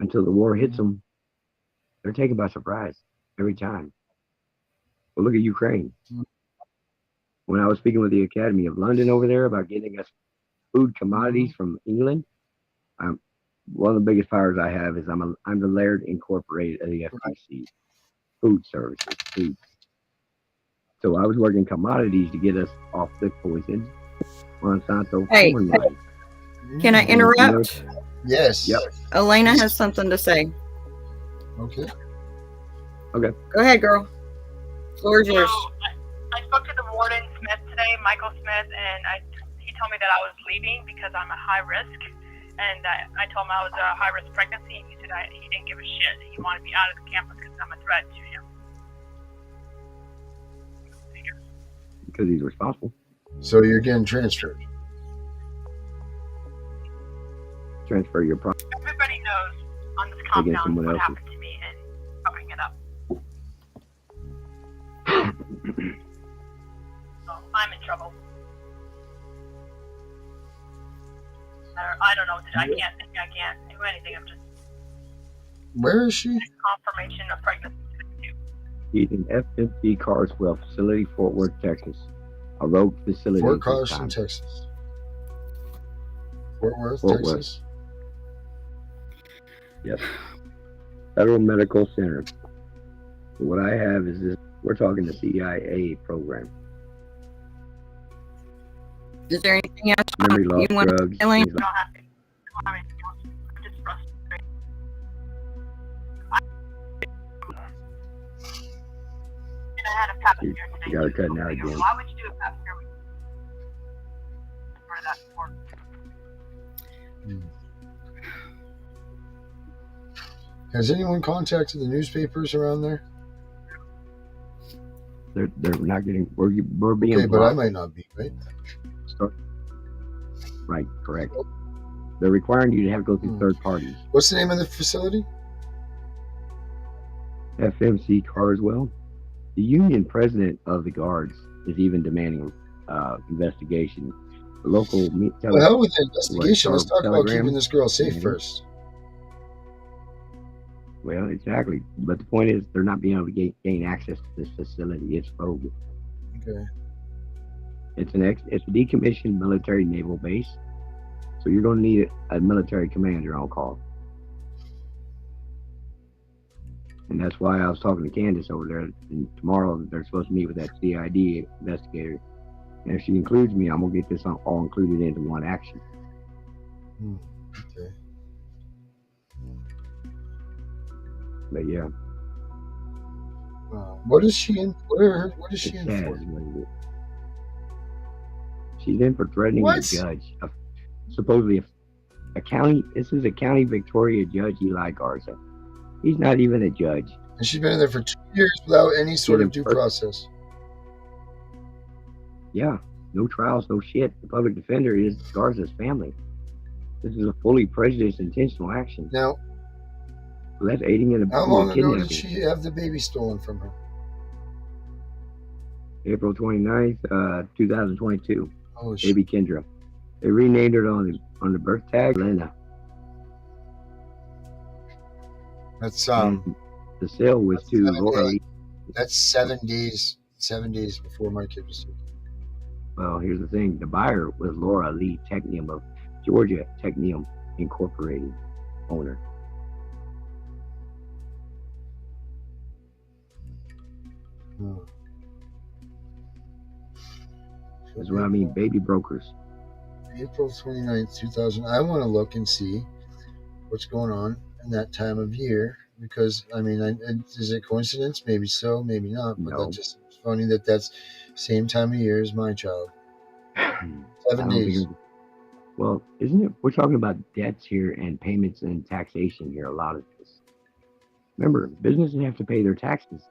Speaker 2: until the war hits them. They're taken by surprise every time. Well, look at Ukraine. When I was speaking with the Academy of London over there about getting us food commodities from England, one of the biggest powers I have is I'm the Laird Incorporated of the FTC, food services, food. So I was working commodities to get us off the poison Monsanto corn money.
Speaker 8: Can I interrupt?
Speaker 4: Yes.
Speaker 2: Yep.
Speaker 8: Elena has something to say.
Speaker 4: Okay.
Speaker 2: Go
Speaker 8: ahead, girl. Floor is yours.
Speaker 1: I spoke to the warden Smith today, Michael Smith, and he told me that I was leaving because I'm a high risk. And I told him I was a high-risk pregnancy, and he said he didn't give a shit. He wanted me out of the campus because I'm a threat to him.
Speaker 2: Because he's responsible.
Speaker 4: So you're getting transferred.
Speaker 2: Transfer your property.
Speaker 1: Everybody knows on this compound what happened to me and covering it up. So I'm in trouble. I don't know. I can't do anything. I'm just.
Speaker 4: Where is she?
Speaker 1: Confirmation of pregnancy.
Speaker 2: He's in FMC Carswell facility, Fort Worth, Texas. A rogue facility.
Speaker 4: Fort Carson, Texas. Fort Worth, Texas.
Speaker 2: Yes. Federal Medical Center. What I have is this. We're talking the CIA program.
Speaker 8: Is there anything else
Speaker 2: memory loss,
Speaker 8: you want
Speaker 2: drugs,
Speaker 8: to Elaine?
Speaker 2: things like
Speaker 1: I'm just frustrated. And I had a passenger today.
Speaker 2: You got to cut now again.
Speaker 1: Why would you do a passenger for that for?
Speaker 4: Has anyone contacted the newspapers around there?
Speaker 2: They're not getting. We're being.
Speaker 4: Okay, but I might not be, right?
Speaker 2: Right, correct. They're requiring you to have to go through third parties.
Speaker 4: What's the name of the facility?
Speaker 2: FMC Carswell. The union president of the guards is even demanding investigation. The local.
Speaker 4: Well, hell with the investigation. Let's talk about keeping this girl safe first.
Speaker 2: Well, exactly. But the point is, they're not being able to gain access to this facility. It's rogue.
Speaker 4: Okay.
Speaker 2: It's a decommissioned military naval base, so you're going to need a military commander on call. And that's why I was talking to Candace over there. And tomorrow they're supposed to meet with that CID investigator. And if she includes me, I'm gonna get this all included into one action.
Speaker 4: Okay.
Speaker 2: But yeah.
Speaker 4: What is she in? What is she in for?
Speaker 2: She's in for threatening a judge, supposedly This is a county Victoria judge, Eli Garza. He's not even a judge.
Speaker 4: And she's been in there for 2 years without any sort of due process.
Speaker 2: Yeah, no trials, no shit. The public defender is Garza's family. This is a fully prejudiced, intentional action.
Speaker 4: Now,
Speaker 2: so that's aiding and abetting.
Speaker 4: How long
Speaker 2: ago
Speaker 4: did she have the baby stolen from her?
Speaker 2: April 29th, 2022.
Speaker 4: Oh, shit.
Speaker 2: Baby Kendra. They renamed her on the birth tag, Lena.
Speaker 4: That's
Speaker 2: the sale was to Laura Lee.
Speaker 4: That's 7 days. 7 days before my kid was taken.
Speaker 2: Well, here's the thing: the buyer was Laura Lee Technium of Georgia Technium Incorporated, owner. That's what I mean, baby brokers.
Speaker 4: April 29th, 2000. I want to look and see what's going on in that time of year because, I mean, is it coincidence? Maybe so, maybe not. But
Speaker 2: No.
Speaker 4: That's just funny that's same time of year as my child. 7 days.
Speaker 2: Well, isn't it? We're talking about debts here and payments and taxation here. A lot of this. Remember, businesses have to pay their taxes,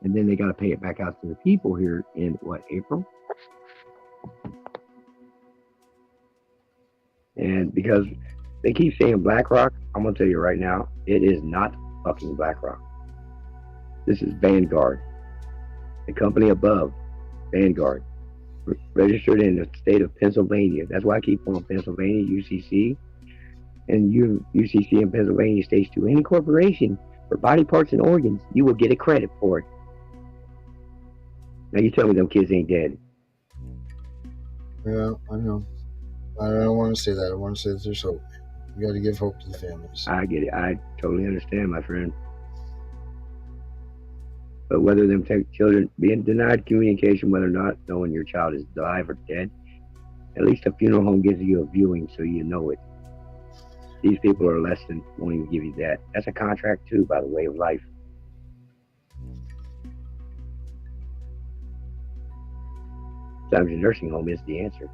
Speaker 2: and then they got to pay it back out to the people here in what, April? And because they keep saying BlackRock, I'm gonna tell you right now, it is not fucking BlackRock. This is Vanguard, the company above Vanguard, registered in the state of Pennsylvania. That's why I keep on Pennsylvania, UCC, and UCC in Pennsylvania states to any corporation for body parts and organs, you will get a credit for it. Now you tell me them kids ain't dead.
Speaker 4: Yeah, I know. I don't want to say that. I want to say that there's hope. You got to give hope to the families.
Speaker 2: I get it. I totally understand, my friend. But whether them children being denied communication, whether or not knowing your child is alive or dead, at least a funeral home gives you a viewing so you know it. These people are less than, won't even give you that. That's a contract too, by the way of life. Sometimes your nursing home is the answer.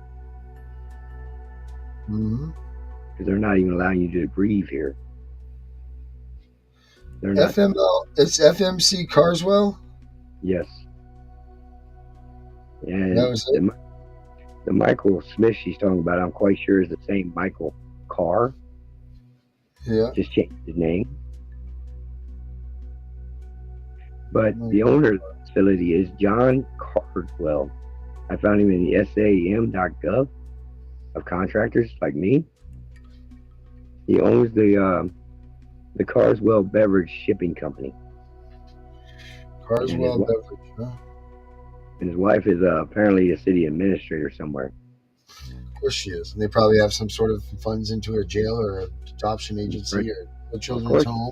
Speaker 2: Because they're not even allowing you to grieve here. They're not.
Speaker 4: FML, it's FMC Carswell?
Speaker 2: Yes. And
Speaker 4: that was it?
Speaker 2: The Michael Smith she's talking about, I'm quite sure is the same Michael Carr.
Speaker 4: Yeah.
Speaker 2: Just changed his name. But the owner of the facility is John Cardwell. I found him in the SAM.gov of contractors like me. He owns the Carswell Beverage Shipping Company.
Speaker 4: Carswell Beverage, huh?
Speaker 2: And his wife is apparently a city administrator somewhere.
Speaker 4: Of course she is. And they probably have some sort of funds into a jail or an adoption agency or a children's home.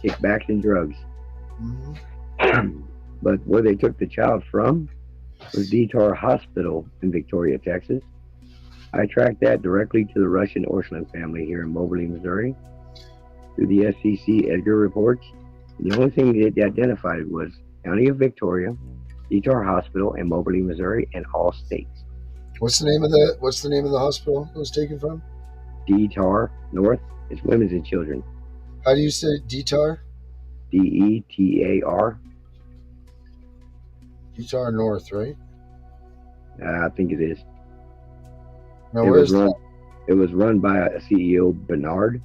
Speaker 2: Kickbacks and drugs. But where they took the child from was Detar Hospital in Victoria, Texas. I tracked that directly to the Russian Orslin family here in Moberly, Missouri, through the SEC Edgar reports. And the only thing they identified was County of Victoria, Detar Hospital, and Moberly, Missouri, and all states.
Speaker 4: What's the name of the hospital it was taken from?
Speaker 2: Detar North. It's women's and children.
Speaker 4: How do you say Detar?
Speaker 2: Detar.
Speaker 4: Detar North, right?
Speaker 2: I think it is.
Speaker 4: Now, where's that?
Speaker 2: It was run by a CEO, Bernard.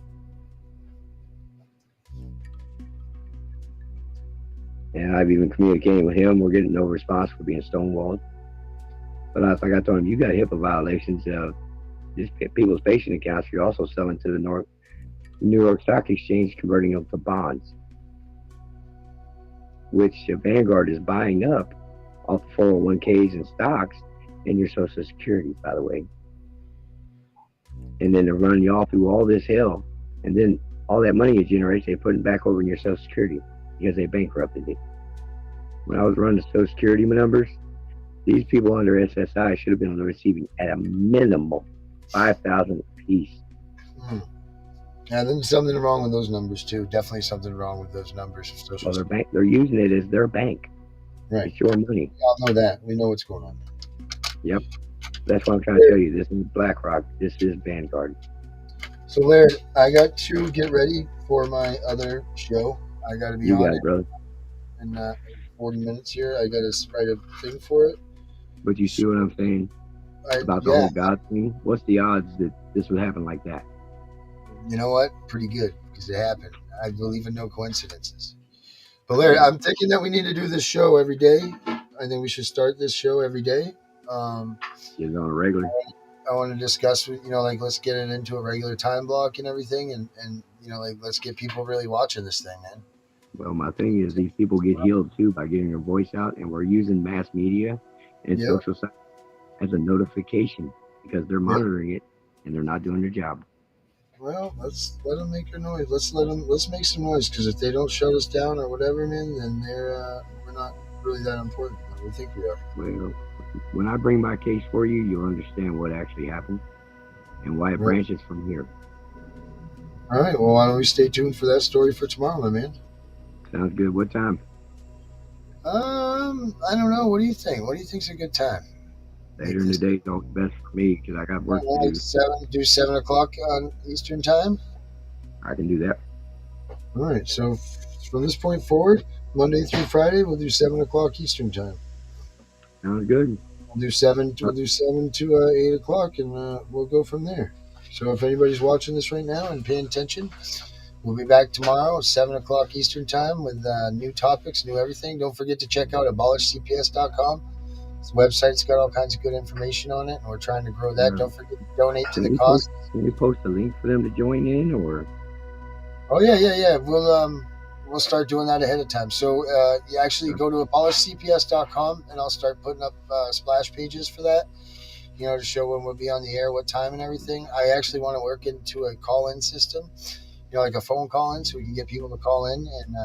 Speaker 2: And I've even communicated with him. We're getting no response for being stonewalled. But like I told him, you got HIPAA violations of just people's patient accounts. You're also selling to the New York Stock Exchange, converting them to bonds, which Vanguard is buying up off the 401ks and stocks and your Social Security, by the way. And then they're running you all through all this hell. And then all that money you generate, they put it back over in your Social Security because they bankrupted it. When I was running the Social Security numbers, these people under SSI should have been receiving at a minimum $5,000 a piece.
Speaker 4: Yeah, there's something wrong with those numbers too. Definitely something wrong with those numbers.
Speaker 2: Well, they're using it as their bank.
Speaker 4: Right.
Speaker 2: It's your money.
Speaker 4: We all know that. We know what's going on.
Speaker 2: Yep. That's what I'm trying to tell you. This is BlackRock. This is Vanguard.
Speaker 4: So, Laird, I got to get ready for my other show. I got to be
Speaker 2: You
Speaker 4: on
Speaker 2: got
Speaker 4: it
Speaker 2: it, brother.
Speaker 4: in 40 minutes here. I got to write a thing for it.
Speaker 2: But you see what I'm saying about the
Speaker 4: Yeah,
Speaker 2: whole God thing? What's the odds that this would happen like that?
Speaker 4: you know what? Pretty good because it happened. I believe in no coincidences. But Larry, I'm thinking that we need to do this show every day. I think we should start this show every day.
Speaker 2: Get it on a regular.
Speaker 4: I want to discuss, like let's get it into a regular time block and everything, and like let's get people really watching this thing, man.
Speaker 2: Well, my thing is these people get healed too by getting their voice out, and we're using mass media and
Speaker 4: Yep.
Speaker 2: social science as a notification because they're
Speaker 4: Yep.
Speaker 2: monitoring it and they're not doing their job.
Speaker 4: Well, let's let them make their noise. Let's make some noise because if they don't shut us down or whatever, man, then we're not really that important. We think we are.
Speaker 2: Well, when I bring my case for you, you'll understand what actually happened and why it
Speaker 4: Right.
Speaker 2: branches from here.
Speaker 4: All right. Well, why don't we stay tuned for that story for tomorrow, my man?
Speaker 2: Sounds good. What time?
Speaker 4: I don't know. What do you think? What do you think's a good time?
Speaker 2: Later in the day is always best for me because I got work to
Speaker 4: Like
Speaker 2: do.
Speaker 4: 7 o'clock on Eastern time.
Speaker 2: I can do that.
Speaker 4: All right. So from this point forward, Monday through Friday, we'll do 7 o'clock Eastern time.
Speaker 2: Sounds good.
Speaker 4: We'll do 7 to 8 o'clock, and we'll go from there. So if anybody's watching this right now and paying attention, we'll be back tomorrow at 7 o'clock Eastern time with new topics, new everything. Don't forget to check out abolishcps.com. This website's got all kinds of good information on it, and we're trying to grow that.
Speaker 2: Yeah.
Speaker 4: Don't forget to donate to
Speaker 2: Can
Speaker 4: the
Speaker 2: we
Speaker 4: cause.
Speaker 2: Can we post a link for them to join in, or
Speaker 4: Oh yeah. We'll start doing that ahead of time. So you actually go to abolishcps.com, and I'll start putting up splash pages for that. To show when we'll be on the air, what time, and everything. I actually want to work into a call-in system, like a phone call-in, so we can get people to call in and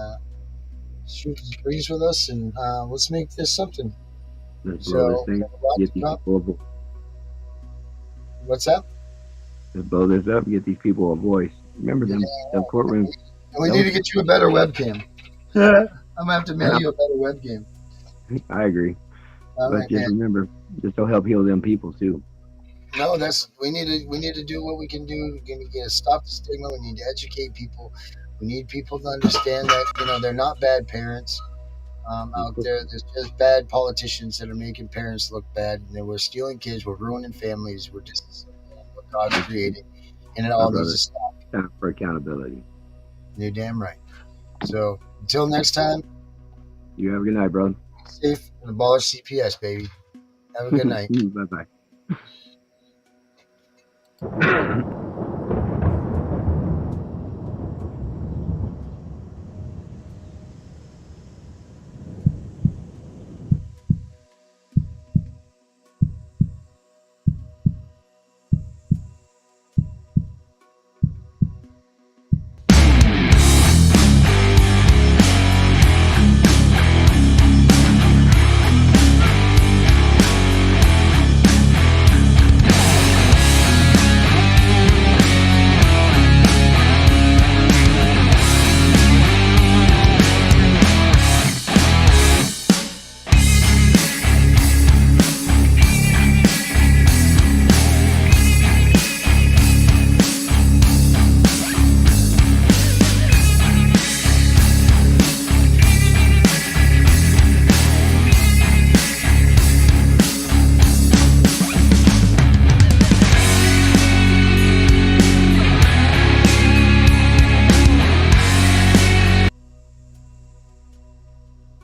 Speaker 4: shoot the breeze with us, and let's make this something.
Speaker 2: let's blow this thing? Get these people a voice.
Speaker 4: What's that?
Speaker 2: Let's blow this up. Get these people a voice. Remember them courtrooms.
Speaker 4: And we need to get you a better webcam. I'm gonna have to mail you a better webcam.
Speaker 2: I agree.
Speaker 4: All
Speaker 2: But
Speaker 4: right,
Speaker 2: just
Speaker 4: man.
Speaker 2: remember, this will help heal them people too.
Speaker 4: No, we need to do what we can do. We need to stop the stigma. We need to educate people. We need people to understand that they're not bad parents out there. There's just bad politicians that are making parents look bad. We're stealing kids. We're ruining families. We're just what God created, and it all needs to stop.
Speaker 2: Time for accountability.
Speaker 4: You're damn right. So until next time,
Speaker 2: You have a good night, brother.
Speaker 4: stay safe and abolish CPS, baby. Have a good night.
Speaker 2: Bye bye.